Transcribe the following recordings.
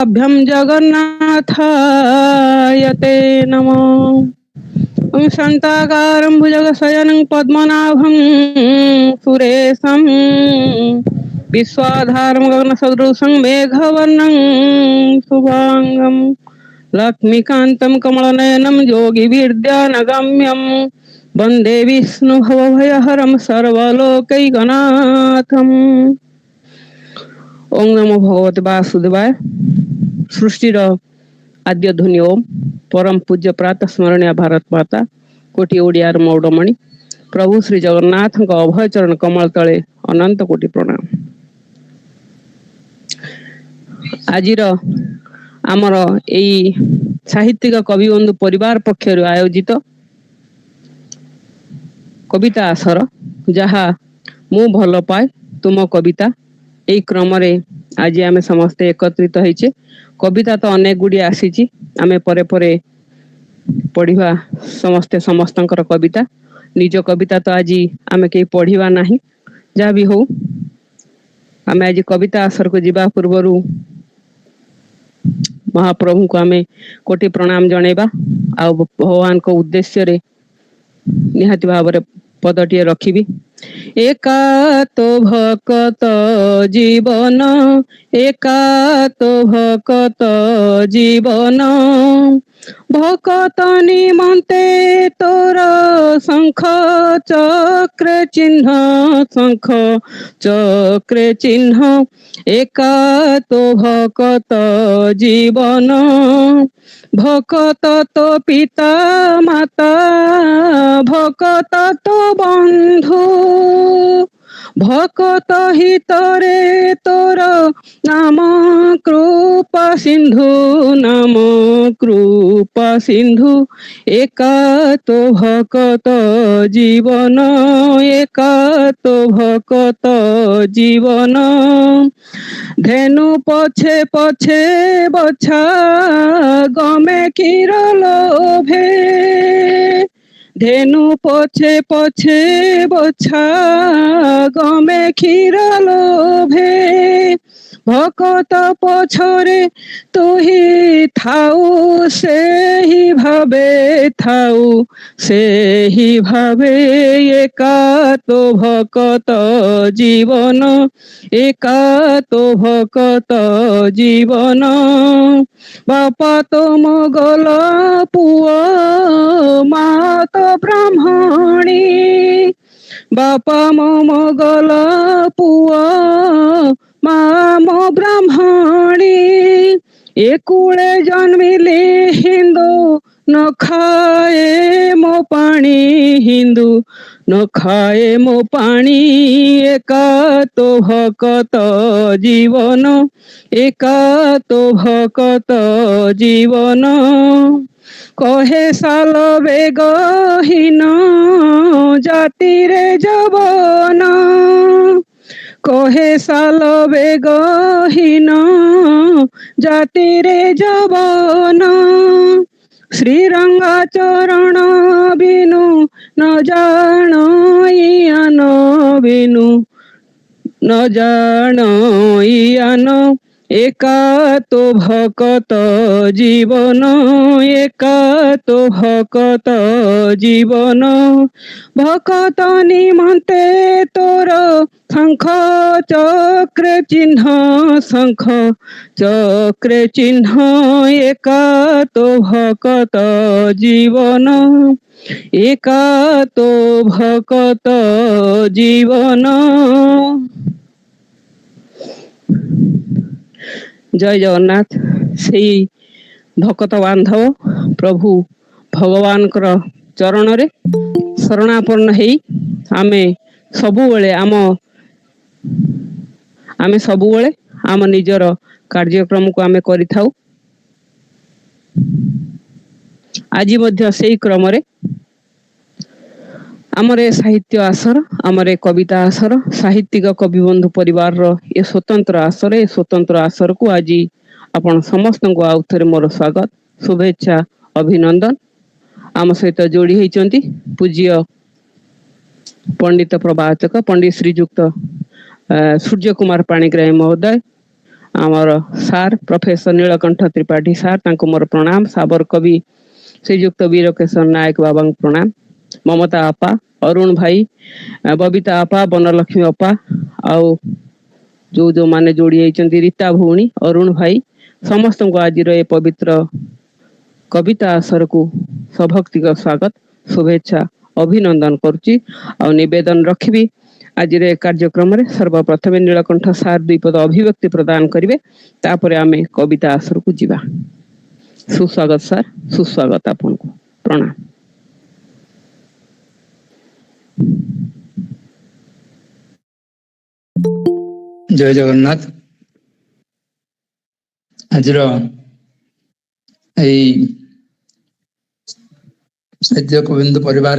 अभ्यं जगन्नाथाय ते नमः। ओम शांताकारं भुजगशयनं पद्मनाभं सुरेशं विश्वाधारं गगनसदृशं मेघवर्णं शुभांगं लक्ष्मीकान्तं कमलनयनं योगिविद्यानगम्यं वन्दे विष्णुभवभयहरं सर्वलोकैकनाथम्। ओम नमो भगवते वासुदेवाय। सृष्टिर आद्य ध्वनि ओम। परम पूज्य प्रातः स्मरणीय भारत माता कोटि ओडियार मौडमणि प्रभु श्री जगन्नाथ अभय चरण कमल तले अनंत कोटि प्रणाम। आजिर आमर एई साहित्यिक कवि बंधु परिवार पक्षर आयोजित कविता आसर जहा मु भल पाए तुम कविता एई क्रम रे आज आमे समस्ते एकत्रित होइछे। कविता तो अनेक गुडी आसीची, आमे परे परे पढ़िवा समस्ते समस्तंकर कविता। निज कविता तो आज आमे के पढ़िवा नाही, जहाँ भी हो आमे आज कविता आसर को जीवा पूर्वरु महाप्रभु को आमे कोटि प्रणाम जणेबा आ भगवान को उद्देश्य रे निहाती भाव पदटिए रखिबी। एका तो भकत जीवन, एका तो भकत जीवन, भकत निमंते तोर शंख चक्र चिन्ह, शंख चक्र चिन्ह। एका तो भकत जीवन, भकत तो पिता माता, भकत तो बंधु, भकत हितरे तोर नाम कृपा सिंधु, नाम कृपा सिंधु। एका तो भकत जीवन, एका तो भकत जीवन, धेनु पछे पछे बछा गमे क्षीर लोभे, धेनु पछे पछे बछा गमे क्षीर लोभे। भकत पछरे तू ही थाऊ, से ही भावे थाऊ, से ही भावे। एका तो भकत जीवन, एका तो भकत जीवन, बापा तो मोगल पुआ माँ तो ब्राह्मणी, बापा मो मोगल पुआ माँ मो ब्राह्मणी। एकुळे जन्मिले हिंदू न खाए मो पानी, हिंदू न खाए मो पानी। एका तो भकत जीवन, एका तो भकत जीवन, कहे साल बेगहीन जाति रे जवन, कहे साल बेगहीन जाति रे जवन। श्रीरंगा चरण बिनु न जान इयान, बिनु न जान इयान। एका तो भकत जीवन, एका तो भकत जीवन, भकत निमंते तोर शंख चक्र चिन्ह, शंख चक्र चिन्ह। एका तो भकत जीवन, एका तो भकत जीवन। जय जगन्नाथ। से भकत बांधव प्रभु भगवान चरण रे शरणापन्न हेई आमे सबुबेले आमे सबुबेले आम निजर कार्यक्रम को आमे करिथाउ। आज मध्य सेई क्रम रे आमरे साहित्य आसर, आमरे कविता आसर, साहित्यिक कवि बंधु परिवार रो ये स्वतंत्र आसर, ये स्वतंत्र आसर को आज आपण समस्त को आउ थरे मोर स्वागत, शुभेच्छा, अभिनंदन। आम सहित जोड़ी होइचंती पूज्य पंडित प्रवाचक पंडित श्रीजुक्त सूर्य कुमार पाणिग्राही महोदय, आमर सार प्रोफेसर नीलकंठ त्रिपाठी सार तांको मोर प्रणाम। साबर कवि श्रीयुक्त वीरकेशर नायक बाबा प्रणाम। ममता आपा, अरुण भाई, बबीता आपा, बनलक्ष्मी अपा आउ जो जो माने जोड़ी होती रीता भौणी, अरुण भाई समस्त को आज ए पवित्र कविता आसर को सभक्ति स्वागत शुभेच्छा अभिनंदन करुच्ची। आ निवेदन रखी आज कार्यक्रम सर्वप्रथम नीलकंठ सार द्विपद अभिव्यक्ति प्रदान करेंगे, तापर आमे कविता आसर को जीवा। सुस्वागत सार, सुस्वागत आपन को प्रणाम। जय जगन्नाथ। आज साहित्य गोविंद परिवार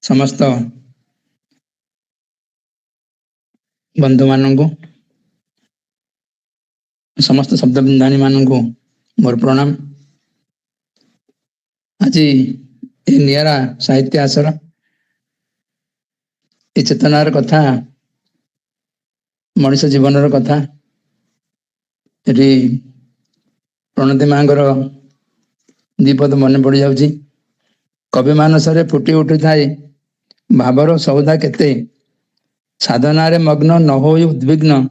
समस्त बंधु मान को, समस्त शब्द बिंधानी मान को मोर प्रणाम। आज निरा साहित्य आसर ये चेतनार कथा, मनुष्य जीवन कथा ये प्रणति मांगर दीपद मन पड़ जाऊँ। कवि मानसरे फुटी उठी थाए भावर सौदा केते, साधना रे मग्न न हो उद्विग्न,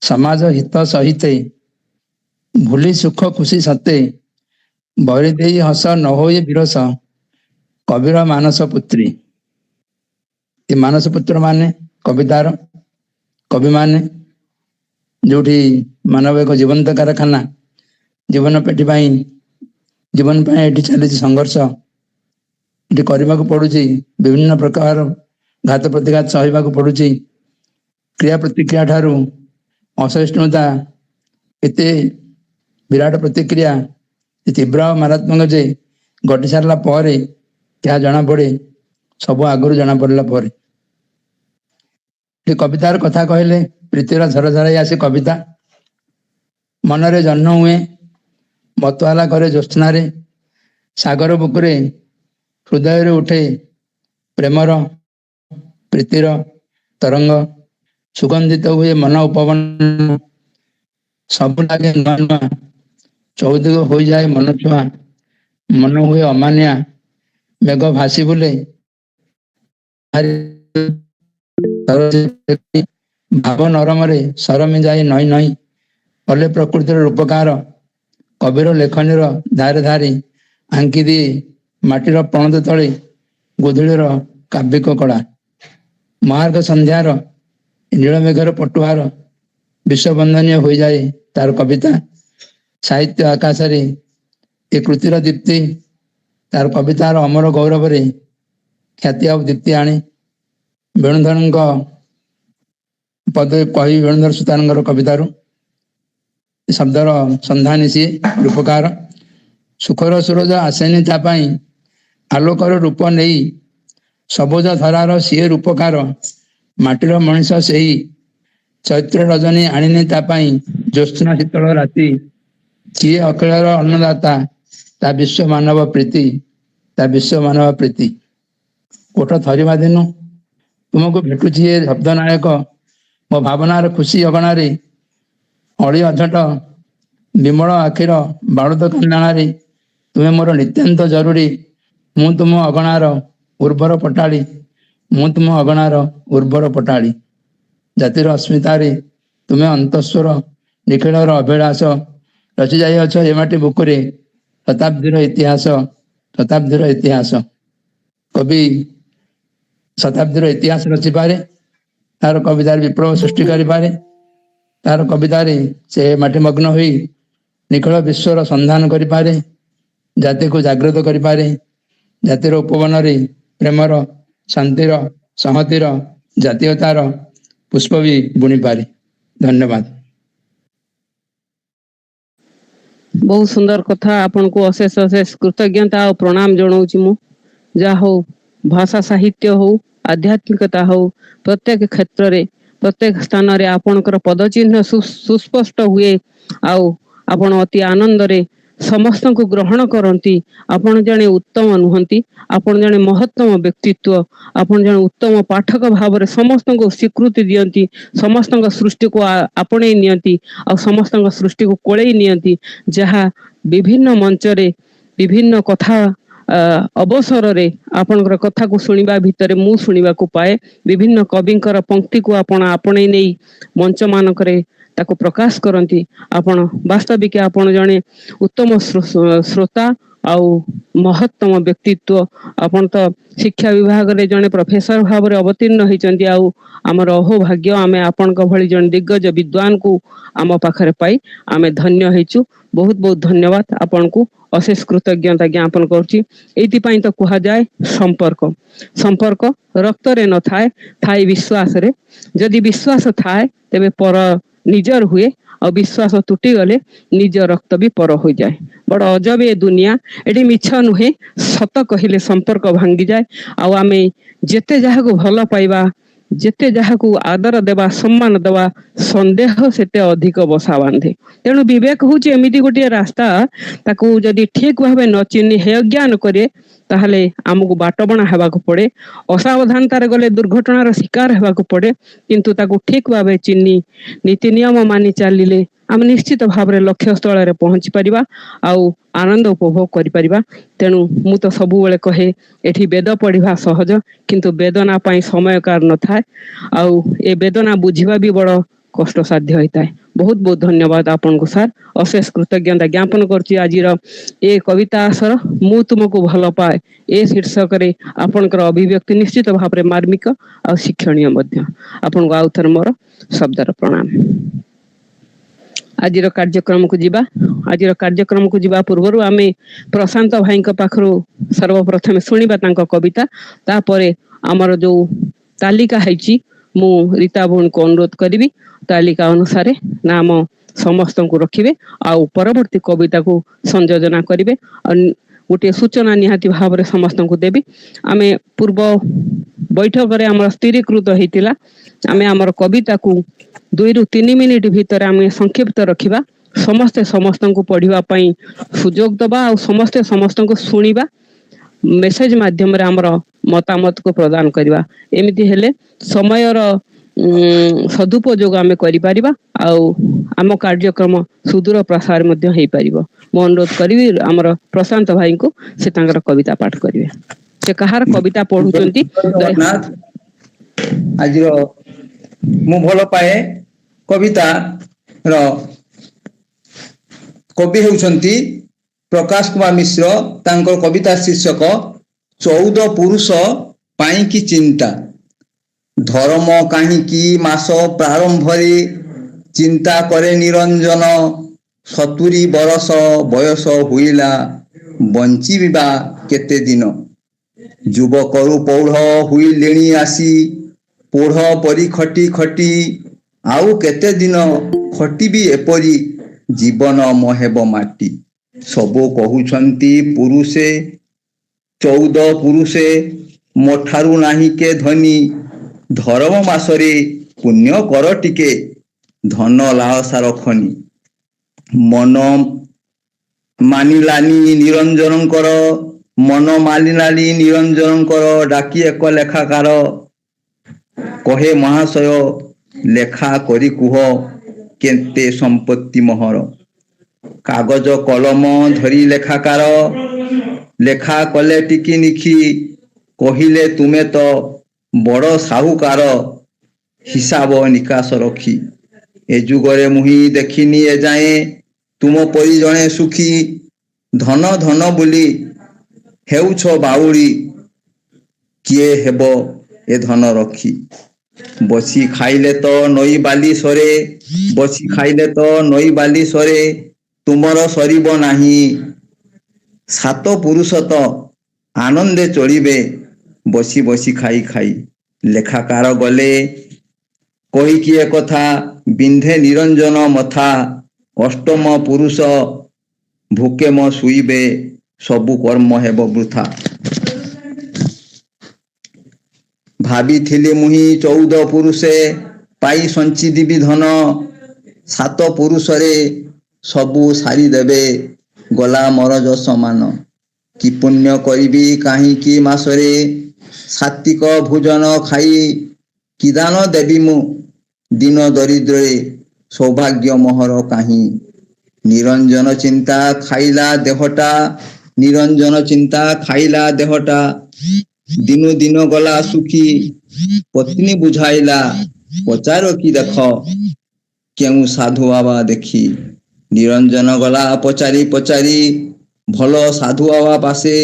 समाज हित सहिते भूली सुख खुशी सते, बरी देई हस न हो विरस, कविर मानस पुत्री। ये मानस पुत्र माने कवितार कवि माने जोठी मानव एक जीवंत कारखाना, जीवन पेटी पाई जीवन पाई एटी चली संघर्ष ये करने को पड़ुची, विभिन्न प्रकार घात प्रतिघात सहवाक पड़ुची। क्रिया प्रतिक्रिया ठारू असहिष्णुता एते विराट प्रतिक्रिया तीव्र मारात्मक जे घटी सारा पर क्या जना पड़े, सब आगुरी जना पड़ला पर कवितार कथा कहले प्रीतिर झरझराई आसे कविता। मनरे जन्म हुए मतवाला करे ज्योत्स्नारे, सागर बुकुरे हृदय उठे प्रेमर प्रीतिर तरंग, सुगंधित हुए मन उपवन, सब लगे नुआ नुआ, चौदिग हो जाए मन छुआ, मन हुए अमानिया, मेघ भासी बुले भाव नरमरे सरमी जाए नई नई, कले प्रकृतिर रूपकार कविर लेखनीर धारे धारे आंकी दिए माटीर प्रणत तले गोधूलीर काव्यिक कला। महार्घ संध्यार नीलमेघर पटुहार विश्वबंधनीय हो जाए तार कविता। साहित्य आकाश रे ए कृतिर दीप्ति, तार कवितार अमर गौरव रे ख्याति आ दीप्ति आने। वेणुधर पद कही वेणुधर सुतार कवितार शब्दर संधानी सी रूपकार। सुखर सूरज आसेनी तापाई आलोकर रूप नहीं, सबुज धरार सी रूपकार, माटीर मनीष से ही चैत्र रजनी आनिनी तापाई, ज्योत्स्ना शीतल राति किए अखिलर अन्नदाता, ता विश्व मानव प्रीति, ता विश्व मानव प्रीति। कोट थरिबा दिनु तुमको भेटुची ए शब्द नायक, मो भावनार खुशी अगणारे अड़ी अझट विमल आखिर बालुद कांदाणारे, तुम्हें मोर नित्यांत जरूरी, मु तुम अगणार उर्वर पटाड़ी, मु तुम अगणार उर्वर पटाड़ी। जातिर अस्मितारे तुम्हें अंतस्वर निखिलर अभिलाष, रचि जाइछ ए माटी बुकुरे शताब्दीर इतिहास, शताब्दीर इतिहास। कवि शताब्दीर इतिहास रचि पारे, तार कवितार विप्लव सृष्टि करि पारे, तार कवितार से माटी मग्न हुई निखिल विश्वर संधान करि पारे, जाति को जागृत करि पारे, जातिर उपवन रे प्रेमर शांतिर संहतिर जातीयतार पुष्प भी बुणी पारे। धन्यवाद। बहुत सुंदर कथा। आपन को अशेष अशेष कृतज्ञता और प्रणाम जनाऊँ मु। जा हो भाषा साहित्य हो आध्यात्मिकता हो, प्रत्येक क्षेत्र रे प्रत्येक स्थान रे आपणकर पदचिन्ह सुस्पष्ट हुए। आउ आपण अति आनंद रे ସମସ୍ତଙ୍କୁ ଗ୍ରହଣ କରନ୍ତି। ଆପଣ ଜଣେ ଉତ୍ତମ ନୁହନ୍ତି, ଆପଣ ଜଣେ ମହତ୍ତମ ବ୍ୟକ୍ତିତ୍ୱ, ଆପଣ ଜଣେ ଉତ୍ତମ ପାଠକ ଭାବରେ ସମସ୍ତଙ୍କୁ ସ୍ୱୀକୃତି ଦିଅନ୍ତି, ସମସ୍ତଙ୍କ ସୃଷ୍ଟିକୁ ଆପଣେଇ ନିଅନ୍ତି ଆଉ ସମସ୍ତଙ୍କ ସୃଷ୍ଟିକୁ କୋଳେଇ ନିଅନ୍ତି, ଯାହା ବିଭିନ୍ନ ମଞ୍ଚରେ ବିଭିନ୍ନ କଥା ଅବସରରେ ଆପଣଙ୍କର କଥାକୁ ଶୁଣିବା ଭିତରେ ମୁଁ ଶୁଣିବାକୁ ପାଏ। ବିଭିନ୍ନ କବିଙ୍କର ପଂକ୍ତିକୁ ଆପଣ ଆପଣେଇ ନେଇ ମଞ୍ଚ ମାନଙ୍କରେ ତାକୁ ପ୍ରକାଶ କରନ୍ତି। ଆପଣ ବାସ୍ତବିକ ଆପଣ ଜଣେ ଉତ୍ତମ ଶ୍ରୋତା ଆଉ ମହତ୍ତମ ବ୍ୟକ୍ତିତ୍ୱ। ଆପଣ ତ ଶିକ୍ଷା ବିଭାଗରେ ଜଣେ ପ୍ରଫେସର ଭାବରେ ଅବତୀର୍ଣ୍ଣ ହେଇଛନ୍ତି, ଆଉ ଆମର ଅହୋଭାଗ୍ୟ ଆମେ ଆପଣଙ୍କ ଭଳି ଜଣେ ଦିଗ୍ଗଜ ବିଦ୍ୱାନକୁ ଆମ ପାଖରେ ପାଇ ଆମେ ଧନ୍ୟ ହେଇଛୁ। ବହୁତ ବହୁତ ଧନ୍ୟବାଦ ଆପଣଙ୍କୁ, ଅଶେଷ କୃତଜ୍ଞତା ଜ୍ଞାପନ କରୁଛି। ଏଇଥିପାଇଁ ତ କୁହାଯାଏ ସମ୍ପର୍କ। ସମ୍ପର୍କ ରକ୍ତରେ ନଥାଏ, ଥାଏ ବିଶ୍ୱାସରେ। ଯଦି ବିଶ୍ୱାସ ଥାଏ ତେବେ ପର ନିଜର ହୁଏ, ଆଉ ବିଶ୍ୱାସ ତୁଟିଗଲେ ନିଜ ରକ୍ତ ବି ପର ହୋଇଯାଏ। ବଡ ଅଜବ ଏ ଦୁନିଆ, ଏଠି ମିଛ ନୁହେଁ, ସତ କହିଲେ ସମ୍ପର୍କ ଭାଙ୍ଗିଯାଏ। ଆଉ ଆମେ ଯେତେ ଯାହାକୁ ଭଲ ପାଇବା, ଯେତେ ଯାହାକୁ ଆଦର ଦେବା, ସମ୍ମାନ ଦେବା, ସନ୍ଦେହ ସେତେ ଅଧିକ ବସା ବାନ୍ଧେ। ତେଣୁ ବିବେକ ହଉଛି ଏମିତି ଗୋଟିଏ ରାସ୍ତା, ତାକୁ ଯଦି ଠିକ ଭାବେ ନ ଚିହ୍ନି ହେୟ ଜ୍ଞାନ କରେ ତାହେଲେ ଆମକୁ ବାଟବଣା ହେବାକୁ ପଡେ। ଅସାବଧାନତାରେ ଗଲେ ଦୁର୍ଘଟଣାର ଶିକାର ହେବାକୁ ପଡେ। କିନ୍ତୁ ତାକୁ ଠିକ ଭାବେ ଚିହ୍ନି ନୀତି ନିୟମ ମାନି ଚାଲିଲେ ଆମେ ନିଶ୍ଚିତ ଭାବରେ ଲକ୍ଷ୍ୟ ସ୍ଥଳରେ ପହଞ୍ଚି ପାରିବା ଆଉ ଆନନ୍ଦ ଉପଭୋଗ କରିପାରିବା। ତେଣୁ ମୁଁ ତ ସବୁବେଳେ କହେ, ଏଠି ବେଦ ପଢିବା ସହଜ, କିନ୍ତୁ ବେଦନା ପାଇଁ ସମୟ କାର ନଥାଏ, ଆଉ ଏ ବେଦନା ବୁଝିବା ବି ବଡ କଷ୍ଟସାଧ୍ୟ ହେଇଥାଏ। ବହୁତ ବହୁତ ଧନ୍ୟବାଦ ଆପଣଙ୍କୁ ସାର୍, ଅଶେଷ କୃତଜ୍ଞତା ଜ୍ଞାପନ କରୁଛି। ଆଜିର ଏ କବିତା ଆସର ମୁଁ ତୁମକୁ ଭଲ ପାଏ ଏ ଶୀର୍ଷକରେ ଆପଣଙ୍କର ଅଭିବ୍ୟକ୍ତି ନିଶ୍ଚିତ ଭାବରେ ମାର୍ମିକ ଆଉ ଶିକ୍ଷଣୀୟ ମଧ୍ୟ। ଆପଣଙ୍କୁ ଆଉ ଥରେ ମୋର ଶବ୍ଦର ପ୍ରଣାମ। ଆଜିର କାର୍ଯ୍ୟକ୍ରମକୁ ଯିବା। ଆଜିର କାର୍ଯ୍ୟକ୍ରମକୁ ଯିବା ପୂର୍ବରୁ ଆମେ ପ୍ରଶାନ୍ତ ଭାଇଙ୍କ ପାଖରୁ ସର୍ବପ୍ରଥମେ ଶୁଣିବା ତାଙ୍କ କବିତା। ତାପରେ ଆମର ଯୋଉ ତାଲିକା ହେଇଛି, ମୁଁ ରୀତା ଭଉଣୀକୁ ଅନୁରୋଧ କରିବି ତାଲିକା ଅନୁସାରେ ନାମ ସମସ୍ତଙ୍କୁ ରଖିବେ ଆଉ ପରବର୍ତ୍ତୀ କବିତାକୁ ସଂଯୋଜନା କରିବେ। ଆଉ ଗୋଟିଏ ସୂଚନା ନିହାତି ଭାବରେ ସମସ୍ତଙ୍କୁ ଦେବି, ଆମେ ପୂର୍ବ ବୈଠକରେ ଆମର ସ୍ଥିରୀକୃତ ହେଇଥିଲା, ଆମେ ଆମର କବିତାକୁ 2 ରୁ 3 ମିନିଟ ଭିତରେ ଆମେ ସଂକ୍ଷିପ୍ତ ରଖିବା। ସମସ୍ତେ ସମସ୍ତଙ୍କୁ ପଢିବା ପାଇଁ ସୁଯୋଗ ଦବା ଆଉ ସମସ୍ତେ ସମସ୍ତଙ୍କୁ ଶୁଣିବା, ମେସେଜ ମାଧ୍ୟମରେ ଆମର ମତାମତକୁ ପ୍ରଦାନ କରିବା। ଏମିତି ହେଲେ ସମୟର ସଦୁପଯୋଗ ଆମେ କରିପାରିବା ଆଉ ଆମ କାର୍ଯ୍ୟକ୍ରମ ସୁଦୂର ପ୍ରସାର ମଧ୍ୟ ହେଇପାରିବ। ମୁଁ ଅନୁରୋଧ କରିବି ଆମର ପ୍ରଶାନ୍ତ ଭାଇଙ୍କୁ, ସେ ତାଙ୍କର କବିତା ପାଠ କରିବେ। ସେ କାହାର କବିତା ପଢୁଛନ୍ତି? ଜଗନ୍ନାଥ, ଆଜିର ମୁଁ ଭଲ ପାଏ କବିତା ର କବି ହେଉଛନ୍ତି ପ୍ରକାଶ କୁମାର ମିଶ୍ର। ତାଙ୍କର କବିତା ଶୀର୍ଷକ 14 ପୁରୁଷ ପାଇଁ କି ଚିନ୍ତା। ଧର୍ମ କାହିଁକି ମାସ ପ୍ରାରମ୍ଭରେ ଚିନ୍ତା କରେ ନିରଞ୍ଜନ। 70 ବରଷ ବୟସ ହୋଇଲା, ବଞ୍ଚିବା କେତେ ଦିନ। ଯୁବକରୁ ପୌଢ଼ ହୋଇଲେଣି ଆସି, ପୋଢ଼ ପରି ଖଟି ଖଟି ଆଉ କେତେ ଦିନ ଖଟିବି ଏପରି, ଜୀବନ ମୋ ହେବ ମାଟି। ସବୁ କହୁଛନ୍ତି ପୁରୁଷେ, 14 ପୁରୁଷେ, ମୋ ଠାରୁ ନାହିଁ କେ ଧନୀ। ଧର୍ମ ମାସରେ ପୁଣ୍ୟ କର ଟିକେ, ଧନ ଲାଳସା ରଖନି। ମନ ମାନିଲାନି ନିରଞ୍ଜନଙ୍କର, ମନ ମାନିଲାନି ନିରଞ୍ଜନଙ୍କର। ଡାକି ଏକ ଲେଖାକାର, କହେ ମହାଶୟ ଲେଖା କରି କୁହ, କେତେ ସମ୍ପତ୍ତି ମୋହର। କାଗଜ କଲମ ଧରି ଲେଖାକାର, ଲେଖା କଲେ ଟିକି ନିଖି। କହିଲେ ତୁମେ ତ ବଡ଼ ସାହୁକାର, ହିସାବ ନିକାଶ ରଖି। ଏ ଯୁଗରେ ମୁହିଁ ଦେଖିନି ଏଯାଏଁ, ତୁମ ପରି ଜଣେ ସୁଖୀ। ଧନ ଧନ ବୋଲି ହେଉଛ ବାଉଳି, କିଏ ହେବ ଏ ଧନ ରଖି। ବସି ଖାଇଲେ ତ ନଈ ବାଲି ସରେ, ବସି ଖାଇଲେ ତ ନଈ ବାଲି ସରେ, ତୁମର ସରିବ ନାହିଁ। 7 ପୁରୁଷ ତ ଆନନ୍ଦେ ଚଳିବେ, ବସି ବସି ଖାଇ ଖାଇ। ଲେଖାକାର ଗଲେ କହିକି ଏ କଥା, ବିନ୍ଧେ ନିରଞ୍ଜନ ମଥା। ଅଷ୍ଟମ ପୁରୁଷ ଭୋକେ ମୋ ଶୋଇବେ, ସବୁ କର୍ମ ହେବ ବୃଥା। ଭାବିଥିଲି ମୁହିଁ 14 ପୁରୁଷେ, ପାଇ ସଞ୍ଚିଥିବି ଧନ। 7 ପୁରୁଷରେ ସବୁ ସାରିଦେବେ, ଗଲା ମୋର ଯଶ ମାନ। କି ପୁଣ୍ୟ କରିବି କାହିଁକି ମାସରେ, ସାତ୍ବିକ ଭୋଜନ ଖାଇ କି ଦାନ ଦେବି ମୁଁ, ଦିନ ଦରିଦ୍ରରେ ସୌଭାଗ୍ୟ ମୋହର କାହିଁ। ନିରଞ୍ଜନ ଚିନ୍ତା ଖାଇଲା ଦେହଟା, ନିରଞ୍ଜନ ଚିନ୍ତା ଖାଇଲା ଦେହଟା, ଦିନୁ ଦିନ ଗଲା ସୁଖୀ, ପତ୍ନୀ ବୁଝାଇଲା ପଚାର କି ଦେଖ, କେଉଁ ସାଧୁ ବାବା ଦେଖି। ନିରଞ୍ଜନ ଗଲା ପଚାରି ପଚାରି, ଭଲ ସାଧୁ ବାବା ପାଶେ,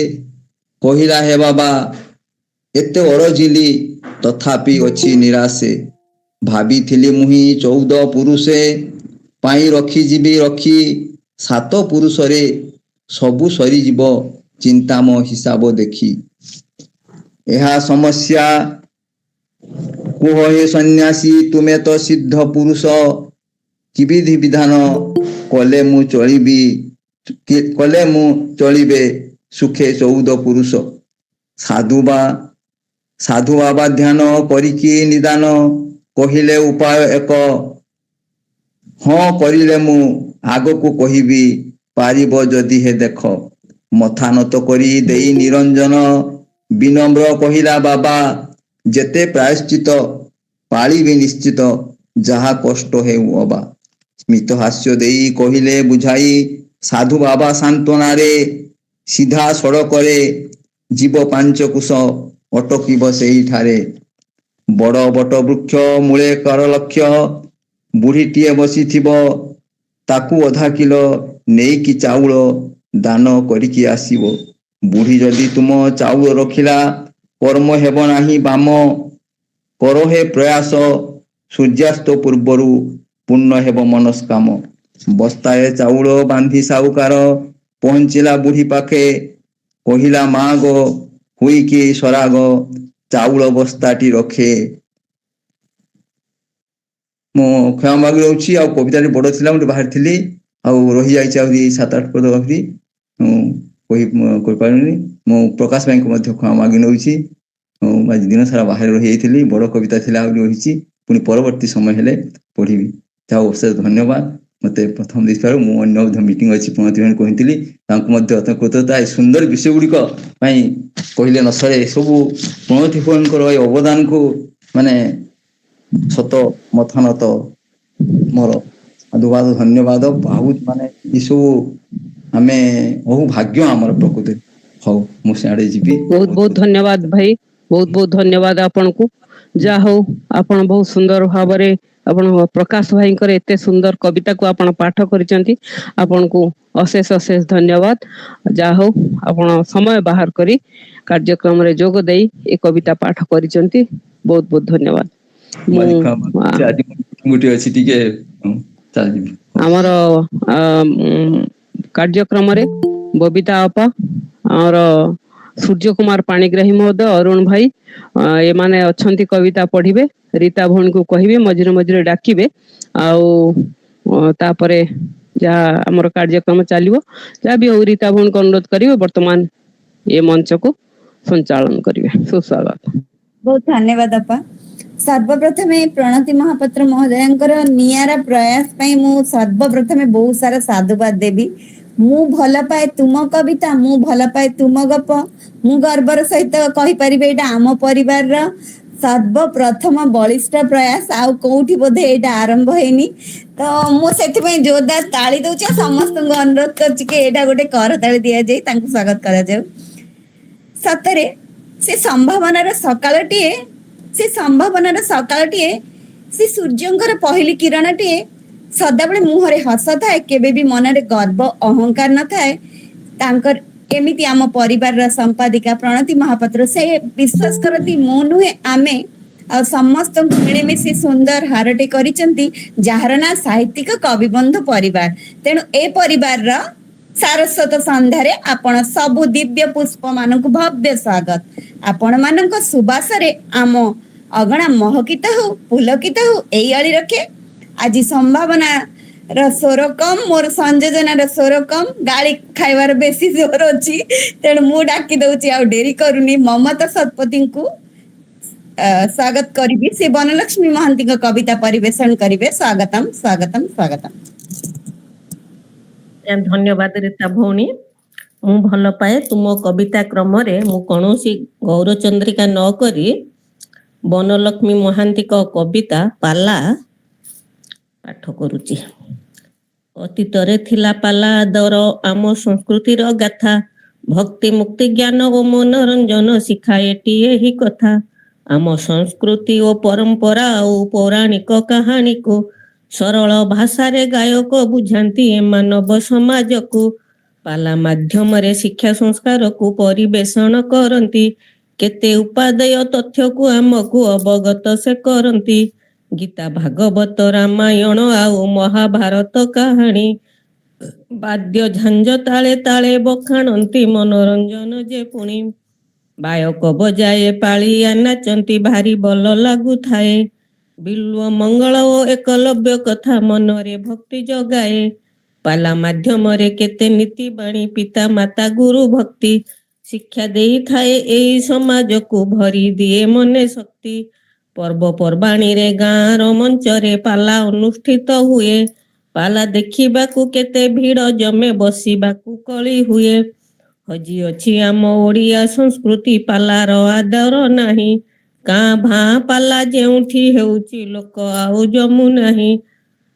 କହିଲା ହେ ବାବା ଏତେ ଅରଜିଲି, ତଥାପି ଅଛି ନିରାଶେ। ଭାବିଥିଲି ମୁହିଁ 14 ପୁରୁଷେ, ପାଇଁ ରଖିଯିବି ରଖି 7 ପୁରୁଷରେ, ସବୁ ସରିଯିବ ଚିନ୍ତା ମୋ ହିସାବ ଦେଖି। ଏହା ସମସ୍ୟା କୁହ ହେ ସନ୍ନ୍ୟାସୀ, ତୁମେ ତ ସିଦ୍ଧ ପୁରୁଷ, କି ବିଧି ବିଧାନ କଲେ ମୁଁ ଚଳିବି, କଲେ ମୁଁ ଚଳିବେ ସୁଖେ 14 ପୁରୁଷ। ସାଧୁ ବାବା ଧ୍ୟାନ କରିକି ନିଦାନ, କହିଲେ ଉପାୟ ଏକ, ହଁ କରିଲେ ମୁଁ ଆଗକୁ କହିବି, ପାରିବ ଯଦି ହେ ଦେଖ। ମଥା ନତ କରି ଦେଇ ନିରଞ୍ଜନ, ବିନମ୍ର କହିଲା ବାବା, ଯେତେ ପ୍ରାୟଶ୍ଚିତ ପାଳିବି ନିଶ୍ଚିତ, ଯାହା କଷ୍ଟ ହେଉ ଅବା। ସ୍ମିତ ହାସ୍ୟ ଦେଇ କହିଲେ ବୁଝାଇ, ସାଧୁ ବାବା ସାନ୍ତ୍ୱନାରେ, ସିଧା ସଡ଼କରେ ଯିବ 5 କୋଶ, ଅଟକିବ ସେଇଠାରେ। ବଡ଼ ବଟ ବୃକ୍ଷ ମୂଳେ କର ଲକ୍ଷ୍ୟ, ବୁଢ଼ୀଟିଏ ବସିଥିବ, ତାକୁ ଅଧା କିଲୋ ନେଇକି ଚାଉଳ ଦାନ କରିକି ଆସିବ। ବୁଢ଼ୀ ଯଦି ତୁମ ଚାଉଳ ରଖିଲା, କର୍ମ ହେବ ନାହିଁ ବାମ, କର ହେ ପ୍ରୟାସ, ସୂର୍ଯ୍ୟାସ୍ତ ପୂର୍ବରୁ ପୂର୍ଣ୍ଣ ହେବ ମନସ୍କାମ। ବସ୍ତାଏ ଚାଉଳ ବାନ୍ଧି ସାହୁକାର, ପହଞ୍ଚିଲା ବୁଢ଼ୀ ପାଖେ, କହିଲା ମା ଗୋ ହୋଇକି ସରାଗ, ଚାଉଳ ବସ୍ତାଟି ରଖେ। ମୁଁ କ୍ଷମା ମାଗି ରହୁଛି, ଆଉ କବିତାଟି ବଡ଼ ଥିଲା, ମୁଁ ବାହାରିଥିଲି, ଆଉ ରହିଯାଇଛି ଆହୁରି 7-8 ପଦ ଆହୁରି, ମୁଁ କହିପାରୁନି। ମୁଁ ପ୍ରକାଶ ଭାଇଙ୍କୁ ମଧ୍ୟ କ୍ଷମା ମାଗି ନେଉଛି। ମୁଁ ଆଜି ଦିନ ସାରା ବାହାରେ ରହିଯାଇଥିଲି, ବଡ଼ କବିତା ଥିଲା ଆହୁରି ରହିଛି, ପୁଣି ପରବର୍ତ୍ତୀ ସମୟ ହେଲେ ପଢ଼ିବି। ଯାହା ଅଶେଷ ଧନ୍ୟବାଦ ମୋତେ ପ୍ରଥମ ଦେଇଥିବାରୁ। ମୁଁ ଅନ୍ୟ ମଧ୍ୟ ମିଟିଂ ଅଛି ପ୍ରଣତି ଭାଇ କହିଥିଲି, ତାଙ୍କୁ ମଧ୍ୟ କୃତଜ୍ଞତା। ଏ ସୁନ୍ଦର ବିଷୟ ଗୁଡ଼ିକ ପାଇଁ କହିଲେ ନ ସରେ। ଏସବୁ ପ୍ରଣତି ଭାଇଙ୍କର ଏ ଅବଦାନକୁ ମାନେ ସତ ମଥାନତ ମୋର ସାଧୁବାଦ ଧନ୍ୟବାଦ। ବହୁତ ମାନେ ଏସବୁ ଆମେ ବହୁ ଭାଗ୍ୟ ଆମର ପ୍ରକୃତି। ହଉ ମୁଁ ସିଆଡ଼େ ଯିବି। ବହୁତ ବହୁତ ଧନ୍ୟବାଦ ଭାଇ, ବହୁତ ବହୁତ ଧନ୍ୟବାଦ ଆପଣଙ୍କୁ। ଯାହା ହଉ ଆପଣ ବହୁତ ସୁନ୍ଦର ଭାବରେ ଆପଣ ପ୍ରକାଶ ଭାଇଙ୍କର ଏତେ ସୁନ୍ଦର କବିତାକୁ ଆପଣ ପାଠ କରିଛନ୍ତି। ଆପଣଙ୍କୁ ଅଶେଷ ଅଶେଷ ଧନ୍ୟବାଦ। ଯାହା ହଉ ଆପଣ ସମୟ ବାହାର କରି କାର୍ଯ୍ୟକ୍ରମରେ ଯୋଗ ଦେଇ ଏ କବିତା ପାଠ କରିଛନ୍ତି। ବହୁତ ବହୁତ ଧନ୍ୟବାଦ। ମୁଁ ଆଜି ଗୋଟିଏ ଅଛି ଟିକେ ଚାଲିଯିବି। ଆମର କାର୍ଯ୍ୟକ୍ରମରେ ବବିତା ଆପା, ଆମର ସୂର୍ଯ୍ୟ କୁମାର ପାଣିଗ୍ରାହୀ ମହୋଦୟ, ଅରୁଣ ଭାଇ, ଏମାନେ ଅଛନ୍ତି କବିତା ପଢିବେ। ରୀତା ଭଉଣୀଙ୍କୁ କହିବେ ମଝିରେ ମଝିରେ ଡାକିବେ। ଆଉ ତାପରେ ଯାହା ଆମର କାର୍ଯ୍ୟକ୍ରମ ଚାଲିବ। ଯାହା ବି ହଉ ରୀତା ଭଉଣୀଙ୍କୁ ଅନୁରୋଧ କରିବେ ବର୍ତ୍ତମାନ ଏ ମଞ୍ଚକୁ ସଞ୍ଚାଳନ କରିବେ। ସୁସ୍ୱାଗତ। ବହୁତ ଧନ୍ୟବାଦ ଆପା। ସର୍ବପ୍ରଥମେ ପ୍ରଣତି ମହାପାତ୍ର ମହୋଦୟଙ୍କର ନିଆରା ପ୍ରୟାସ ପାଇଁ ମୁଁ ସର୍ବପ୍ରଥମେ ବହୁତ ସାରା ସାଧୁବାଦ ଦେବି। ମୁଁ ଭଲ ପାଏ ତୁମ କବିତା, ମୁଁ ଭଲ ପାଏ ତୁମ ଗପ। ମୁଁ ଗର୍ବର ସହିତ କହିପାରିବି ଏଇଟା ଆମ ପରିବାରର ସର୍ବପ୍ରଥମ ବଳିଷ୍ଠ ପ୍ରୟାସ। ଆଉ କୋଉଠି ବୋଧେ ଏଇଟା ଆରମ୍ଭ ହେଇନି। ତ ମୁଁ ସେଥିପାଇଁ ଜୋରଦାର ତାଳି ଦଉଛି ଆଉ ସମସ୍ତଙ୍କୁ ଅନୁରୋଧ କରୁଛି କି ଏଇଟା ଗୋଟେ କରତାଳି ଦିଆଯାଇ ତାଙ୍କୁ ସ୍ୱାଗତ କରାଯାଉ। ସତରେ ସେ ସମ୍ଭାବନାର ସକାଳଟିଏ, ସେ ସମ୍ଭାବନାର ସକାଳଟିଏ, ସେ ସୂର୍ଯ୍ୟଙ୍କର ପହିଲି କିରଣଟିଏ। ସଦାବେଳେ ମୁହଁରେ ହସ ଥାଏ, କେବେ ବି ମନରେ ଗର୍ବ ଅହଙ୍କାର ନଥାଏ। ତାଙ୍କର ଏମିତି ଆମ ପରିବାରର ସମ୍ପାଦିକା ପ୍ରଣତି ମହାପାତ୍ର, ସେ ବିଶ୍ୱାସ କରନ୍ତି ମୁଁ ନୁହେଁ ଆମେ ଆଉ ସମସ୍ତଙ୍କୁ ମିଳିମିଶି ସୁନ୍ଦର ହାରଟେ କରିଛନ୍ତି, ଯାହାର ନାଁ ସାହିତ୍ୟିକ କବିବନ୍ଧୁ ପରିବାର। ତେଣୁ ଏ ପରିବାରର ସାରସ୍ୱତ ସନ୍ଧ୍ୟାରେ ଆପଣ ସବୁ ଦିବ୍ୟ ପୁଷ୍ପ ମାନଙ୍କୁ ଭବ୍ୟ ସ୍ୱାଗତ। ଆପଣ ମାନଙ୍କ ସୁବାସରେ ଆମ ଅଗଣା ମହକିତ ହଉ, ପୁଲକିତ ହଉ, ଏଇ ଅଳି ରଖେ। ଆଜି ସମ୍ଭାବନା ର ସ୍ୱର କମ୍, ମୋର ସଂଯୋଜନାର ସ୍ୱର କମ୍, ଗାଳି ଖାଇବାର ବେଶୀ ଜୋର ଅଛି। ତେଣୁ ମୁଁ ଡାକି ଦଉଛି, ଆଉ ଡେରି କରୁନି, ମମତା ଶତପଥୀଙ୍କୁ ସ୍ୱାଗତ କରିବି। ସେ ବନଲକ୍ଷ୍ମୀ ମହାନ୍ତିଙ୍କ କବିତା ପରିବେଷଣ କରିବେ। ସ୍ୱାଗତମ୍ ସ୍ୱାଗତମ୍ ସ୍ୱାଗତମ୍। धन्यवाद रीता भौणी। ମୁଁ ଭଲ ପାଏ ତୁମ କବିତା କ୍ରମରେ ମୁଁ କୌଣସି ଗୌରଚନ୍ଦ୍ରିକା ନ କରି ବନଲକ୍ଷ୍ମୀ ମହାନ୍ତିଙ୍କ କବିତା ପାଲା ପାଠ କରୁଛି। ଅତୀତରେ ଥିଲା ପାଲା ଆଦର ଆମ ସଂସ୍କୃତିର ଗାଥା, ଭକ୍ତି ମୁକ୍ତି ଜ୍ଞାନ ଓ ମନୋରଞ୍ଜନ ଶିଖାଏ ଏଟିଏ ଏହି କଥା। ଆମ ସଂସ୍କୃତି ଓ ପରମ୍ପରା ଆଉ ପୌରାଣିକ କାହାଣୀକୁ ସରଳ ଭାଷାରେ ଗାୟକ ବୁଝାନ୍ତି ଏ ମାନବ ସମାଜକୁ। ପାଲା ମାଧ୍ୟମରେ ଶିକ୍ଷା ସଂସ୍କାରକୁ ପରିବେଷଣ କରନ୍ତି, କେତେ ଉପାଦେୟ ତଥ୍ୟକୁ ଆମକୁ ଅବଗତ ସେ କରନ୍ତି। ଗୀତା ଭାଗବତ ରାମାୟଣ ଆଉ ମହାଭାରତ କାହାଣୀ ବାଦ୍ୟ ଝାଞ୍ଜ ତାଳେ ତାଳେ ବଖାଣନ୍ତି ମନୋରଞ୍ଜନ ଯେ ପୁଣି। ବାୟକ ବଜାଏ ପାଳିଆ ନାଚନ୍ତି ଭାରି ଭଲ ଲାଗୁଥାଏ। ବିଲ୍ୱ ମଙ୍ଗଳ ଓ ଏକଲବ୍ୟ କଥା ମନରେ ଭକ୍ତି ଜଗାଏ। ପାଲା ମାଧ୍ୟମରେ କେତେ ନୀତି ବାଣୀ ପିତା ମାତା ଗୁରୁ ଭକ୍ତି ଶିକ୍ଷା ଦେଇଥାଏ ଏଇ ସମାଜକୁ ଭରି ଦିଏ ମନେ ଶକ୍ତି। ପର୍ବପର୍ବାଣୀରେ ଗାଁର ମଞ୍ଚରେ ପାଲା ଅନୁଷ୍ଠିତ ହୁଏ, ପାଲା ଦେଖିବାକୁ କେତେ ଭିଡ଼ ଜମେ ବସିବାକୁ କଳି ହୁଏ। ହଜି ଅଛି ଆମ ଓଡ଼ିଆ ସଂସ୍କୃତି ପାଲାର ଆଦର ନାହିଁ, କାଁ ଭାଁ ପାଲା ଯେଉଁଠି ହେଉଛି ଲୋକ ଆଉ ଜମୁ ନାହିଁ।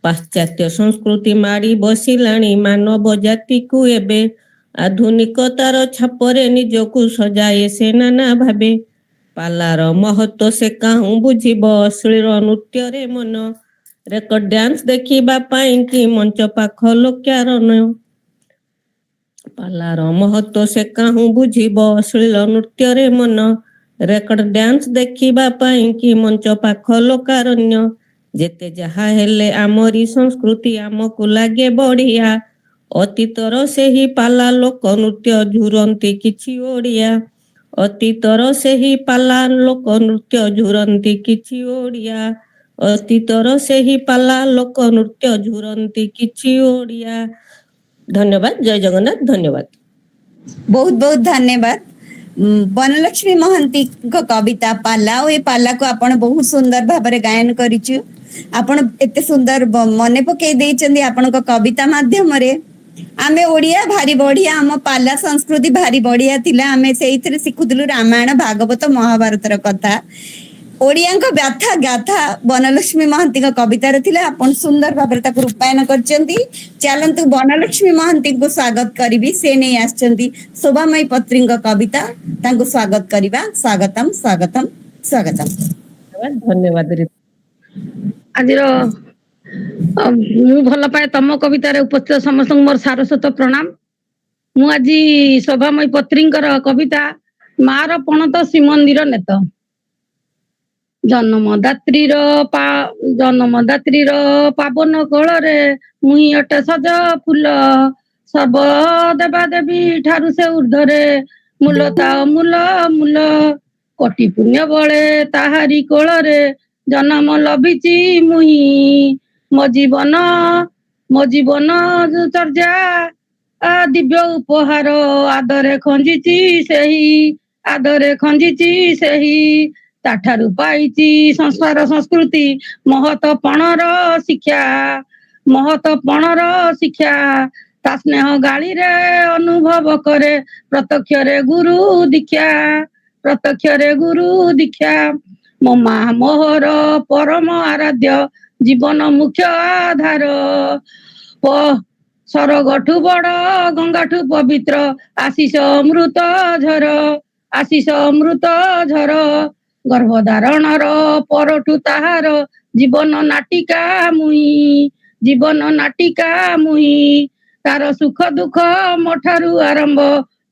ପାଶ୍ଚାତ୍ୟ ସଂସ୍କୃତି ମାଡ଼ି ବସିଲାଣି ମାନବ ଜାତିକୁ ଏବେ, ଆଧୁନିକତାର ଛାପରେ ନିଜକୁ ସଜାଏ ସେ ନାନା ଭାବେ। ପାଲାର ମହତ୍ଵ ସେ କାହୁଁ ବୁଝିବ ଅଶ୍ଳୀଳ ନୃତ୍ୟରେ ମନ, ରେକର୍ଡ ଡ୍ୟାନ୍ସ ଦେଖିବା ପାଇଁ କି ମଞ୍ଚ ପାଖ ଲୋକ୍ୟାରଣ୍ୟ। ପାଲାର ମହତ୍ଵ ସେ କାହୁଁ ବୁଝିବ ଅଶ୍ଳୀଳ ନୃତ୍ୟରେ ମନ, ରେକର୍ଡ ଡ୍ୟାନ୍ସ ଦେଖିବା ପାଇଁ କି ମଞ୍ଚ ପାଖ ଲୋକାରଣ୍ୟ। ଯେତେ ଯାହା ହେଲେ ଆମରି ସଂସ୍କୃତି ଆମକୁ ଲାଗେ ବଢ଼ିଆ, ଅତୀତର ସେହି ପାଲା ଲୋକ ନୃତ୍ୟ ଝୁରନ୍ତି କିଛି ଓଡ଼ିଆ। ଅତୀତର ସେହି ପାଲା ଲୋକ ନୃତ୍ୟ ଝୁରନ୍ତି କିଛି ଓଡ଼ିଆ, ଅତୀତର ସେହି ପାଲା ଲୋକ ନୃତ୍ୟ ଝୁରନ୍ତି କିଛି ଓଡ଼ିଆ। ଧନ୍ୟବାଦ। ଜୟ ଜଗନ୍ନାଥ। ଧନ୍ୟବାଦ। ବହୁତ ବହୁତ ଧନ୍ୟବାଦ। ବନଲକ୍ଷ୍ମୀ ମହାନ୍ତିଙ୍କ କବିତା ପାଲା ଓ ଏ ପାଲାକୁ ଆପଣ ବହୁତ ସୁନ୍ଦର ଭାବରେ ଗାୟନ କରିଛୁ। ଆପଣ ଏତେ ସୁନ୍ଦର ମନେ ପକେଇ ଦେଇଛନ୍ତି ଆପଣଙ୍କ କବିତା ମାଧ୍ୟମରେ। ଆମେ ଓଡ଼ିଆ ଭାରି ବଢିଆ, ଆମ ପାଲା ସଂସ୍କୃତି ଭାରି ବଢିଆ ଥିଲା। ଆମେ ସେଇଥିରେ ଶିଖୁଥିଲୁ ରାମାୟଣ ଭାଗବତ ମହାଭାରତର କଥା। ଓଡ଼ିଆଙ୍କ ବ୍ୟଥା ଗାଥା ବନଲକ୍ଷ୍ମୀ ମହାନ୍ତିଙ୍କ କବିତାରେ ଥିଲା। ଆପଣ ସୁନ୍ଦର ଭାବରେ ତାକୁ ରୂପାୟନ କରିଛନ୍ତି। ଚାଲନ୍ତୁ ବନଲକ୍ଷ୍ମୀ ମହାନ୍ତିଙ୍କୁ ସ୍ୱାଗତ କରିବି, ସେ ନେଇ ଆସିଛନ୍ତି ଶୋଭାମୟୀ ପତ୍ରୀଙ୍କ କବିତା, ତାଙ୍କୁ ସ୍ୱାଗତ କରିବା। ସ୍ୱାଗତମ୍ ସ୍ୱାଗତମ୍ ସ୍ୱାଗତମ୍। ଧନ୍ୟବାଦ ରୀତା। ଆଜିର ମୁଁ ଭଲ ପାଏ ତମ କବିତାରେ ଉପସ୍ଥିତ ସମସ୍ତଙ୍କୁ ମୋର ସାରସ୍ୱତ ପ୍ରଣାମ। ମୁଁ ଆଜି ଶୋଭାମୟୀ ପତ୍ରୀଙ୍କର କବିତା ମାର ପଣତ ଶ୍ରୀମନ୍ଦିର ନେତ। ଜନ୍ମଦାତ୍ରୀର ପାବନ କୋଳରେ ମୁହିଁ ଅଟେ ସଜ ଫୁଲ, ସର୍ବ ଦେବା ଦେବୀ ଠାରୁ ସେ ଉର୍ଦ୍ଧ୍ୱରେ, ମୂଲ ତା ମୂଲ ମୂଲ କୋଟି ପୁଣ୍ୟ ବଳେ ତାହାରି କୋଳରେ ଜନମ ଲଭିଛି ମୁହିଁ। ମୋ ଜୀବନ ଚର୍ଯ୍ୟା ଦିବ୍ୟ ଉପହାର ଆଦରେ ଖଞ୍ଜିଛି ସେହି ତାଠାରୁ ପାଇଛି ସଂସ୍କାର ସଂସ୍କୃତି ମହତପଣର ଶିକ୍ଷା ତା ସ୍ନେହ ଗାଳିରେ ଅନୁଭବ କରେ ପ୍ରତ୍ୟକ୍ଷରେ ଗୁରୁ ଦୀକ୍ଷା। ମୋ ମା ମୋହର ପରମ ଆରାଧ୍ୟ ଜୀବନ ମୁଖ୍ୟ ଆଧାର, ସରଗଠୁ ବଡ ଗଙ୍ଗାଠୁ ପବିତ୍ର ଆଶିଷ ଅମୃତ ଝର ଗର୍ଭଧାରଣର ପରଠୁ ତାହାର ଜୀବନ ନାଟିକା ମୁହିଁ। ତାର ସୁଖ ଦୁଃଖ ମୋଠାରୁ ଆରମ୍ଭ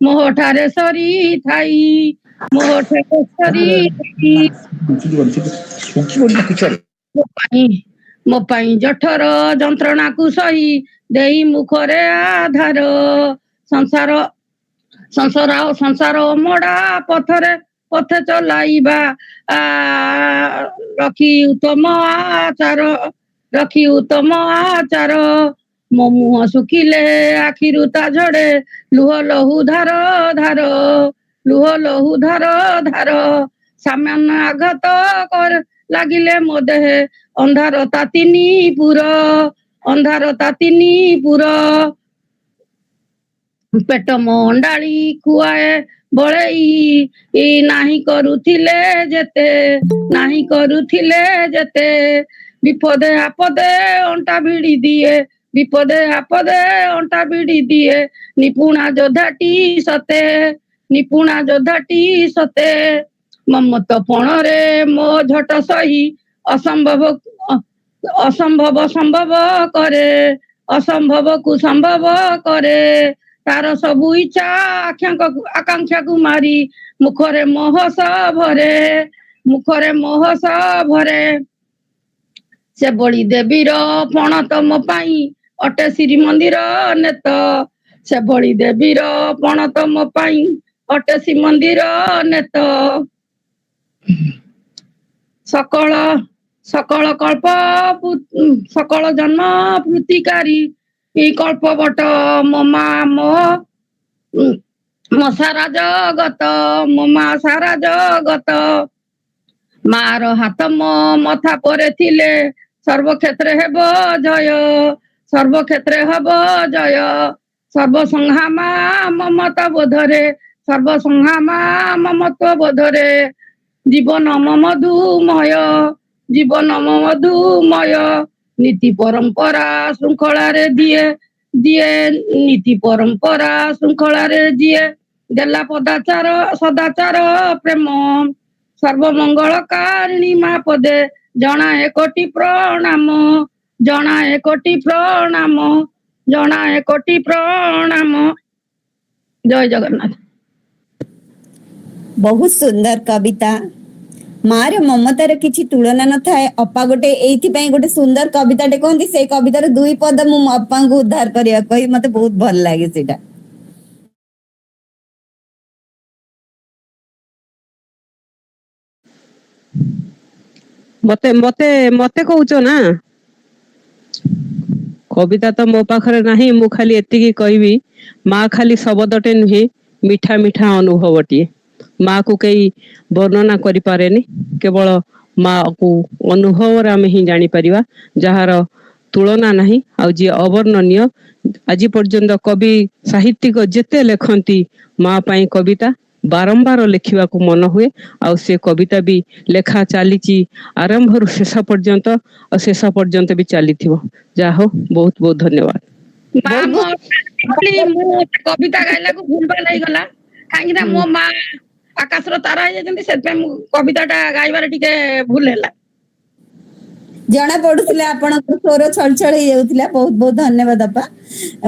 ମୋହଠାରେ ସରିଥାଇ। ମୋ ପାଇଁ ଜଠର ଯନ୍ତ୍ରଣାକୁ ସହି ଦେଇ ମୁଖରେ ଆଧାର, ସଂସାର ମୋଡା ପଥେ ଚଲାଇବା ରଖି ଉତ୍ତମ ଆଚାର। ମୋ ମୁହଁ ଶୁଖିଲେ ଆଖିରୁ ତା ଝଡ଼େ ଲୁହ ଲହୁ ଧାର ସାମାନ୍ୟ ଆଘାତ ଲାଗିଲେ ମୋ ଦେହେ ଅନ୍ଧାର ତାତିନି ପୁର ପେଟ ମଣ୍ଡାଳି ଖୁଆଏ ବଳେଇ ନାହିଁ କରୁଥିଲେ ଯେତେ ନାହିଁ କରୁଥିଲେ ଯେତେ ବିପଦେ ଆପଦେ ଅଣ୍ଟା ଭିଡ଼ି ଦିଏ ବିପଦେ ଆପଦେ ଅଣ୍ଟା ଭିଡ଼ି ଦିଏ ନିପୁଣା ଯୋଦ୍ଧାଟି ସତେ ନିପୁଣା ଯୋଦ୍ଧାଟି ସତେ ମମତ ପଣରେ ମୋ ଝଟ ସହି ଅସମ୍ଭବ ଅସମ୍ଭବ ସମ୍ଭବ କରେ ଅସମ୍ଭବକୁ ସମ୍ଭବ କରେ ତାର ସବୁ ଇଚ୍ଛା ଆକାଂକ୍ଷାକୁ ମାରି ମୁଖରେ ମୋହସ ଭରେ ମୁଖରେ ମୋହସ ଭରେ ସେ ବଳି ଦେବୀର ପଣ ତମ ପାଇଁ ଅଟେ ଶ୍ରୀମନ୍ଦିର ନେତ ସେ ବଳି ଦେବୀର ପଣ ତମ ପାଇଁ ଅଟେ ଶ୍ରୀମନ୍ଦିର ନେତ ସକଳ ସକଳ କଳ୍ପ ସକଳ ଜନ୍ମ ପୂତିକାରୀ କଳ୍ପବଟ ମୋ ମା ମୋ ସାରା ଜଗତ ମୋ ମା ସାରା ଜଗତ ମାର ହାତ ମୋ ମଥା ପରେ ଥିଲେ ସର୍ବକ୍ଷେତ୍ରେ ହେବ ଜୟ ସର୍ବକ୍ଷେତ୍ରେ ହେବ ଜୟ ସର୍ବସଂହାମା ମମତା ବୋଧରେ ସର୍ବସଂହାମା ମମତ୍ଵ ବୋଧରେ ଜୀବନ ମଧୁମୟ ଜୀବନ ମଧୁମୟ ନୀତି ପରମ୍ପରା ଶୃଙ୍ଖଳାରେ ଦିଏ ଦିଏ ନୀତି ପରମ୍ପରା ଶୃଙ୍ଖଳାରେ ଯିଏ ଦେଲା ପଦାଚାର ସଦାଚାର ପ୍ରେମ ସର୍ବମଙ୍ଗଳକାରିଣୀ ମା ପଦେ ଜଣାଏ କୋଟି ପ୍ରଣାମ ଜଣାଏ କୋଟି ପ୍ରଣାମ ଜଣାଏ କୋଟି ପ୍ରଣାମ ଜୟ ଜଗନ୍ନାଥ। बहुत सुंदर कविता मार ममतार किछि तुलना न थाए अपा गोटे एइथिपई गोटे सुंदर कविताटे कहंती से कवितार दुई पद मु अपा को उद्धार करिया कहि मते बहुत भल लागे सेटा। मते मते मते कहूच ना कविता तो मो पाखरे नाही मु खाली एतिकी कहबी माँ खाली शब्दटे नुहे मिठा मिठा अनुभवटी माँ को कई वर्णना करि पारेनी केवल माँ को अनुभव आम ही जानी परिवा जार तुलना नहीं आ जी अवर्णनीय आज पर्यंत कवि साहित्यिक जेते लेखंती माँ पाई कविता बारंबार लिखा मन हुए आ से कविता भी लेखा चली आरंभ रु शेष पर्यंत और शेष पर्यंत भी चली जा हो बहुत बहुत धन्यवाद। कविता गाइला को भूल भाल गला कहीं मो माँ आकाशर तारा से कविता गाइबार टिके भूल है जना पड़ुले आपण स्वर छल छल हो जाउथिला बहुत बहुत धन्यवाद अपा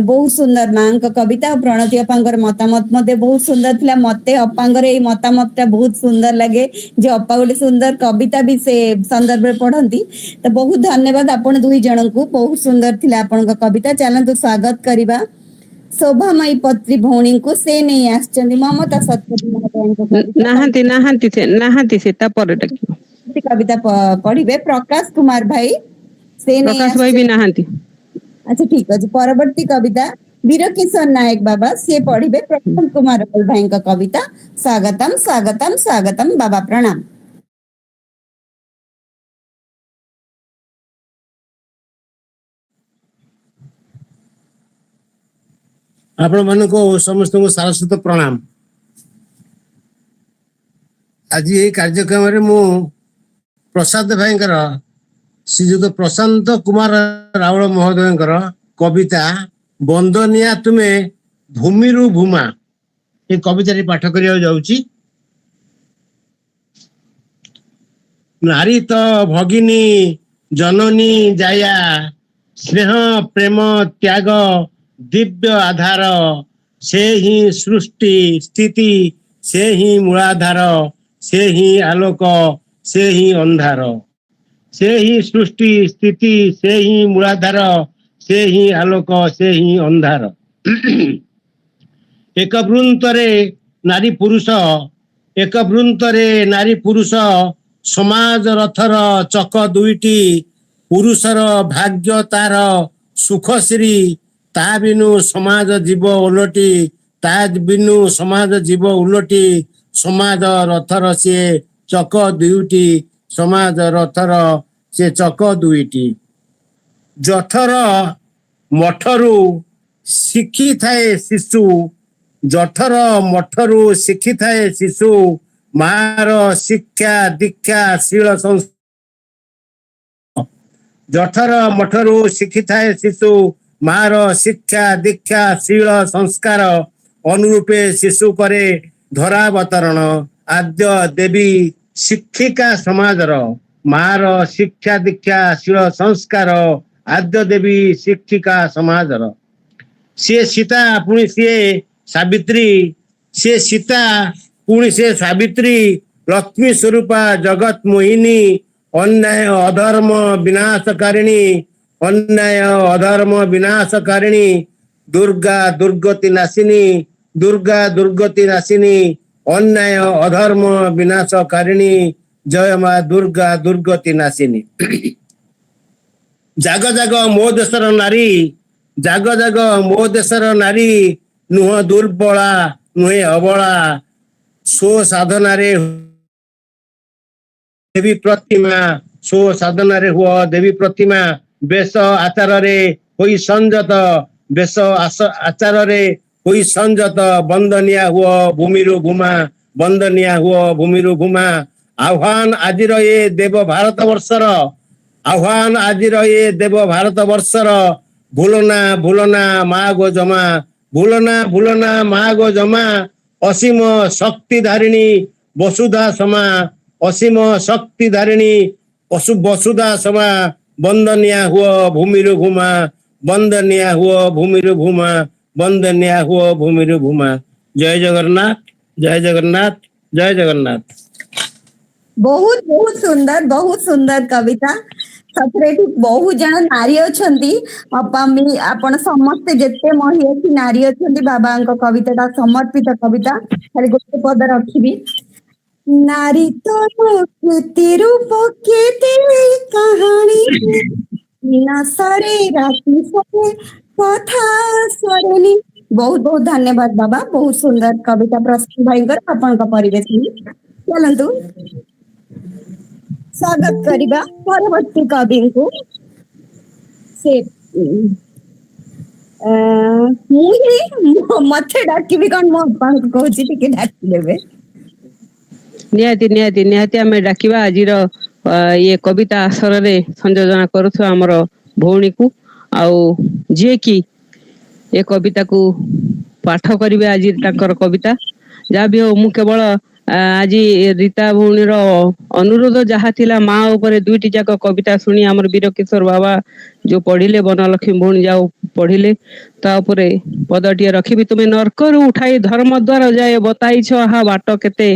बहुत सुंदर मां को कविता और प्रणति अपांकर मतामत मते बहुत सुंदर थिला मते अपांकर ए मतामतटा बहुत सुंदर लगे जे अपा गोटे सुंदर कविता भी से संदर्भ रे पढ़ंती तो बहुत धन्यवाद आपण दुई जन को बहुत सुंदर थिला आपण को कविता चलंतु स्वागत करिबा शोभामयी पत्री भौणी को से नहीं आछंदी ममता सत्यवती महोदय नाहांती से तापर कविता पढ़िबे प्रकाश कुमार भाई से प्रकाश भाई भी नाहांती। अच्छा ठीक अछि परवर्ती कविता वीर किशोर नायक बाबा से पढ़िबे प्रकाश कुमार भाई का कविता स्वागतम स्वागतम स्वागतम बाबा प्रणाम। आपण मन को समस्त को सारस्वत प्रणाम। आज ये कार्यक्रम रे मु प्रसाद भाई श्रीजुक्त प्रशांत कुमार रावल महोदय कविता बंदनिया तुमे भूमिरु भूमा ये कविता पाठ करिया जाउची। नारी तो भगिनी जननी जाया स्नेह प्रेम त्याग दिव्य आधार से ही सृष्टि स्थिति से ही मूलाधार से ही आलोक से ही अंधार से ही सृष्टि स्थिति से ही मूलाधार से ही आलोक से ही अंधार एक वृंतरे नारी पुरुष एक वृंतरे नारी पुरुष समाज रथर चक दुईटी पुरुषर भाग्य तार सुखश्री ता बिनु समाज जीव उलटी ता बिनु समाज जीव उलटी समाज रथर से चक दुईटी समाज रथर से चक दुईटी जठर मठरू ଶିଖିଥାଏ ଶିଶୁ, ଜଠର ମଠରୁ ଶିଖିଥାଏ ଶିଶୁ, ମାର ଶିକ୍ଷା ଦୀକ୍ଷା ଶୀଳ ଜଠର ମଠରୁ ଶିଖିଥାଏ ଶିଶୁ, ମାର ଶିକ୍ଷା ଦୀକ୍ଷା ଶୀଳ ସଂସ୍କାର, ଅନୁରୂପେ ଶିଶୁ କରେ ଧରାବତରଣ। ଆଦ୍ୟ ଦେବୀ ଶିକ୍ଷିକା ସମାଜର, ମାର ଶିକ୍ଷା ଦୀକ୍ଷା ଶୀଳ ସଂସ୍କାର, ଆଦ୍ୟ ଦେବୀ ଶିକ୍ଷିକା ସମାଜର। ସିଏ ସୀତା ପୁଣି ସିଏ ସାବିତ୍ରୀ, ସିଏ ସୀତା ପୁଣି ସିଏ ସାବିତ୍ରୀ, ଲକ୍ଷ୍ମୀ ସ୍ୱରୂପା ଜଗତ ମୋହିନୀ, ଅନ୍ୟାୟ ଅଧର୍ମ ବିନାଶକାରିଣୀ, ଅନ୍ୟାୟ ଅଧର୍ମ ବିନାଶକାରିଣୀ, ଦୁର୍ଗା ଦୁର୍ଗତି ନାଶିନୀ, ଦୁର୍ଗା ଦୁର୍ଗତି ନାଶିନୀ, ଅନ୍ୟାୟ ଅଧର୍ମ ବିନାଶକାରିଣୀ, ଜୟ ମା ଦୁର୍ଗା ଦୁର୍ଗତି ନାଶିନୀ। ଜାଗ ଜାଗ ମୋ ଦେଶର ନାରୀ, ଜାଗ ଜାଗ ମୋ ଦେଶର ନାରୀ, ନୁହଁ ଦୁର୍ବଳା ନୁହେଁ ଅବଳା, ସ୍ୱ ସାଧନାରେ ଦେବୀ ପ୍ରତିମା, ସ୍ୱ ସାଧନାରେ ହୁଅ ଦେବୀ ପ୍ରତିମା, ବେଶ ଆଚାରରେ ହୋଇ ସଂଯତ, ବେଶ ଆଚାରରେ ହୋଇ ସଂଯତ, ବନ୍ଦନିଆ ହୁଅ ଭୂମିରୁ ଭୂମା, ବନ୍ଦନିଆ ହୁଅ ଭୂମିରୁ ଭୂମା। ଆହ୍ୱାନ ଆଜିର ଏ ଦେବ ଭାରତ ବର୍ଷର, ଆହ୍ୱାନ ଆଜିର ଏ ଦେବ ଭାରତ ବର୍ଷର, ଭୁଲନା ଭୁଲନା ମା ଗୋ ଜମା, ଭୁଲନା ଭୁଲନା ମା ଗୋ ଜମା, ଅସୀମ ଶକ୍ତି ଧାରିଣୀ ବସୁଧା ସମା, ଅସୀମ ଶକ୍ତି ଧାରିଣୀ ବସୁଧା ସମା, ବନ୍ଦନିଆ ହୁଅ ଭୂମିରୁ ଭୂମା, ବନ୍ଦନିଆ ହୁଅ ଭୂମିରୁ ଭୂମା, ବନ୍ଦନିଆ ହୁଅ ଭୂମିରୁ ଭୂମା। ଜୟ ଜଗନ୍ନାଥ, ଜୟ ଜଗନ୍ନାଥ, ଜୟ ଜଗନ୍ନାଥ। ବହୁତ ସୁନ୍ଦର କବିତା। ସତରେ ଏଠି ବହୁତ ଜଣ ନାରୀ ଅଛନ୍ତି। ଆପଣ ସମସ୍ତେ ଯେତେ ମହିୟସୀ ନାରୀ ଅଛନ୍ତି, ବାବାଙ୍କ କବିତାଟା ସମର୍ପିତ କବିତା। ଖାଲି ଗୋଟେ ପଦ ରଖିବି, ନାରୀ ତ ପ୍ରକୃତି ରୂପ କେତେ କାହାଣୀ, ଦିନ ସରେ ରାତି ସରେ କଥା ସରେନି। ବହୁତ ଧନ୍ୟବାଦ ବାବା, ବହୁତ ସୁନ୍ଦର କବିତା ପ୍ରସ୍ତୁତ ଭାଇଙ୍କର, ଆପଣଙ୍କ ପରିବେଶ। ଚାଲନ୍ତୁ ସ୍ୱାଗତ କରିବା ପରବର୍ତ୍ତୀ କବିଙ୍କୁ। ସେ ମତେ ଡାକିବି କଣ, ମୋ ବାପାଙ୍କୁ କହୁଛି ଟିକେ ଡାକିଦେବେ। ନିହାତି ନିହାତି ନିହାତି ଆମେ ଡାକିବା ଆଜିର ଇଏ କବିତା ଆସରରେ ସଂଯୋଜନା କରୁଥିବା ଆମର ଭଉଣୀକୁ, ଆଉ ଯିଏକି ଏ କବିତାକୁ ପାଠ କରିବେ। ଆଜି ତାଙ୍କର କବିତା ଯାହା ବି ହଉ, ମୁଁ କେବଳ ଆଜି ରୀତା ଭଉଣୀର ଅନୁରୋଧ ଯାହା ଥିଲା, ମା ଉପରେ ଦୁଇଟି ଯାକ କବିତା ଶୁଣି ଆମର ବୀର କିଶୋର ବାବା ଯୋଉ ପଢିଲେ, ବନଲକ୍ଷ୍ମୀ ଭଉଣୀ ଯାଉ ପଢିଲେ, ତା ଉପରେ ପଦଟିଏ ରଖିବି। ତୁମେ ନର୍କରୁ ଉଠାଇ ଧର୍ମ ଦ୍ୱାର ଯାଏ ବତାଇଛ ଆହା ବାଟ କେତେ,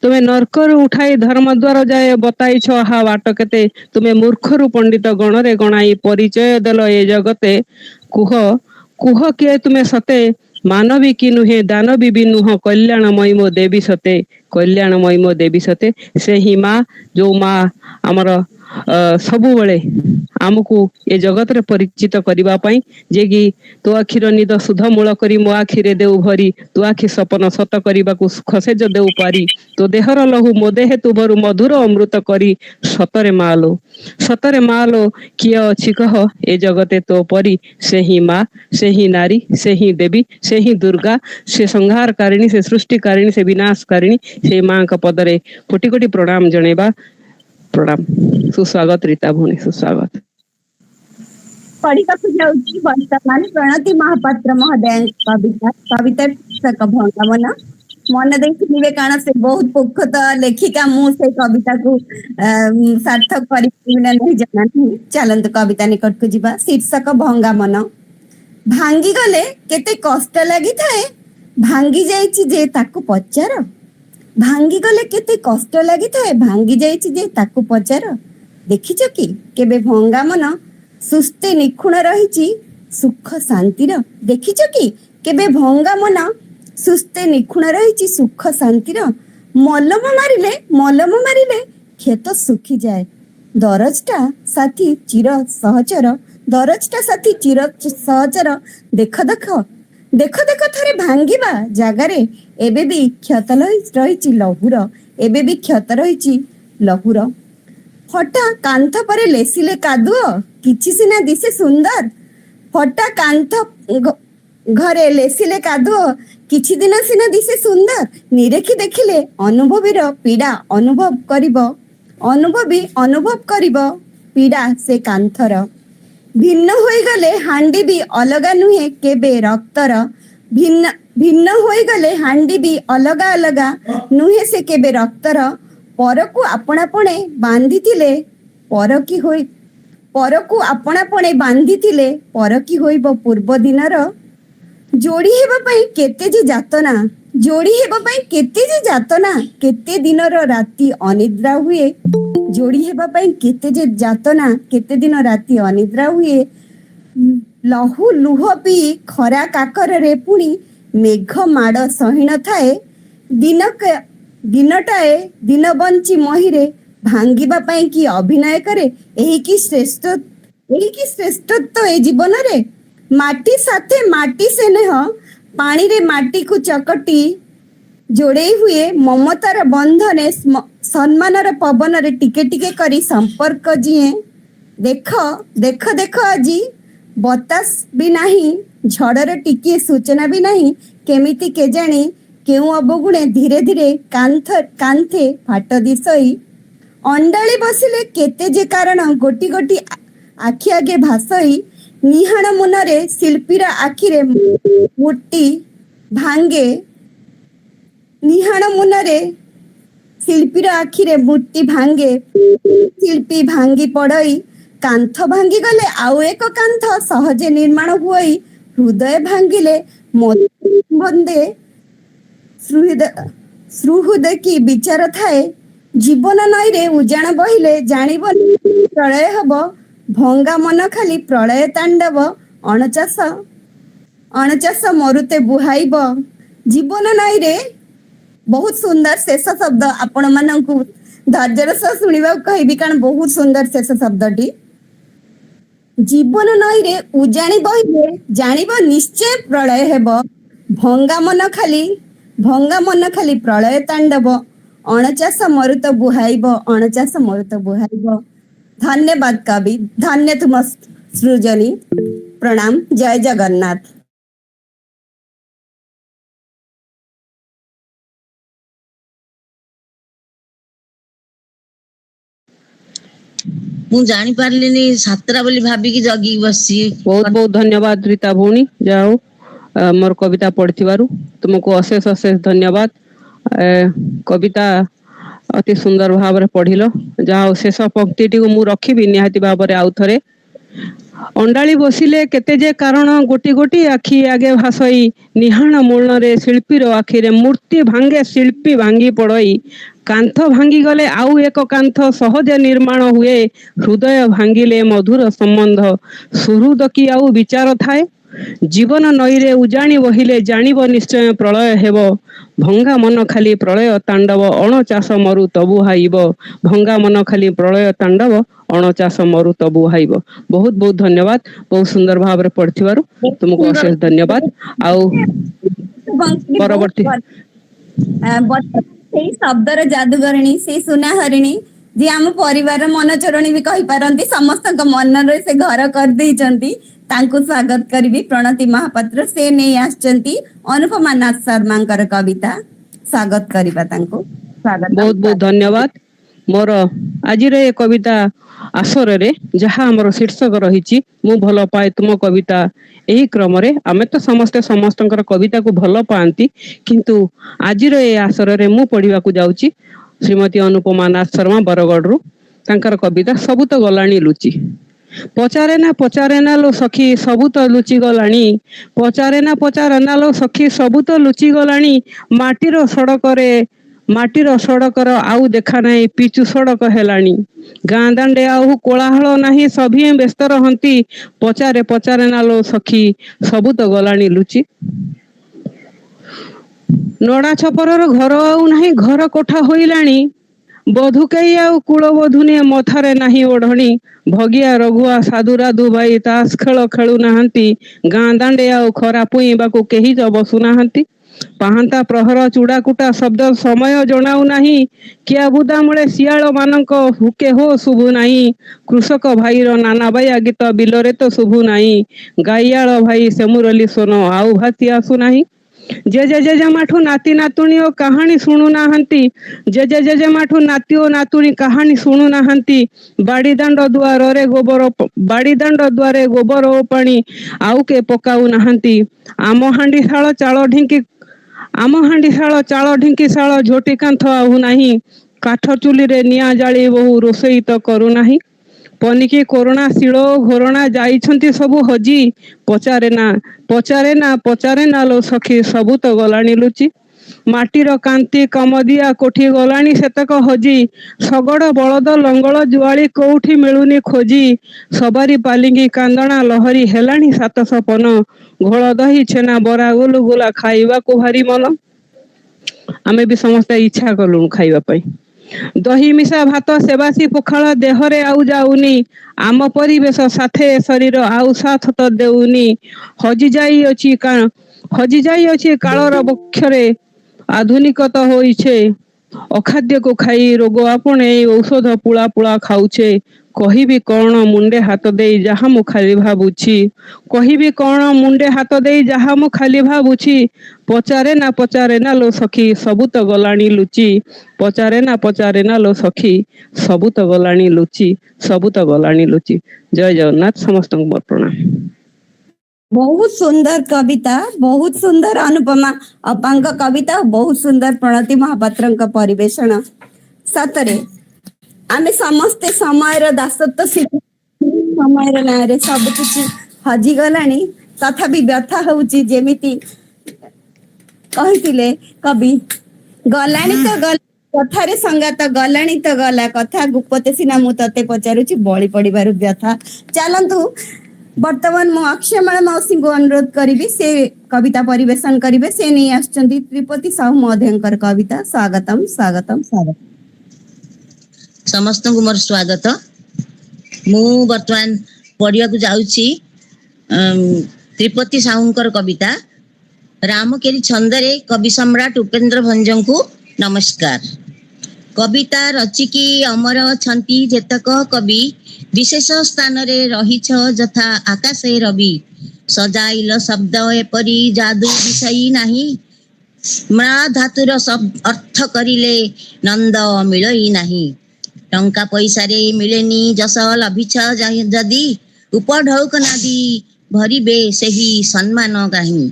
ତୁମେ ନର୍କରୁ ଉଠାଇ ଧର୍ମ ଦ୍ୱାର ଯାଏ ବତାଇଛ ଆହା ବାଟ କେତେ, ତୁମେ ମୂର୍ଖରୁ ପଣ୍ଡିତ ଗଣରେ ଗଣାଇ ପରିଚୟ ଦେଲ ଏ ଜଗତେ, କୁହ କୁହ କିଏ ତୁମେ ସତେ, ମାନବୀ କି ନୁହେଁ ଦାନବୀ ବି ନୁହଁ, କଲ୍ୟାଣମୟୀ ମୋ ଦେବୀ ସତେ, କଲ୍ୟାଣମୟୀ ମୋ ଦେବୀ ସତେ। ସେହି ମା, ଯୋଉ ମା ଆମର ସବୁବେଳେ ଆମକୁ ଏ ଜଗତରେ ପରିଚିତ କରିବା ପାଇଁ, ଯିଏକି ତୋ ଆଖିର ନିଦ ସୁଧ ମୂଳ କରି ମୋ ଆଖିରେ ଦେଉ ଭରି, ତୋ ଆଖି ସପନ ସତ କରିବାକୁ ସୁଖ ସେଜ ଦେଉ ପାରି, ତୋ ଦେହର ଲହୁ ମୋ ଦେହେ ତୁଭରୁ ମଧୁର ଅମୃତ କରି, ସତରେ ମାଲୋ, ସତରେ ମାଲୋ କିଏ ଅଛି କହ ଏ ଜଗତେ ତୋ ପରି, ସେହି ମା, ସେହି ନାରୀ, ସେହି ଦେବୀ, ସେହି ଦୁର୍ଗା, ସେ ସଂହାରକାରିଣୀ, ସେ ସୃଷ୍ଟିକାରିଣୀ, ସେ ବିନାଶକାରିଣୀ, ସେଇ ମାଙ୍କ ପଦରେ କୋଟି କୋଟି ପ୍ରଣାମ ଜଣେଇବା। ପ୍ରଣାମ, ସୁସ୍ୱାଗତ ରୀତା ଭଉଣୀ, ସୁସ୍ୱାଗତ। ପଢିବାକୁ ଯାଉଛି ବର୍ତ୍ତମାନ ପ୍ରଣତି ମହାପାତ୍ର ମହୋଦୟଙ୍କ କବିତା, କବିତା ଶୀର୍ଷକ ଭଙ୍ଗମନ। ମନେ ଦେଇ ଶୁଣିବେ, କାରଣ ସେ ବହୁତ ପୋଖତ ଲେଖିକା, ମୁଁ ସେ କବିତାକୁ ସାର୍ଥକ କରିପାରିବି ନା ନାହିଁ ଜଣା ନାହିଁ। ଚାଲନ୍ତୁ କବିତା ନିକଟକୁ ଯିବା। ଶୀର୍ଷକ ଭଙ୍ଗାମନ। ଭାଙ୍ଗି ଗଲେ କେତେ କଷ୍ଟ ଲାଗିଥାଏ, ଭାଙ୍ଗି ଯାଇଛି ଯେ ତାକୁ ପଚାର, ଭାଙ୍ଗି ଗଲେ କେତେ କଷ୍ଟ ଲାଗିଥାଏ, ଭାଙ୍ଗି ଯାଇଛି ଯେ ତାକୁ ପଚାର, ଦେଖିଛ କି କେବେ ଭଙ୍ଗା ମନ ସୁସ୍ଥେ ନିଖୁଣ ରହିଛି ସୁଖ ଶାନ୍ତିର, ଦେଖିଛ କି କେବେ ଭଙ୍ଗା ମନ ସୁସ୍ଥେ ନିଖୁଣ ରହିଛି ସୁଖ ଶାନ୍ତିର, ମଲମ ମାରିଲେ କ୍ଷତ ଶୁଖିଯାଏ, ଦରଜଟା ସାଥୀ ଚିର ସହଚର, ଦରଜଟା ସାଥୀ ଚିର ସହଚର, ଦେଖ ଦେଖ ଦେଖ ଦେଖ ଥରେ ଭାଙ୍ଗିବା ଜାଗାରେ ଏବେ ବି କ୍ଷତ ରହିଛି ଲହୁର, ଏବେ ବି କ୍ଷତ ରହିଛି ଲହୁର। ଫଟା କାନ୍ଥ ପରେ ଲେସିଲେ କାଦୁଅ, କିଛି ସିନା ଦିଶେ ସୁନ୍ଦର, ଫଟା କାନ୍ଥ ଘରେ ଲେସିଲେ କାଦୁଅ କିଛି ଦିନ ସିନା ଦିଶେ ସୁନ୍ଦର, ନିରେଖି ଦେଖିଲେ ଅନୁଭବୀର ପୀଡ଼ା ଅନୁଭବ କରିବ ପୀଡ଼ା ସେ କାନ୍ଥର। ଭିନ୍ନ ହୋଇଗଲେ ହାଣ୍ଡି ବି ଅଲଗା ନୁହେଁ କେବେ ରକ୍ତର, ଭିନ୍ନ ହୋଇଗଲେ ହାଣ୍ଡି ବି ଅଲଗା ନୁହେଁ ସେ କେବେ ରକ୍ତର। ପରକୁ ଆପଣାପଣେ ବାନ୍ଧିଥିଲେ ପରକି ହୋଇବ ପୂର୍ବ ଦିନର। ଯୋଡ଼ି ହେବା ପାଇଁ କେତେ ଯେ ଯାତନା, କେତେ ଦିନର ରାତି ଅନିଦ୍ରା ହୁଏ। ଯୋଡ଼ି ହେବା ପାଇଁ କେତେ ଯେ ଯାତନା, କେତେ ଦିନ ରାତି ଅନିଦ୍ରା ହୁଏ। ଲହୁ ଲୁହ ପିଇ ଖରା କାକରରେ ପୁଣି ମେଘ ମାଡ଼ ସହି ନଥାଏ। ଦିନ ବଞ୍ଚି ମହିରେ ଭାଙ୍ଗିବା ପାଇଁ କି ଅଭିନୟ କରେ। ଏହି କି ଶ୍ରେଷ୍ଠତ୍ୱ ଏ ଜୀବନରେ। ମାଟି ସାଥେ ମାଟି ସ୍ନେହ, ପାଣିରେ ମାଟିକୁ ଚକଟି ଯୋଡ଼େଇ ହୁଏ। ମମତାର ବନ୍ଧନେ ସମ୍ମାନର ପବନରେ ଟିକେ ଟିକେ କରି ସମ୍ପର୍କ ଜିଏ। ଦେଖ ଆଜି ବତାସ ବି ନାହିଁ, ଝଡ଼ର ଟିକିଏ ସୂଚନା ବି ନାହିଁ। କେମିତି କେଜାଣି କେଉଁ ଅବଗୁଣେ ଧୀରେ ଧୀରେ କାନ୍ଥେ ଫାଟ ଦିଶୋଇ। ଅଣ୍ଡାଳି ବସିଲେ କେତେ ଯେ କାରଣ, ଗୋଟି ଗୋଟି ଆଖି ଆଗେ ଭାସଇ। ନିହାଣ ମୁନରେ ଶିଳ୍ପୀର ଆଖିରେ ମୂର୍ତ୍ତି ଭାଙ୍ଗେ। ଶିଳ୍ପୀ ଭାଙ୍ଗି ପଡ଼ଇ। କାନ୍ଥ ଭାଙ୍ଗିଗଲେ ଆଉ ଏକ କାନ୍ଥ ସହଜେ ନିର୍ମାଣ ହୁଅଇ। ହୃଦୟ ଭାଙ୍ଗିଲେ ବନ୍ଦେ ସୁହୃଦ କି ବିଚାର ଥାଏ। ଜୀବନ ନଈରେ ଉଜାଣ ବହିଲେ ଜାଣିବ ପ୍ରଳୟ ହବ। ଭଙ୍ଗା ମନ ଖାଲି ପ୍ରଳୟ ତାଣ୍ଡବ। ଅଣଚାଷ ମରୁତେ ବୁହାଇବ। ଜୀବନ ନଈରେ ବହୁତ ସୁନ୍ଦର ଶେଷ ଶବ୍ଦ। ଆପଣ ମାନଙ୍କୁ ଧୈର୍ଯ୍ୟର ସହ ଶୁଣିବାକୁ କହିବି, କାରଣ ବହୁତ ସୁନ୍ଦର ଶେଷ ଶବ୍ଦଟି। ଜୀବନ ନଈରେ ଉଜାଣି ବହିଲେ ଜାଣିବ ନିଶ୍ଚୟ ପ୍ରଳୟ ହେବ। ଭଙ୍ଗା ମନ ଖାଲି ପ୍ରଳୟ ତାଣ୍ଡବ। ଅଣଚାଷ ମରୁତ ବୁହାଇବ। ଧନ୍ୟବାଦ କବି, ଧନ୍ୟ ତୁମ ସୃଜନୀ। ପ୍ରଣାମ, ଜୟ ଜଗନ୍ନାଥ। ମୁଁ ଜାଣି ପାରିଲିନି ସାତଟା ବୋଲି ଭାବିକି ଜଗିକି ବସିଛି। ବହୁତ ବହୁତ ଧନ୍ୟବାଦ ରୀତା ଭଉଣୀ, ଯାହା ହଉ ମୋର କବିତା ପଢିଥିବାରୁ ତୁମକୁ ଅଶେଷ ଧନ୍ୟବାଦ। କବିତା ଅତି ସୁନ୍ଦର ଭାବରେ ପଢିଲ। ଯାହା ହଉ ଶେଷ ପଂକ୍ତିଟିକୁ ମୁଁ ରଖିବି ନିହାତି ଭାବରେ ଆଉ ଥରେ। ଅଣ୍ଡାଳି ବସିଲେ କେତେ ଯେ କାରଣ, ଗୋଟି ଗୋଟି ଆଖି ଆଗେ ଭାସଇ। ନିହାଣ ମୂଳରେ ଶିଳ୍ପୀର ଆଖିରେ ମୂର୍ତ୍ତି ଭାଙ୍ଗେ ଶିଳ୍ପୀ ଭାଙ୍ଗି ପଡ଼ଇ। କାନ୍ଥ ଭାଙ୍ଗିଗଲେ ଆଉ ଏକ କାନ୍ଥ ସହଜେ ନିର୍ମାଣ ହୁଏ। ହୃଦୟ ଭାଙ୍ଗିଲେ ମଧୁର ସମ୍ବନ୍ଧ, ସୁହୃଦ କି ଆଉ ବିଚାର ଥାଏ। ଜୀବନ ନଈରେ ଉଜାଣି ବହିଲେ ଜାଣିବ ନିଶ୍ଚୟ ପ୍ରଳୟ ହେବ। ଭଙ୍ଗା ମନ ଖାଲି ପ୍ରଳୟ ତାଣ୍ଡବ, ଅଣଚାଷ ମରୁ ତବୁ ହାଇବ। ଭଙ୍ଗା ମନ ଖାଲି ପ୍ରଳୟ ତାଣ୍ଡବ, ଅଣଚାଷ ମରୁ ତବୁ ହାଇବ। ବହୁତ ବହୁତ ଧନ୍ୟବାଦ, ବହୁତ ସୁନ୍ଦର ଭାବରେ ପଢିଥିବାରୁ ତୁମକୁ ଅଶେଷ ଧନ୍ୟବାଦ। ଆଉ ପରବର୍ତ୍ତୀ ସେଇ ଶବ୍ଦର ଜାଦୁଗରିଣୀ, ସେଇ ସୁନା ହରିଣୀ, ଯିଏ ଆମ ପରିବାରର ମନ ଚୋରଣୀ ବି କହିପାରନ୍ତି, ସମସ୍ତଙ୍କ ମନରେ ସେ ଘର କରିଦେଇଛନ୍ତି, ତାଙ୍କୁ ସ୍ୱାଗତ କରିବି। ପ୍ରଣତି ମହାପାତ୍ର ସେ ନେଇ ଆସିଛନ୍ତି ଅନୁପମା ନାଥ ଶର୍ମାଙ୍କର କବିତା। ସ୍ୱାଗତ କରିବା ତାଙ୍କୁ। ବହୁତ ବହୁତ ଧନ୍ୟବାଦ। ମୋର ଆଜିର ଏ କବିତା ଆସରରେ ଯାହା ଆମର ଶୀର୍ଷକ ରହିଛି, ମୁଁ ଭଲ ପାଏ ତୁମ କବିତା। ଏହି କ୍ରମରେ ଆମେ ତ ସମସ୍ତେ ସମସ୍ତଙ୍କର କବିତାକୁ ଭଲ ପାଆନ୍ତି, କିନ୍ତୁ ଆଜିର ଏ ଆସରରେ ମୁଁ ପଢିବାକୁ ଯାଉଛି ଶ୍ରୀମତୀ ଅନୁପମା ନାଥ ଶର୍ମା ବରଗଡ଼ରୁ। ତାଙ୍କର କବିତା ସବୁ ତ ଗଲାଣି ଲୁଚି। ପଚାରେ ନା ଲୋ ସଖୀ ସବୁ ତ ଲୁଚି ଗଲାଣି। ପଚାରେ ନା ଲୋ ସଖୀ ସବୁ ତ ଲୁଚି ଗଲାଣି। ମାଟିର ସଡ଼କର ଆଉ ଦେଖା ନାହିଁ, ପିଚୁ ସଡ଼କ ହେଲାଣି। ଗାଁ ଦାଣ୍ଡେ ଆଉ କୋଳାହଳ ନାହିଁ, ସଭିଏଁ ବ୍ୟସ୍ତ ରହନ୍ତି। ପଚାରେ ନା ଲୋ ସଖୀ ସବୁ ତ ଗଲାଣି ଲୁଚି। ନଡ଼ା ଛପରର ଘର ଆଉ ନାହିଁ, ଘର କୋଠା ହୋଇଲାଣି। ବଧୁ କେହି ଆଉ କୂଳ ବଧୁନିଏ, ମଥାରେ ନାହିଁ ଓଢ଼ଣୀ। ଭଗିଆ ରଘୁଆ ସାଧୁରାଧୁ ଭାଇ ତାସ ଖେଳ ଖେଳୁ ନାହାନ୍ତି। ଗାଁ ଦାଣ୍ଡେ ଆଉ ଖରା ପୁଇଁବାକୁ କେହି ତ ବସୁନାହାନ୍ତି। ପାହାନ୍ତା ପ୍ରହର ଚୁଡାକୁଟା ଶବ୍ଦ ସମୟ ଜଣାଉ ନାହିଁ। କିଆ ବୁଦା ମୂଳେ ଶିଆଳ ମାନଙ୍କ ହୁକେ ହୋ ଶୁଭୁ ନାହିଁ। କୃଷକ ଭାଇର ନାନା ବାୟା ଗୀତ ବିଲରେ ତ ଶୁଭୁ ନାହିଁ। ଗାଇଆଳ ଭାଇ ସେମୁରଲି ସୋନ ଆଉ ଭାସି ଆସୁନାହିଁ। ଜେଜେ ଜେଜେମାଠୁ ନାତି ନାତୁଣୀ ଓ କାହାଣୀ ଶୁଣୁନାହାନ୍ତି। ଜେଜେ ଜେଜେମାଠୁ ନାତି ଓ ନାତୁଣୀ କାହାଣୀ ଶୁଣୁନାହାନ୍ତି। ବାଡିଦାଣ୍ଡ ଦୁଆରେ ଗୋବର ଓ ପାଣି ଆଉ କେ ପକାଉ ନାହାନ୍ତି। ଆମ ହାଣ୍ଡି ଶାଳ ଚାଳ ଢିଙ୍କି ଶାଳ ଝୋଟି କାନ୍ଥ ଆଉ ନାହିଁ। କାଠ ଚୁଲିରେ ନିଆଁ ଜାଳି ବୋହୁ ରୋଷେଇ ତ କରୁନାହିଁ। ପନିକି କରୁଣା ଶିଳ ଓ ଘୋରଣା ଯାଇଛନ୍ତି ସବୁ ହଜି। ପଚାରେ ନା ଲୋ ସଖୀ ସବୁ ତ ଗଲାଣି ଲୁଚି। ମାଟିର କାନ୍ତି କମଦିଆ କୋଠି ଗଲାଣି ସେତକ ହଜି। ଶଗଡ ବଳଦ ଲଙ୍ଗଳ ଜୁଆଳି କୋଉଠି ମିଳୁନି ଖୋଜି। ସବାରି ପାଲିଙ୍ଗି କାନ୍ଦଣା ଲହରୀ ହେଲାଣି ସାତ ସପନ। ଘୋଳ ଦହି ଛେନା ବରା ଗୁଲୁଗୁଲା ଖାଇବାକୁ ଭାରି ମନ। ଆମେ ବି ସମସ୍ତେ ଇଚ୍ଛା କଲୁଣୁ ଖାଇବା ପାଇଁ। ଦହି ମିଶା ଭାତ ସେବାସୀ ପଖାଳ ଦେହରେ ଆଉ ଯାଉନି। ଆମ ପରିବେଶ ସାଥେ ଶରୀର ଆଉ ସାଥ ତ ଦେଉନି। ହଜି ଯାଇଅଛି କାଳର ବକ୍ଷରେ ଆଧୁନିକତ ହୋଇଛେ। ଅଖାଦ୍ୟକୁ ଖାଇ ରୋଗ ଆପଣେଇ ଔଷଧ ପୁଳା ପୁଳା ଖାଉଛେ। କହିବି କଣ ମୁଣ୍ଡେ ହାତ ଦେଇ ଯାହା ମୁଁ ଖାଲି ଭାବୁଛି। ପଚାରେ ନା ଲୋ ସଖୀ ସବୁ ତ ଗଲାଣି ଲୁଚି। ପଚାରେ ନା ଲୋ ସଖୀ ସବୁ ତ ଗଲାଣି ଲୁଚି। ସବୁ ତ ଗଲାଣି ଲୁଚି। ଜୟ ଜଗନ୍ନାଥ, ସମସ୍ତଙ୍କୁ ମୋର ପ୍ରଣାମ। ବହୁତ ସୁନ୍ଦର କବିତା, ବହୁତ ସୁନ୍ଦର ଅନୁପମା ଅପାଙ୍କ କବିତା, ବହୁତ ସୁନ୍ଦର ପ୍ରଣତି ମହାପାତ୍ରଙ୍କ ପରିବେଷଣ। ସତରେ ଆମେ ସମସ୍ତେ ସମୟର ଦାସତ୍ୱ ସମୟର ନାଁରେ ସବୁ କିଛି ହଜିଗଲାଣି। ତଥାପି ବ୍ୟଥା ହଉଛି ଯେମିତି କହିଥିଲେ କବି, ଗଲାଣି ତ ଗଲା କଥାରେ ସଙ୍ଗାତ, ଗଲାଣି ତ ଗଲା କଥା, ଗୁପତେ ସିନା ମୁଁ ତତେ ପଚାରୁଛି ବଳି ପଡିବାରୁ ବ୍ୟଥା। ଚାଲନ୍ତୁ ବର୍ତ୍ତମାନ ମୁଁ ଅକ୍ଷୟମାଳ ମାଉସୀଙ୍କୁ ଅନୁରୋଧ କରିବି, ସେ କବିତା ପରିବେଷଣ କରିବେ। ସେ ନେଇ ଆସିଛନ୍ତି ତ୍ରିପତି ସାହୁ ମହୋଦୟଙ୍କର କବିତା। ସ୍ୱାଗତମ୍ ସ୍ୱାଗତମ୍ ସ୍ୱାଗତମ୍। ସମସ୍ତଙ୍କୁ ମୋର ସ୍ୱାଗତ। ମୁଁ ବର୍ତ୍ତମାନ ପଢିବାକୁ ଯାଉଛି ତ୍ରିପତି ସାହୁଙ୍କର କବିତା ରାମକେରି ଛନ୍ଦରେ କବି ସମ୍ରାଟ ଉପେନ୍ଦ୍ର ଭଞ୍ଜଙ୍କୁ ନମସ୍କାର। କବିତା ରଚିକି ଅମର ଅଛନ୍ତି ଯେତକ କବି, ବିଶେଷ ସ୍ଥାନରେ ରହିଛ ଯଥା ଆକାଶେ ରବି। ସଜାଇଲ ଶବ୍ଦ ଏପରି ଯାଦୁ ବିଷୟୀ ନାହିଁ, ମା ଧାତୁର ଅର୍ଥ କରିଲେ ନନ୍ଦ ମିଳଇ ନାହିଁ। ଟଙ୍କା ପଇସାରେ ମିଳେନି ଯଶ ଲଭିଛ ଯଦି, ଉପଢୌକ ନାଦି ଭରିବେ ସେହି ସମ୍ମାନ କାହିଁ।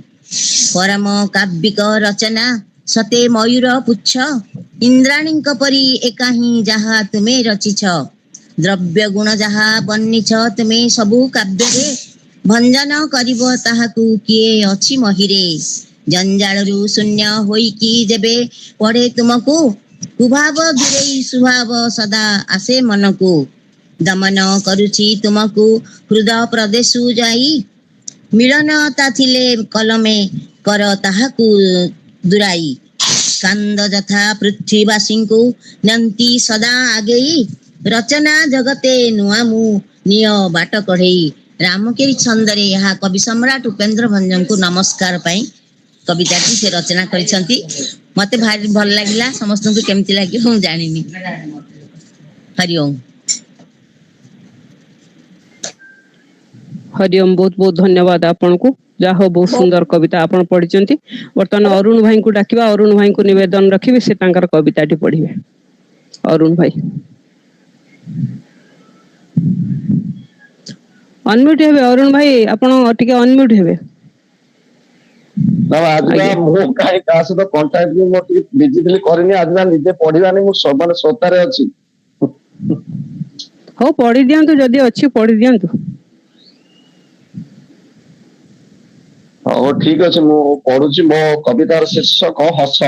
ପରମ କାବ୍ୟିକ ରଚନା ସତେ ମୟୂର ପୁଚ୍ଛ, ଇନ୍ଦ୍ରାଣୀଙ୍କ ପରି ଏକାହିଁ ଯାହା ତୁମେ ରଚିଛ। ଦ୍ରବ୍ୟ ଗୁଣ ଯାହା ବର୍ଣ୍ଣିଛ ତୁମେ ସବୁ କାବ୍ୟରେ, ଭଞ୍ଜନ କରିବ ତାହାକୁ କିଏ ଅଛି ମହିରେ। ଜଞ୍ଜାଳରୁ ଶୂନ୍ୟ ହୋଇକି ଯେବେ ପଢେ ତୁମକୁ, କୁଭାବ ଦୂରେଇ ସୁଭାବ ସଦା ଆସେ ମନକୁ। ଦମନ କରୁଛି ତୁମକୁ ହୃଦ ପ୍ରଦେଶୁ ଯାଇ, ମିଳନତା ଥିଲେ କଲମେ କର ତାହାକୁ ଦୂରାଇ। କାନ୍ଦ ଯଥା ପୃଥ୍ୱୀବାସୀଙ୍କୁ ନିଅନ୍ତି ସଦା ଆଗେଇ, ରଚନା ଜଗତେ ନୂଆ ମୁଁ ନିଅ ବାଟ କଢେଇ। ରାମକେରି ଛନ୍ଦରେ ଏହା କବି ସମ୍ରାଟ ଉପେନ୍ଦ୍ର ଭଞ୍ଜଙ୍କୁ ନମସ୍କାର ପାଇଁ କବିତାଟି ସେ ରଚନା କରିଛନ୍ତି। ମତେ ଭାରି ଭଲ ଲାଗିଲା, ସମସ୍ତଙ୍କୁ କେମିତି ଲାଗିବ ମୁଁ ଜାଣିନି। ହରି ଓମ୍। ହରିଓମ, ବହୁତ ବହୁତ ଧନ୍ୟବାଦ ଆପଣଙ୍କୁ। ଯାହା ହଉ ବହୁତ ସୁନ୍ଦର କବିତା ଆପଣ ପଢିଛନ୍ତି। ବର୍ତ୍ତମାନ ଅରୁଣ ଭାଇଙ୍କୁ ଡାକିବା। ଅରୁଣ ଭାଇଙ୍କୁ ନିବେଦନ ରଖିବି, ସେ ତାଙ୍କର କବିତାଟି ପଢିବେ। ଅରୁଣ ଭାଇ ଅନମ୍ୟୁଟ ହେବେ। ଅରୁଣ ଭାଇ ଆପଣ ଟିକେ ଅନମ୍ୟୁଟ ହେବେ। ଆଜି ମୁଁ କାହିଁ କାହା ସହିତ କଣ୍ଟାକ୍ଟ ମୁଁ ଟିକେ ବିଜି ଥିଲି, କରିନି। ଆଜି ନା ନିଜେ ପଢିବାନି, ମୁଁ ମାନେ ଶ୍ରୋତାରେ ଅଛି। ହଉ ପଢି ଦିଅନ୍ତୁ, ଯଦି ଅଛି ପଢି ଦିଅନ୍ତୁ। ହଉ ଠିକ ଅଛି, ମୁଁ ପଢୁଛି। ମୋ କବିତାର ଶୀର୍ଷକ ହସ।